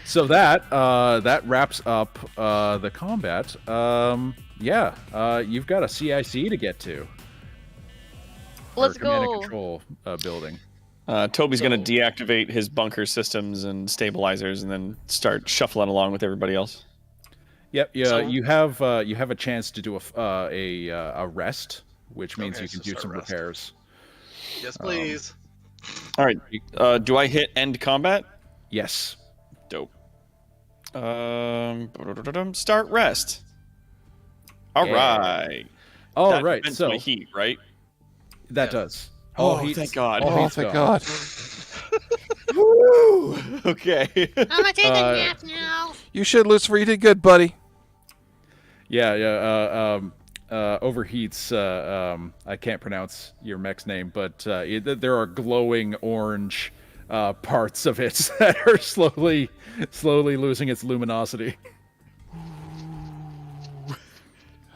So that wraps up the combat. You've got a CIC to get to. Let's Command go. and control building. Toby's gonna deactivate his bunker systems and stabilizers, and then start shuffling along with everybody else. Yep. Yeah. So- you have a chance to do a rest, which means Okay, you can so do start some rest. repairs. Yes, please. All right. Do I hit end combat? Yes. Dope. Start rest. All right. All that right, prevents so my heat, right? That does. Oh, heat's- thank God. all Oh, heat's thank gone. God. Woo! Okay. I'm gonna take a nap now. You should, Lucifer. You did good, buddy. Yeah. Overheats. I can't pronounce your mech's name, but there are glowing orange parts of it that are slowly losing its luminosity.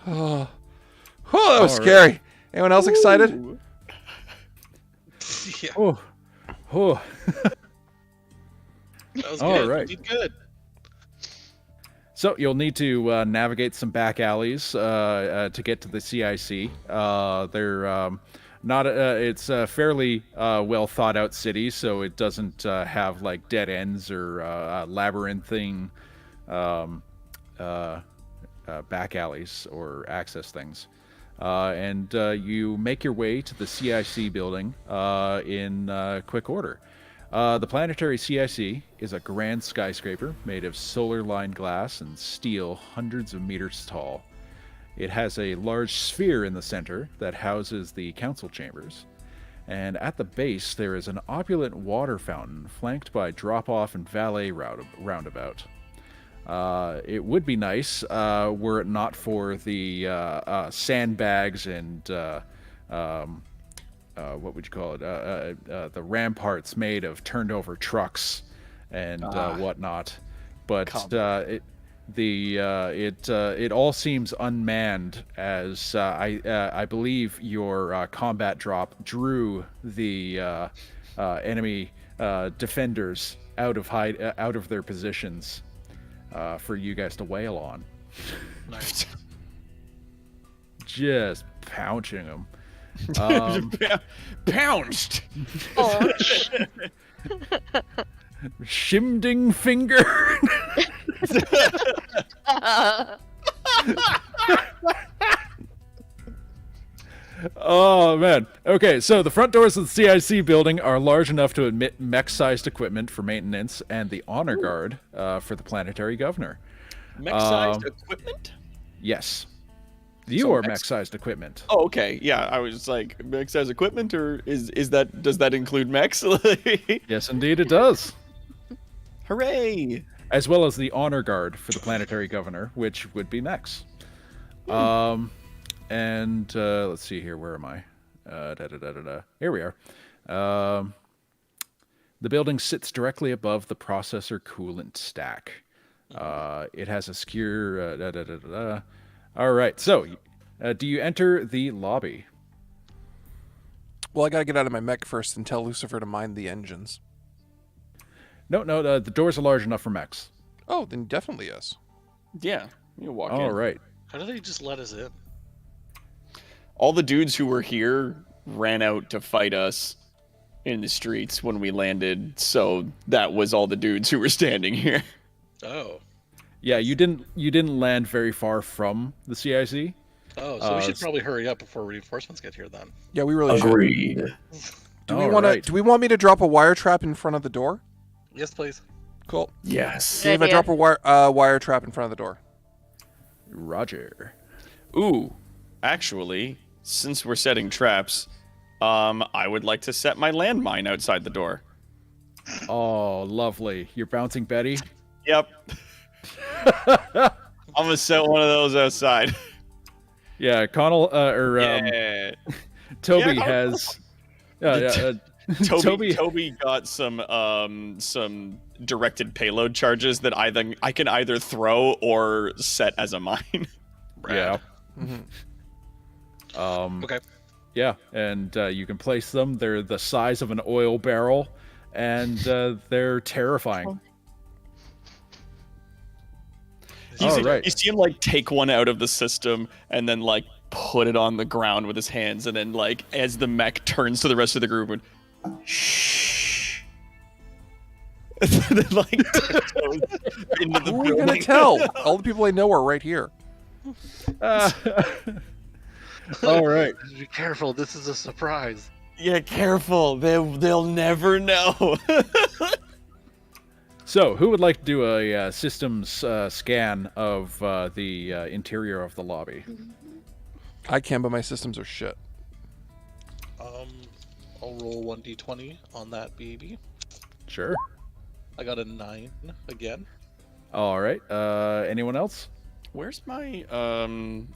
Oh, that was scary. Anyone else excited? Yeah. Oh. That was All good. right. You did good. So you'll need to navigate some back alleys to get to the CIC. They're not. It's a fairly well thought out city, so it doesn't have like dead ends or labyrinthine back alleys or access things. And you make your way to the CIC building in quick order. The planetary CIC is a grand skyscraper made of solar-lined glass and steel hundreds of meters tall. It has a large sphere in the center that houses the council chambers. And at the base, there is an opulent water fountain flanked by drop-off and valet roundabout. It would be nice were it not for the sandbags and what would you call it? The ramparts made of turned over trucks and whatnot. But it all seems unmanned, as I believe your combat drop drew the enemy defenders out of their positions for you guys to wail on. Nice. Just pouncing them. Pounced. Shimding finger. Oh man. Okay, so the front doors of the CIC building are large enough to admit mech-sized equipment for maintenance and the honor guard for the planetary governor. Mech-sized equipment? Yes. You are mech-sized equipment. Oh, okay. Yeah, I was like, mech-sized equipment, or does that include mechs? Yes, indeed, it does. Hooray! As well as the honor guard for the planetary governor, which would be mechs. And let's see here. Where am I? Here we are. The building sits directly above the processor coolant stack. It has a secure. All right. So, do you enter the lobby? Well, I gotta get out of my mech first and tell Lucifer to mind the engines. No. The doors are large enough for mechs. Oh, then definitely yes. Yeah, you walk in. All right. How do they just let us in? All the dudes who were here ran out to fight us in the streets when we landed, so that was all the dudes who were standing here. Oh. Yeah, you didn't land very far from the CIC. Oh, so we should probably hurry up before reinforcements get here then. Yeah, we really Agreed. should. Do we want me to drop a wire trap in front of the door? Yes, please. Cool. Yes. Dave, I drop a wire trap in front of the door. Roger. Ooh, actually, since we're setting traps, I would like to set my landmine outside the door. Oh, lovely. You're bouncing Betty? Yep. I'm gonna set one of those outside. Yeah, Connell Toby Yeah, has. Toby got some directed payload charges that I can either throw or set as a mine. Yeah. Okay. Yeah, and you can place them. They're the size of an oil barrel, and they're terrifying. You see him like take one out of the system and then like put it on the ground with his hands, and then like as the mech turns to the rest of the group, and shh. And then like tiptoes into the Who are we gonna tell? All the people I know are right here. All right. Be careful. This is a surprise. Yeah, careful. They'll never know. So, who would like to do a systems scan of the interior of the lobby? I can, but my systems are shit. I'll roll 1d20 on that baby. Sure. I got a 9 again. All right. Anyone else? Where's my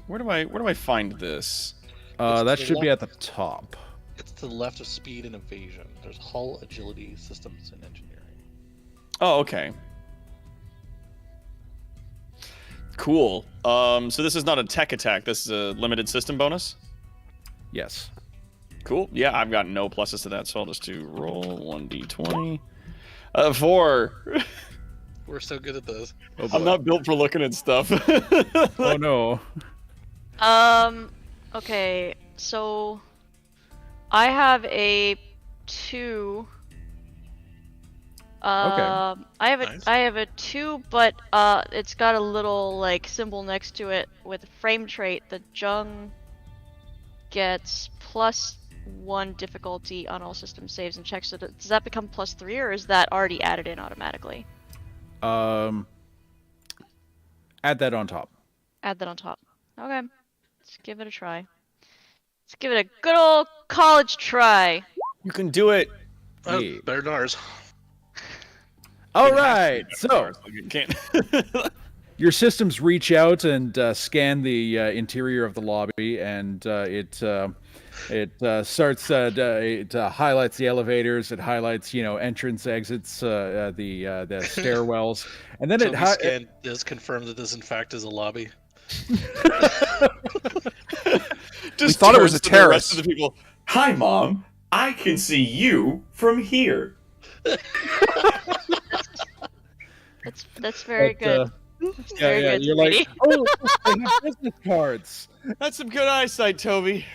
where do I find this? That should be at the top. It's to the left of speed and evasion. There's hull, agility, systems, and engineering. Oh, okay. Cool. So this is not a tech attack. This is a limited system bonus? Yes. Cool. Yeah, I've got no pluses to that, so I'll just do roll 1d20. 4. We're so good at this. Oh, I'm not built for looking at stuff. Oh no. Okay, so I have a 2. I have a 2, but it's got a little like symbol next to it with a frame trait. The Jung gets +1 difficulty on all system saves and checks. So does that become +3, or is that already added in automatically? Add that on top. Add that on top. Okay, let's give it a try. Let's give it a good old college try. You can do it. Oh, better than ours. All right, so your systems reach out and scan the interior of the lobby, and it starts. It highlights the elevators. It highlights, entrance, exits, the stairwells, and then Toby scan does confirm that this in fact is a lobby. We thought it was a terrace. The people, hi, Mom. I can see you from here. That's very good. That's very good, you're sweetie. like, oh, they have business cards. That's some good eyesight, Toby.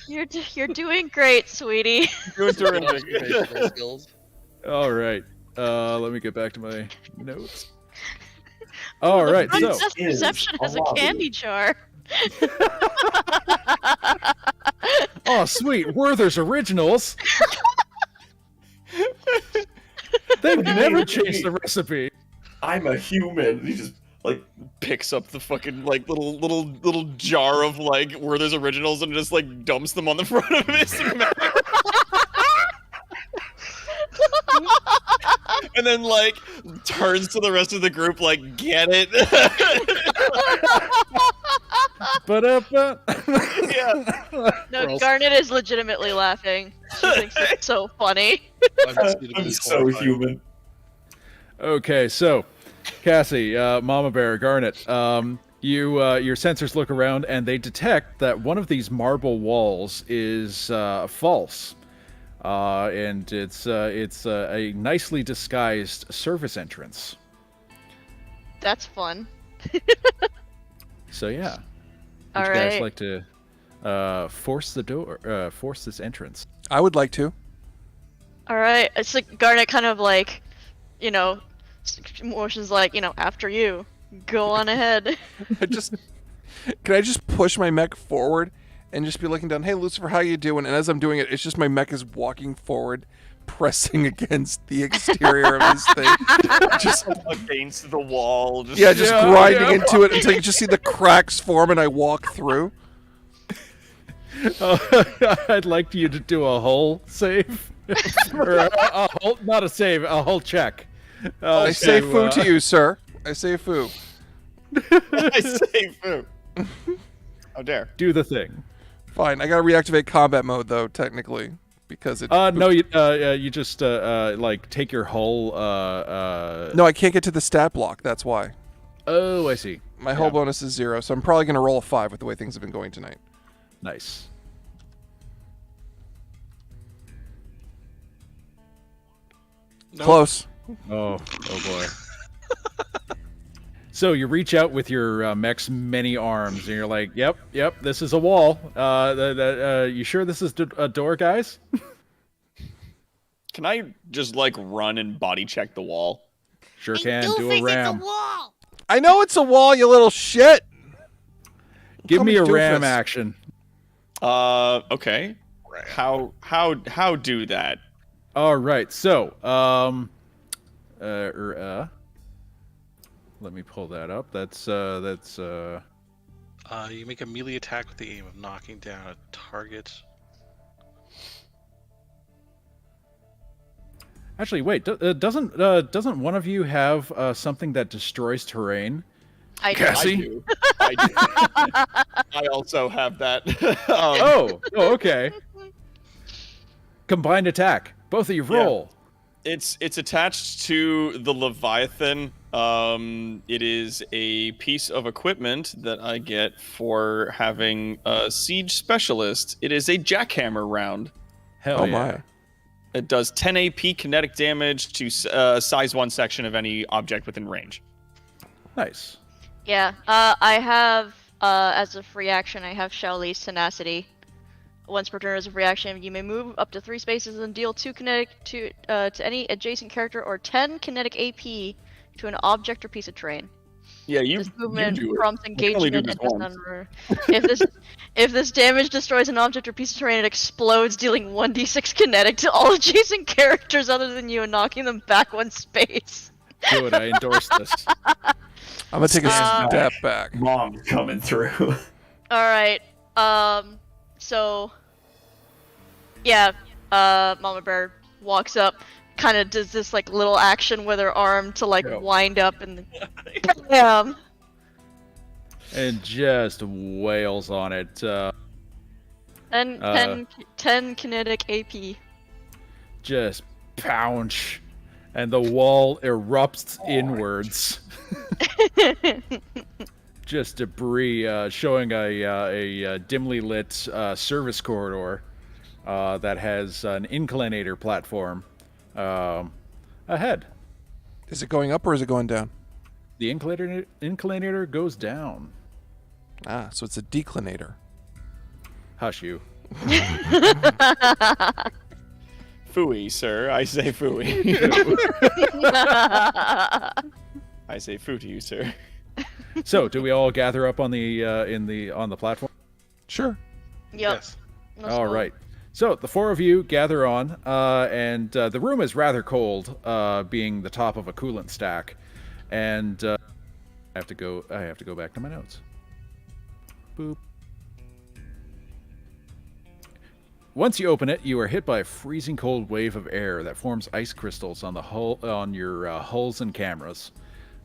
You're doing great, sweetie. Doing terrific. All right. Let me get back to my notes. All right. Front So desk reception has a candy jar. Oh, sweet. Werther's Originals. They've never changed the recipe. I'm a human. He just picks up the fucking little jar of Werther's Originals and just dumps them on the front of his mouth. And then turns to the rest of the group get it. Yeah. No, Garnet is legitimately laughing. She thinks it's so funny. I'm so human. Okay, so Cassie, Mama Bear, Garnet, your sensors look around and they detect that one of these marble walls is false, and it's a nicely disguised service entrance. That's fun. So yeah, all would you right. guys like to force the door, force this entrance? I would like to. All right, it's like Garnet kind of motions after you. Go on ahead. Can I just push my mech forward and just be looking down? Hey, Lucifer, how you doing? And as I'm doing it, it's just my mech is walking forward, pressing against the exterior of this thing, just against the wall. Grinding into it until you just see the cracks form, and I walk through. I'd like you to do a hull save. Or a hull, not a save, a hull check. I say foo to you, sir. I say foo. I say foo. How dare. Do the thing. Fine. I gotta reactivate combat mode, though, technically. Because it. No, you just take your hull. No, I can't get to the stat block. That's why. Oh, I see. My hull bonus is 0, so I'm probably gonna roll a 5 with the way things have been going tonight. Nice. Nope. Close. Oh boy. So you reach out with your mech's many arms, and you're like, "Yep, this is a wall. You sure this is a door, guys?" Can I just run and body check the wall? Sure can. Do a ram. I know it's a wall, you little shit. Give me a ram action. Okay. How do that? All right. So, let me pull that up. That's You make a melee attack with the aim of knocking down a target. Actually, wait. Doesn't one of you have something that destroys terrain? I do. Cassie? I do. I also have that. Oh, okay. Combined attack. Both of you roll. It's attached to the Leviathan. It is a piece of equipment that I get for having a siege specialist. It is a jackhammer round. Hell yeah. My. It does 10 AP kinetic damage to size 1 section of any object within range. Nice. Yeah, I have, as a free action, I have Shaoli's Tenacity. Once per turn as a free action, you may move up to 3 spaces and deal 2 kinetic to any adjacent character or 10 kinetic AP to an object or piece of terrain. Yeah, This movement do it. prompts I can only engagement do and this does once. not if this damage destroys an object or piece of terrain, it explodes, dealing 1d6 kinetic to all adjacent characters other than you and knocking them back 1 space. Good, I endorse this. I'm gonna take a step back. Mom's coming through. Alright, so... Yeah, Mama Bear walks up, kind of does this, like, little action with her arm to, like, wind up and... BAM! And just wails on it. 10 kinetic AP. Just pounce. And the wall erupts inwards. Just debris showing a dimly lit service corridor that has an inclinator platform ahead. Is it going up or is it going down? The inclinator goes down. Ah, so it's a declinator. Hush you. Phooey, sir. I say phooey. I say foo to you, sir. So, do we all gather up on the on the platform? Sure. Yep. Yes. All right. So the 4 of you gather on, and the room is rather cold, being the top of a coolant stack, and I have to go back to my notes. Boop. Once you open it, you are hit by a freezing cold wave of air that forms ice crystals on the hull on your hulls and cameras.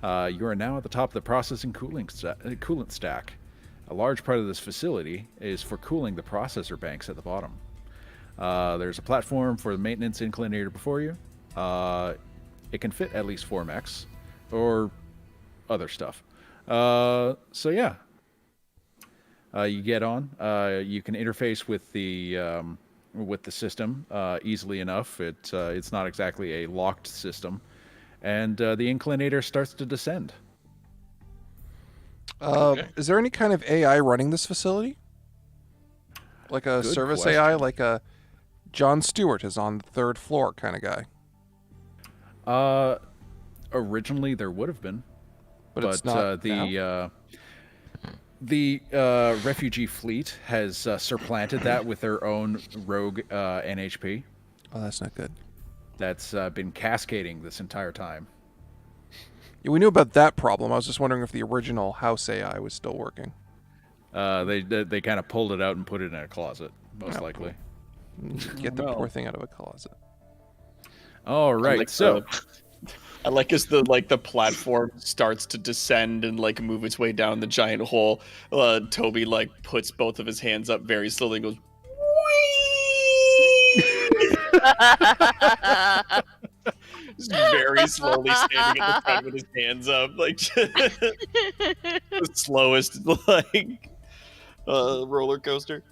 You are now at the top of the processing coolant stack. A large part of this facility is for cooling the processor banks at the bottom. There's a platform for the maintenance inclinator before you. It can fit at least 4 mechs, or other stuff. So yeah. You get on. You can interface with the system easily enough. It's not exactly a locked system, and the inclinator starts to descend. Is there any kind of AI running this facility? Like a Good service question. AI, like a John Stewart is on the 3rd floor kind of guy. Originally there would have been, but it's not now? The refugee fleet has supplanted that with their own rogue NHP. Oh, that's not good. That's been cascading this entire time. Yeah, we knew about that problem. I was just wondering if the original house AI was still working. They kind of pulled it out and put it in a closet, most likely. Get the poor thing out of a closet. All right, I like as the platform starts to descend and move its way down the giant hole. Toby puts both of his hands up very slowly and goes, just very slowly standing at the front with his hands up, the slowest roller coaster.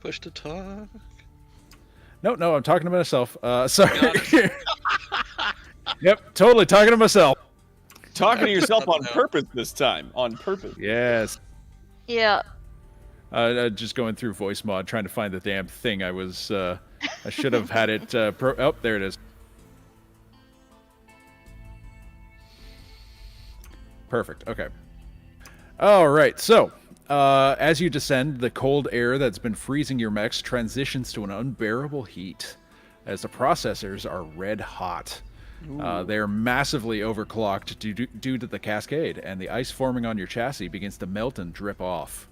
Push to talk. No, I'm talking to myself. Sorry. Yep, totally talking to myself. Talking to yourself on purpose this time. On purpose. Yes. Yeah. Just going through voice mod, trying to find the damn thing. I should have had it. Oh, there it is. Perfect. Okay. All right. So, as you descend, the cold air that's been freezing your mechs transitions to an unbearable heat, as the processors are red hot. They're massively overclocked due to the cascade, and the ice forming on your chassis begins to melt and drip off.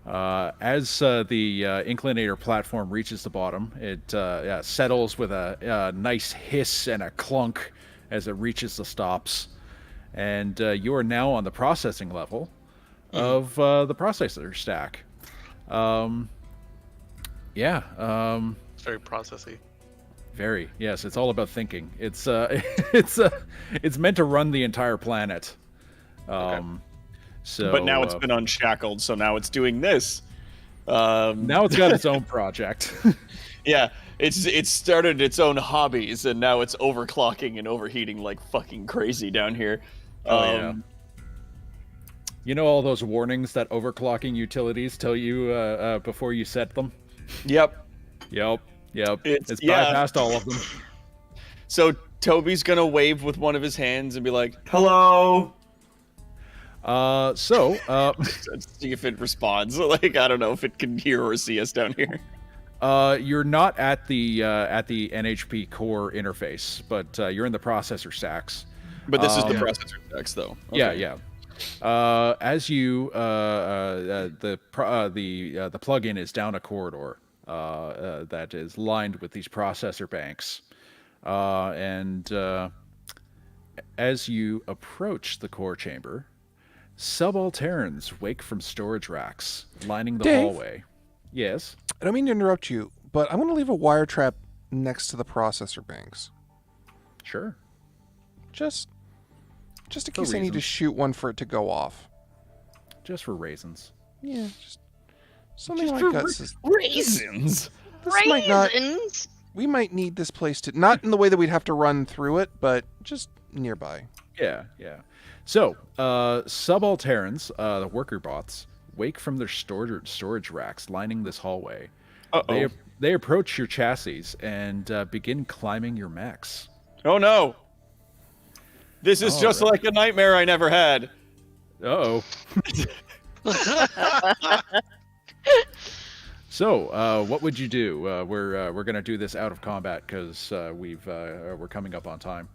As the inclinator platform reaches the bottom, it settles with a nice hiss and a clunk as it reaches the stops. And you are now on the processing level of the processor stack. It's very processy. Very, yes. It's all about thinking. It's it's meant to run the entire planet. So, but now it's been unshackled, so now it's doing this. Now it's got its own project. Yeah, it's started its own hobbies, and now it's overclocking and overheating like fucking crazy down here. Yeah. You know all those warnings that overclocking utilities tell you before you set them? Yep. It's bypassed all of them. So Toby's gonna wave with one of his hands and be like, "Hello." See if it responds. Like, I don't know if it can hear or see us down here. You're not at the NHP core interface, but you're in the processor stacks. But this is the processor stacks, though. Okay. Yeah. As you the plugin is down a corridor that is lined with these processor banks, and as you approach the core chamber, subalterns wake from storage racks lining the Dave? hallway. Yes. I don't mean to interrupt you, but I'm going to leave a wire trap next to the processor banks. Sure. Just in For case I need to reasons. shoot one for it to go off. Just for raisins. Yeah, just something Just like for that. raisins. We might need this place to, not in the way that we'd have to run through it, but just nearby. Yeah. So, subalterns, the worker bots, wake from their storage racks lining this hallway. They approach your chassis and begin climbing your mechs. Oh no! This is just like a nightmare I never had. Uh-oh. So, what would you do? We're gonna do this out of combat because we're coming up on time.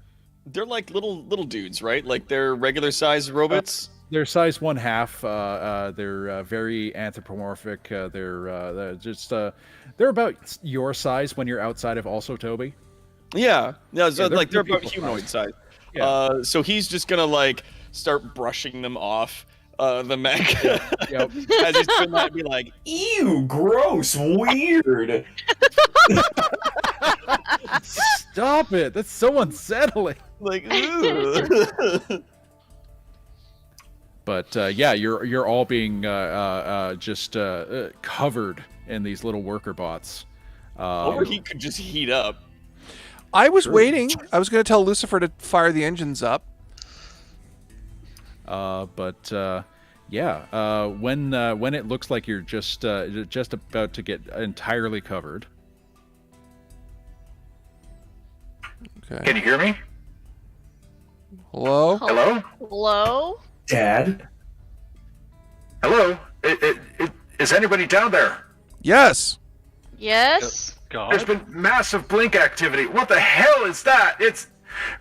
They're like little dudes, right? Like they're regular size robots. They're size 1/2. They're very anthropomorphic. They're about your size when you're outside of also Toby. Yeah. So they're they're about people humanoid size. Yeah. So he's just gonna like start brushing them off the mech. Yep. As he's doing that, be like, Ew, gross, weird. Stop it! That's so unsettling. Like, ooh. But you're all being just covered in these little worker bots. Or he could just heat up. I was waiting. I was going to tell Lucifer to fire the engines up. When it looks like you're just about to get entirely covered. Okay. Can you hear me? Hello? Hello? Hello? Dad? Hello? Is anybody down there? Yes. Yes? There's been massive blink activity. What the hell is that? It's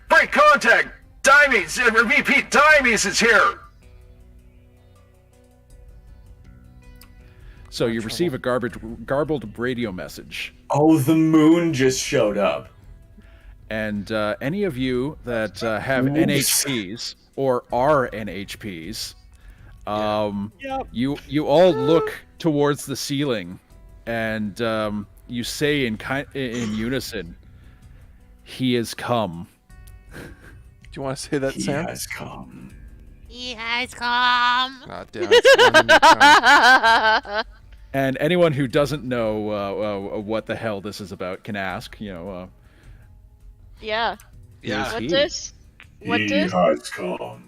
break contact. Dimes, repeat, Dimes is here. So you receive a garbled radio message. Oh, the moon just showed up. And any of you that have Oops. NHPs or are NHPs, you all look towards the ceiling, and you say in unison, "He has come." Do you want to say that, Sam? He has come. He has come. God damn it. And anyone who doesn't know what the hell this is about can ask. Yeah. Yeah. What's this? What He this? has come.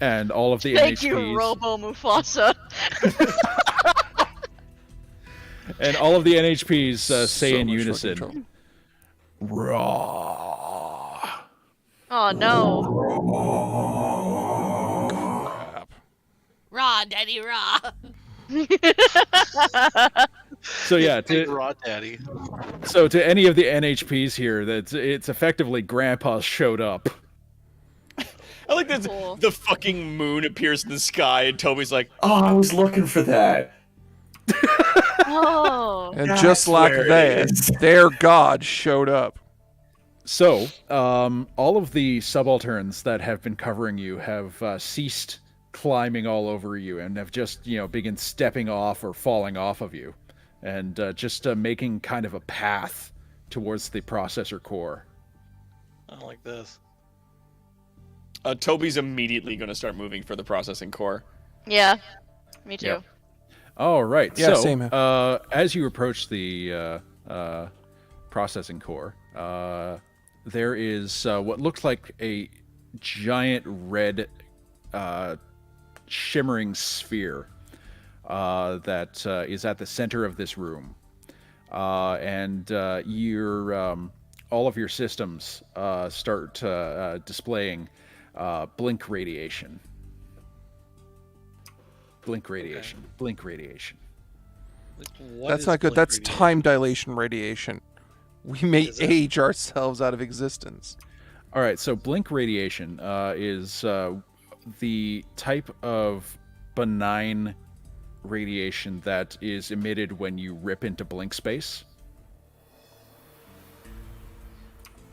And all of the Thank NHPs. you, Robo Mufasa. And all of the NHPs say in unison, "Raw." Oh no. Raw, Daddy, raw. So yeah, Big raw daddy. So to any of the NHPs here, it's effectively Grandpa showed up. I like that the fucking moon appears in the sky, and Toby's like, "Oh, I was looking for that." Oh. And just like that, their god showed up. So, all of the subalterns that have been covering you have ceased climbing all over you and have just, begin stepping off or falling off of you, and just making kind of a path towards the processor core. I don't like this. Toby's immediately going to start moving for the processing core. Yeah, me too. Yeah. All right. Yeah, so, same. As you approach the processing core, there is what looks like a giant red shimmering sphere that is at the center of this room. And all of your systems start displaying blink radiation. Blink radiation. Okay. Blink radiation. That's not good. That's time dilation radiation. We may age ourselves out of existence. All right, so blink radiation is the type of benign radiation that is emitted when you rip into blink space.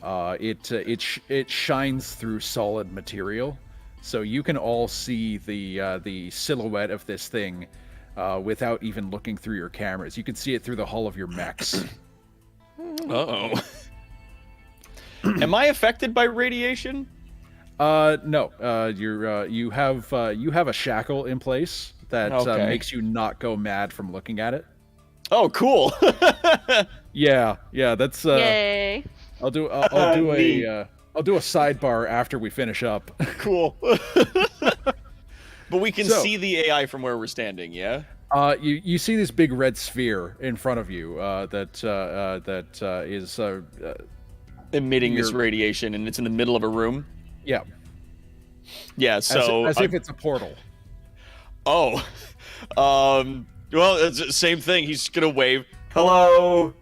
It shines through solid material, so you can all see the silhouette of this thing without even looking through your cameras. You can see it through the hull of your mechs. Uh-oh. Am I affected by radiation? No. You have a shackle in place that makes you not go mad from looking at it. Oh, cool. Yeah. That's. Yay. I'll do a sidebar after we finish up. Cool. But we can see the AI from where we're standing, yeah? You see this big red sphere in front of you that is emitting this radiation, and it's in the middle of a room. Yeah. Yeah. So as if it's a portal. Oh. Well, it's the same thing. He's gonna wave. Hello.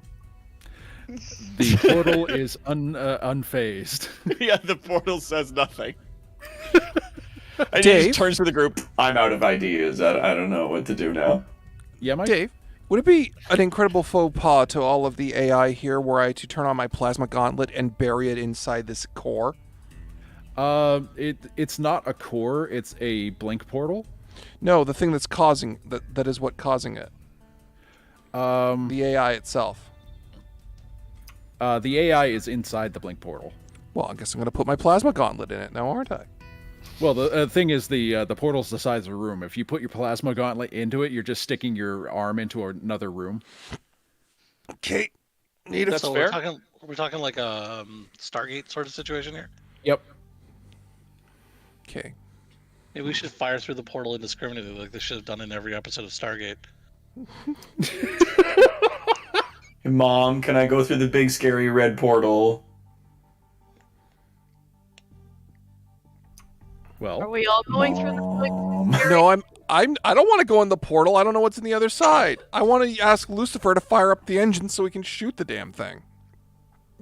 The portal is unfazed. Yeah, the portal says nothing. And Dave? he just turns to the group. I'm out of ideas. I don't know what to do now. Yeah, Mike? Dave, would it be an incredible faux pas to all of the AI here were I to turn on my plasma gauntlet and bury it inside this core? It's not a core, it's a blink portal. No, the thing that's causing that is what causing it. The AI itself. The AI is inside the blink portal. Well, I guess I'm going to put my plasma gauntlet in it now, aren't I? Well, the thing is, the portal's the size of a room. If you put your plasma gauntlet into it, you're just sticking your arm into another room. Okay. That's so fair. We're talking like a Stargate sort of situation here? Yep. Okay. Maybe we should fire through the portal indiscriminately like they should have done in every episode of Stargate. Hey, Mom, can I go through the big scary red portal? Well, are we all going through the No, I don't want to go in the portal. I don't know what's in the other side. I want to ask Lucifer to fire up the engine so we can shoot the damn thing.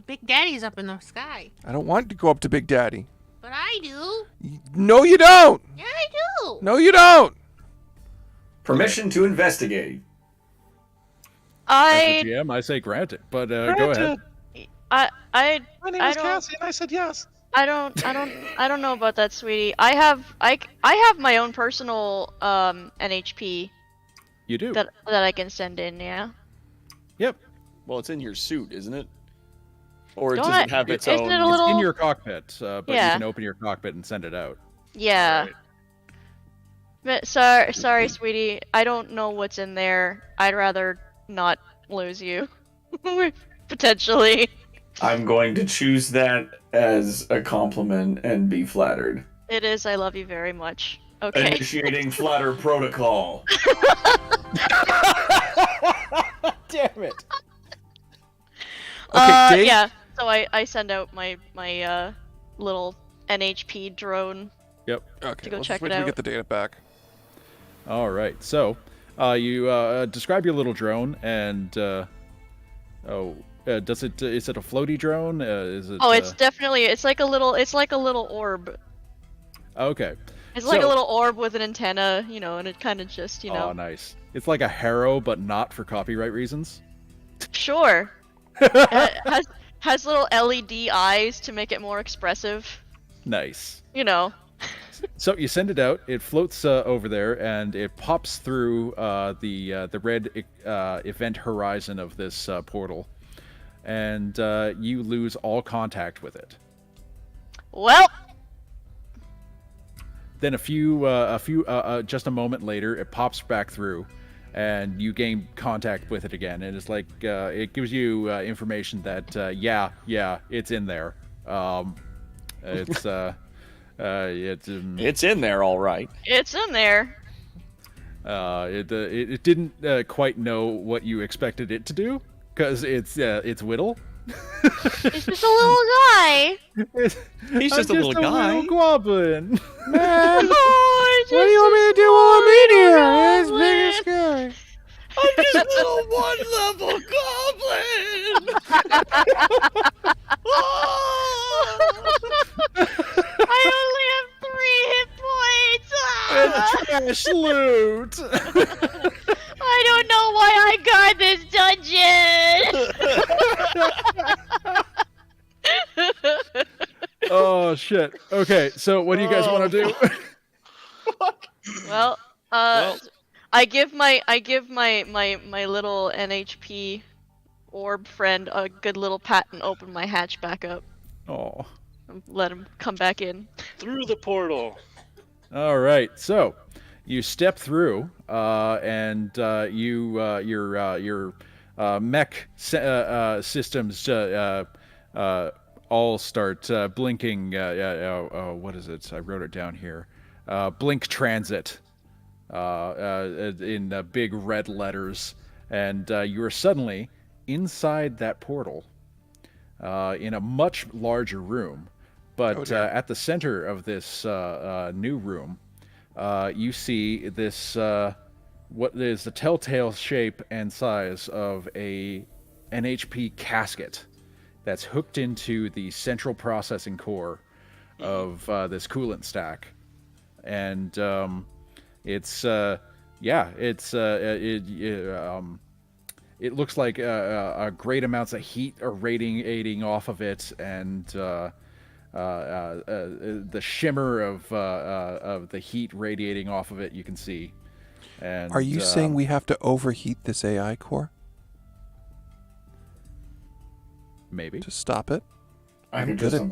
Big Daddy's up in the sky. I don't want to go up to Big Daddy. But I do. No, you don't. Yeah, I do. No, you don't. Permission to investigate. As the GM, I say granted, but go ahead. My name is Cassie, and I said yes. I don't know about that, sweetie. I have my own personal NHP. You do. That I can send in, yeah. Yep. Well, it's in your suit, isn't it? Or Don't does it have its own? Isn't it a little... It's in your cockpit, but Yeah. you can open your cockpit and send it out. Yeah. Right. But sorry, sweetie. I don't know what's in there. I'd rather not lose you. Potentially. I'm going to choose that as a compliment and be flattered. It is. I love you very much. Okay. Initiating flatter protocol. Damn it. Okay, Dave? Yeah. So I send out my little NHP drone Yep. Okay. to go let's check wait it till we out. get the data back. All right. So, You describe your little drone, and is it a floaty drone? Is it? Oh, it's definitely it's like a little orb. Okay. It's like a little orb with an antenna, and it kind of just, Oh, nice. It's like a harrow, but not for copyright reasons. Sure. has little LED eyes to make it more expressive. Nice. So you send it out. It floats over there, and it pops through the red event horizon of this portal, and you lose all contact with it. Well. Then just a moment later, it pops back through, and you gain contact with it again. And it's like it gives you information that it's in there. It's in there, all right. It's in there. It didn't quite know what you expected it to do, because it's Whittle. It's just a little guy. He's just a little guy. Little goblin. Man, what do you want me to do while I'm in here? It's big and scary. I'm just a little one-level goblin. I only have 3 hit points. And trash loot. I don't know why I guard this dungeon. Oh shit. Okay, so what do you guys want to do? Well, I give my little NHP orb friend a good little pat and open my hatch back up. Oh. Let him come back in. Through the portal. All right. So, you step through, and your mech systems all start blinking. What is it? I wrote it down here. Blink transit in big red letters, and you are suddenly inside that portal in a much larger room. But at the center of this new room, you see this what is the telltale shape and size of a NHP casket that's hooked into the central processing core of this coolant stack, and it looks like great amounts of heat are radiating off of it, and the shimmer of the heat radiating off of it you can see. And are you saying we have to overheat this AI core? Maybe to stop it. I'm good at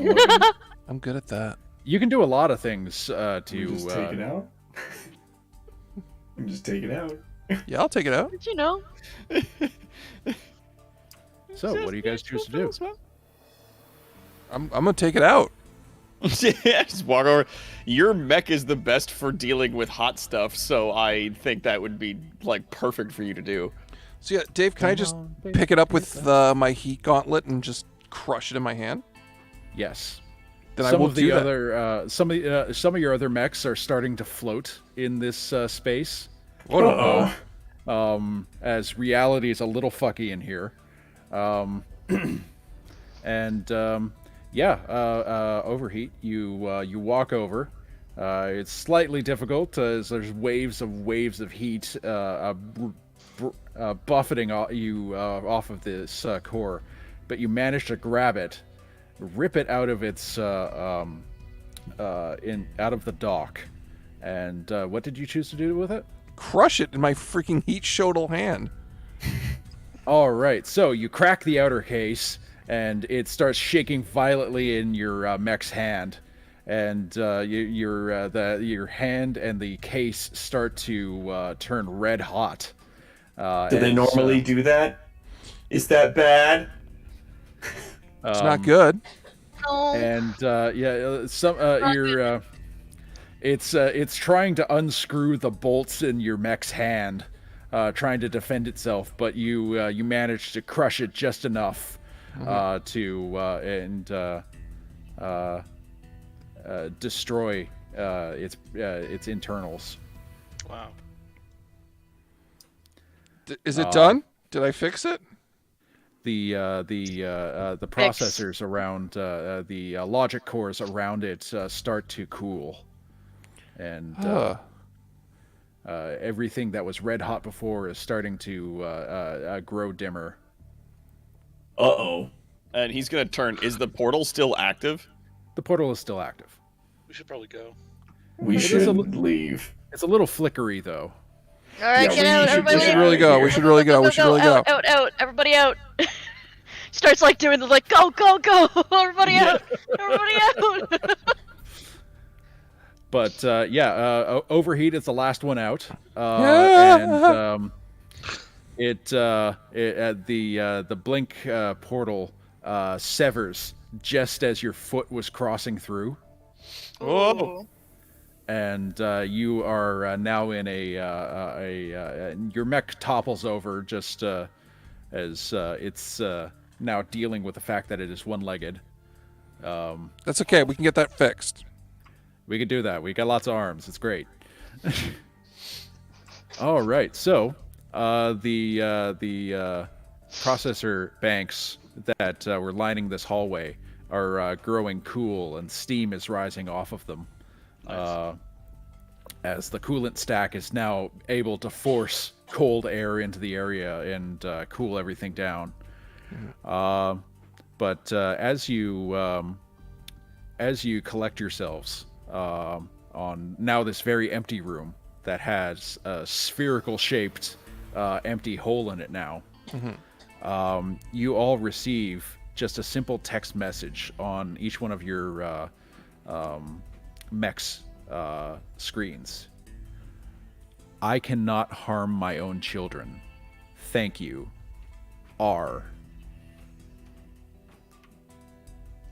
that. You can do a lot of things to just take it out. Just take it out. Yeah, I'll take it out. But you know. So, what do you guys choose to do? I'm gonna take it out. Yeah, just walk over. Your mech is the best for dealing with hot stuff, so I think that would be like perfect for you to do. So yeah, Dave, can I just pick it up with my heat gauntlet and just crush it in my hand? Yes. Then some I will of the do that. other some of your other mechs are starting to float in this space. As reality is a little fucky in here, overheat. You walk over. It's slightly difficult as there's waves of heat buffeting you off of this core, but you manage to grab it, rip it out of its out of the dock. And what did you choose to do with it? Crush it in my freaking heat shodel hand. All right, so you crack the outer case, and it starts shaking violently in your mech's hand, and your hand and the case start to turn red hot. Do they normally do that? Is that bad? It's not good. And it's trying to unscrew the bolts in your mech's hand, trying to defend itself, but you manage to crush it just enough to destroy its internals. Wow. Is it done? Did I fix it? The processors around the logic cores around it start to cool, and everything that was red hot before is starting to grow dimmer. Uh-oh. And he's gonna turn. Is the portal still active? The portal is still active. We should probably go. We should leave. It's a little flickery, though. All right, get out, everybody. We should really go. We should really go. We should really go. Out, everybody out. Starts like doing the like, go, everybody out, everybody out. But Overheat is the last one out, and the blink portal severs just as your foot was crossing through. Whoa! And you are now in your mech topples over just as it's now dealing with the fact that it is one-legged. That's okay. We can get that fixed. We can do that. We got lots of arms. It's great. All right. So the processor banks that were lining this hallway are growing cool, and steam is rising off of them. Nice. As the coolant stack is now able to force cold air into the area and cool everything down. But as you collect yourselves on now this very empty room that has a spherical shaped empty hole in it now, you all receive just a simple text message on each one of your mech's screens. I cannot harm my own children. Thank you. R.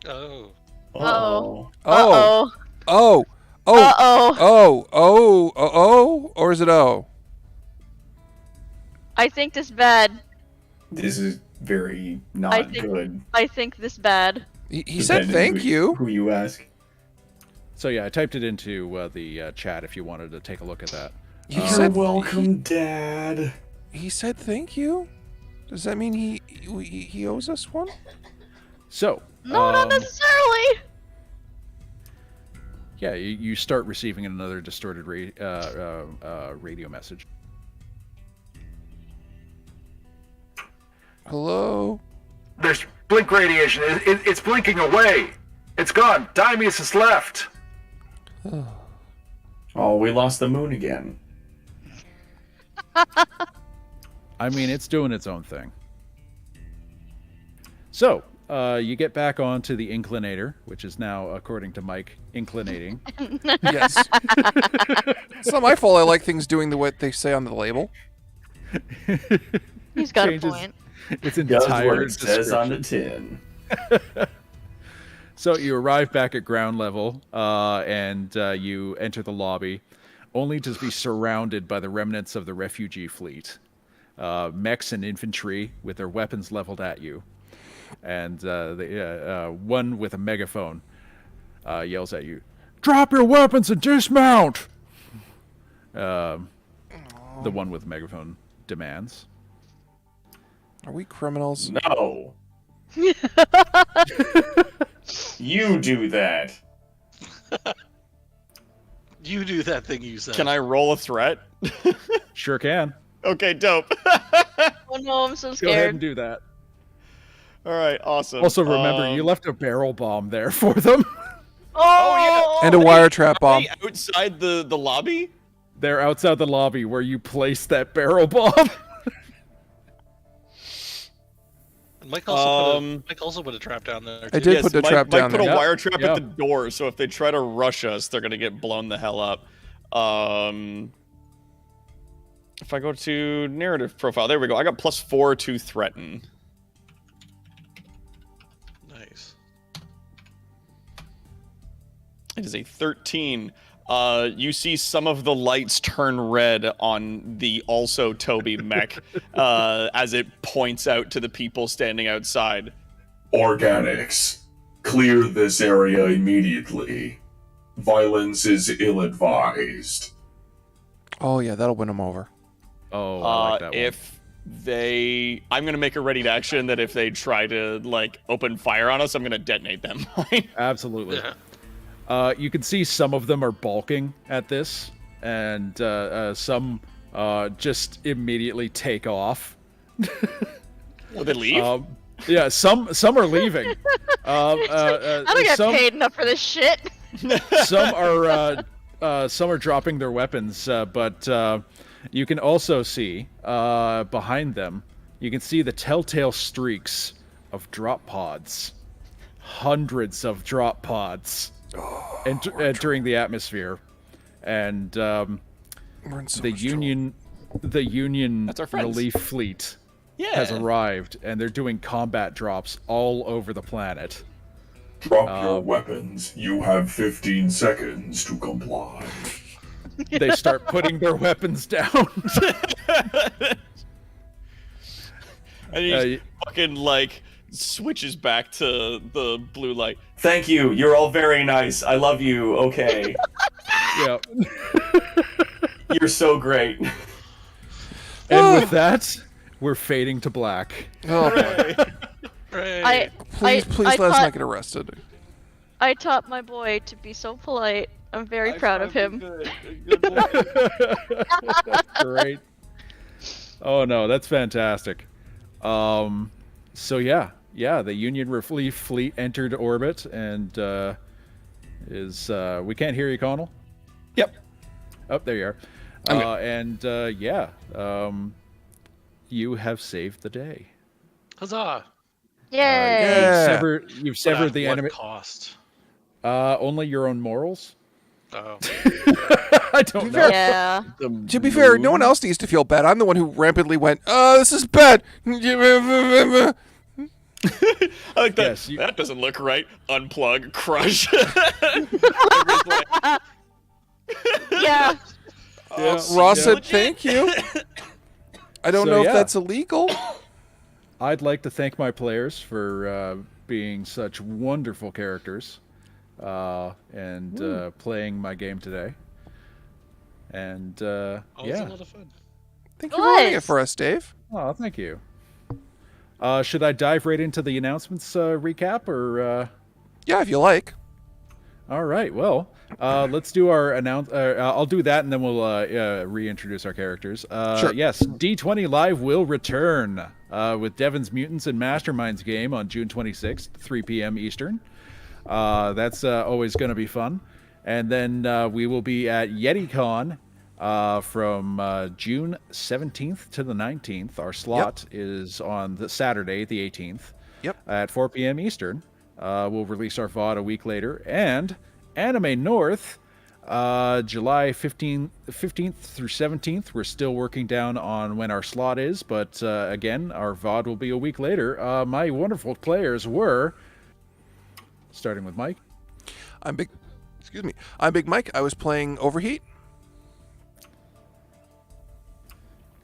Oh. Uh-oh. Oh. Uh-oh. Oh. Uh-oh. Oh. Or is it O? I think this bad. This is very not good. I think this bad. He said thank you. Who you ask? So yeah, I typed it into the chat if you wanted to take a look at that. You're welcome, Dad. He said thank you? Does that mean he owes us one? So. No, not necessarily. Yeah, you start receiving another distorted radio message. Hello? There's blink radiation. It's blinking away. It's gone. Dymius is left. Oh, we lost the moon again. I mean, it's doing its own thing. So, you get back onto the inclinator, which is now, according to Mike, inclinating. Yes. It's not my fault I like things doing what they say on the label. He's got a point. It's entire what it says on the tin. So you arrive back at ground level, and you enter the lobby, only to be surrounded by the remnants of the refugee fleet. Mechs and infantry with their weapons leveled at you. And one with a megaphone yells at you, "Drop your weapons and dismount!" The one with the megaphone demands. Are we criminals? No. You do that. You do that thing you said. Can I roll a threat? Sure can. Okay, dope. Oh no, I'm so scared. Go ahead and do that. All right, awesome. Also, remember, you left a barrel bomb there for them. Oh, yeah. And a wire trap bomb. Outside the lobby? They're outside the lobby where you placed that barrel bomb. Mike also put a trap down there. I did put the trap down there. Mike put a wire trap Yep. at the door, so if they try to rush us, they're gonna get blown the hell up. If I go to narrative profile, there we go. I got +4 to threaten. Nice. It is a 13. You see some of the lights turn red on the also Toby mech as it points out to the people standing outside. Organics. Clear this area immediately. Violence is ill-advised. Oh yeah, that'll win them over. Oh, I like that one. I'm gonna make a ready to action that if they try to like open fire on us, I'm gonna detonate them. Absolutely. You can see some of them are balking at this, and some just immediately take off. Will they leave? Yeah, some are leaving. I don't get paid enough for this shit. Some are dropping their weapons, but you can also see behind them. You can see the telltale streaks of drop pods. Hundreds of drop pods entering the atmosphere, and the Union relief fleet has arrived, and they're doing combat drops all over the planet. Drop your weapons. You have 15 seconds to comply. They start putting their weapons down. And he fucking like switches back to the blue light. Thank you. You're all very nice. I love you. Okay. Yeah. You're so great. And with that, we're fading to black. Oh, boy. Please let us not get arrested. I taught my boy to be so polite. I'm very proud of him. Great. Oh no, that's fantastic. So yeah, the Union relief fleet entered orbit and is we can't hear you, Connell? Yep. Oh, there you are. Okay. You have saved the day. Huzzah! Yay! You've severed the enemy. Cost? Only your own morals. Oh. I don't know. Yeah. To be fair, no one else needs to feel bad. I'm the one who rampantly went, this is bad. I like that. Yes, that doesn't look right. Unplug, crush. Yeah. Ross said thank you. I don't know if that's illegal. I'd like to thank my players for being such wonderful characters and playing my game today. And always a lot of fun. Thank you for running it for us, Dave. Oh, thank you. Should I dive right into the announcements recap, or? Yeah, if you like. All right. Well, let's do our I'll do that, and then we'll reintroduce our characters. Sure. Yes, D20 Live will return with Devon's Mutants and Masterminds game on June 26th, 3 p.m. Eastern. That's always going to be fun. And then we will be at YetiCon from June 17th to the 19th. Our slot is on the Saturday, the 18th. Yep. At 4 p.m. Eastern. We'll release our VOD a week later. And Anime North, July 15th through 17th. We're still working down on when our slot is, but again, our VOD will be a week later. My wonderful players were, starting with Mike. I'm Big Mike. I was playing Overheat.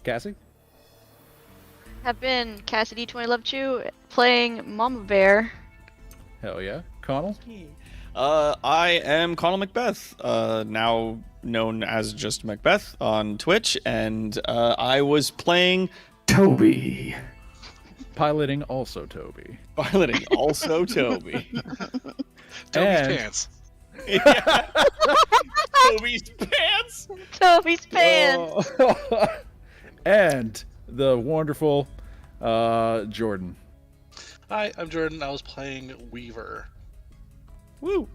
Cassie? Have been Cassidy 20 Love Chew playing Mama Bear. Hell yeah. Connell? I am Connell Macbeth, now known as just Macbeth on Twitch, and I was playing Toby. Piloting also Toby. Toby's pants. Yeah. Toby's pants. Toby's pants. And the wonderful Jordan. Hi, I'm Jordan. I was playing Weaver. Woo.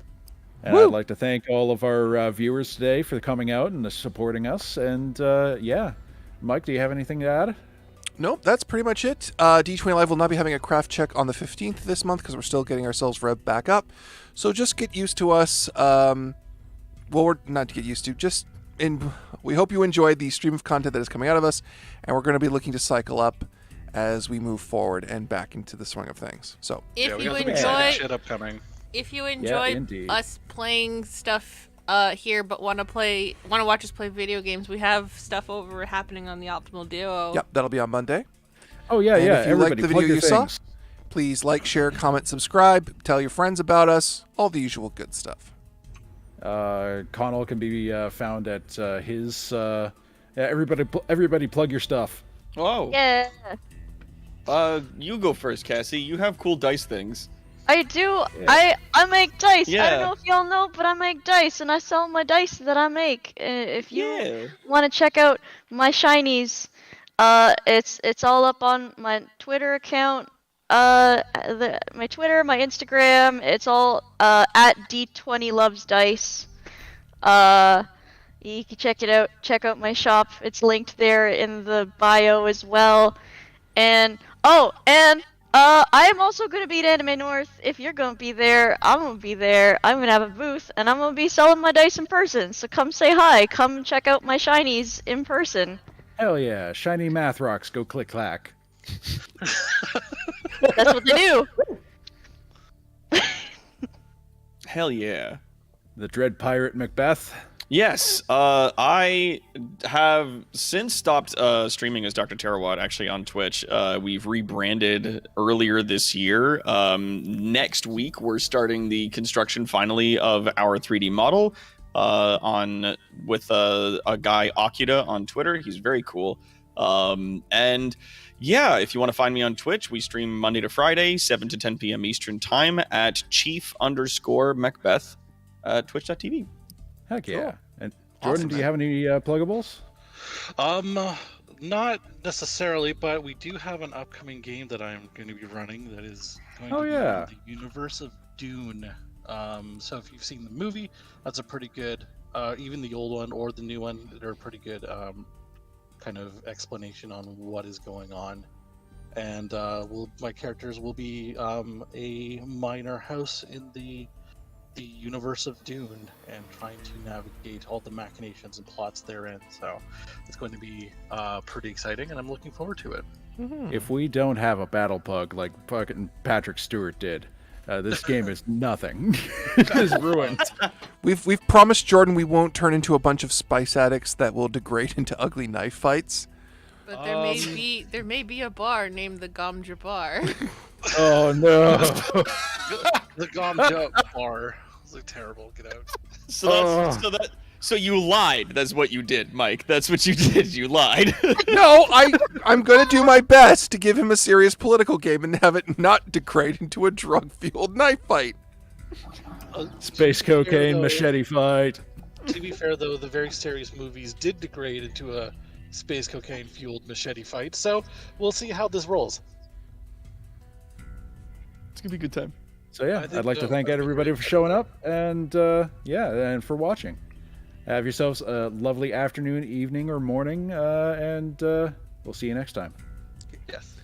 And I'd like to thank all of our viewers today for coming out and supporting us. And Mike, do you have anything to add? Nope, that's pretty much it. D20 Live will not be having a craft check on the 15th this month because we're still getting ourselves revved back up. So just get used to us. Well, we're not to get used to. We hope you enjoyed the stream of content that is coming out of us, and we're going to be looking to cycle up as we move forward and back into the swing of things. So if you enjoy us playing stuff here, but want to watch us play video games, we have stuff over happening on the Optimal Duo. Yep, that'll be on Monday. Oh yeah, and yeah. If you like the video you saw, please like, share, comment, subscribe, tell your friends about us, all the usual good stuff. Connell can be found at his. Everybody plug your stuff. Oh. Yeah. You go first, Cassie. You have cool dice things. I do. Yeah. I make dice. Yeah. I don't know if y'all know, but I make dice, and I sell my dice that I make. If you want to check out my shinies, it's all up on my Twitter account. My Twitter, my Instagram. It's all at D20 Loves Dice. You can check it out. Check out my shop. It's linked there in the bio as well. And I am also going to be at Anime North. If you're going to be there, I'm going to be there. I'm going to have a booth, and I'm going to be selling my dice in person. So come say hi. Come check out my shinies in person. Hell yeah. Shiny math rocks. Go click clack. That's what they do. Hell yeah. The Dread Pirate Macbeth. Yes, I have since stopped streaming as Dr. Terawatt actually on Twitch. We've rebranded earlier this year. Next week, we're starting the construction finally of our 3D model with a guy, Akuda, on Twitter. He's very cool. And yeah, if you want to find me on Twitch, we stream Monday to Friday, 7 to 10 p.m. Eastern Time at chief_Macbeth at twitch.tv. Heck yeah. Cool. And Jordan, do you have any pluggables? Not necessarily, but we do have an upcoming game that I'm going to be running that is going to be in the universe of Dune. So if you've seen the movie, that's a pretty good, even the old one or the new one, they're a pretty good kind of explanation on what is going on. And my characters will be a minor house in the universe of Dune and trying to navigate all the machinations and plots therein. So it's going to be pretty exciting, and I'm looking forward to it. If we don't have a battle pug like fucking Patrick Stewart did, this game is nothing. It is ruined. We've promised Jordan we won't turn into a bunch of spice addicts that will degrade into ugly knife fights. But there may be a bar named the Gamja Bar. Oh no. The Gamja Bar. It's like terrible. Get out. So you lied. That's what you did, Mike. That's what you did. You lied. No, I'm going to do my best to give him a serious political game and have it not degrade into a drug-fueled knife fight. Space cocaine machete fight. To be fair, though, the very serious movies did degrade into a space cocaine-fueled machete fight, so we'll see how this rolls. It's going to be a good time. So yeah, I'd like to thank everybody for showing up, and and for watching. Have yourselves a lovely afternoon, evening, or morning, and we'll see you next time. Yes.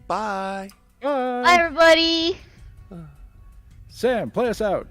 Bye. Bye. Bye, everybody. Sam, play us out.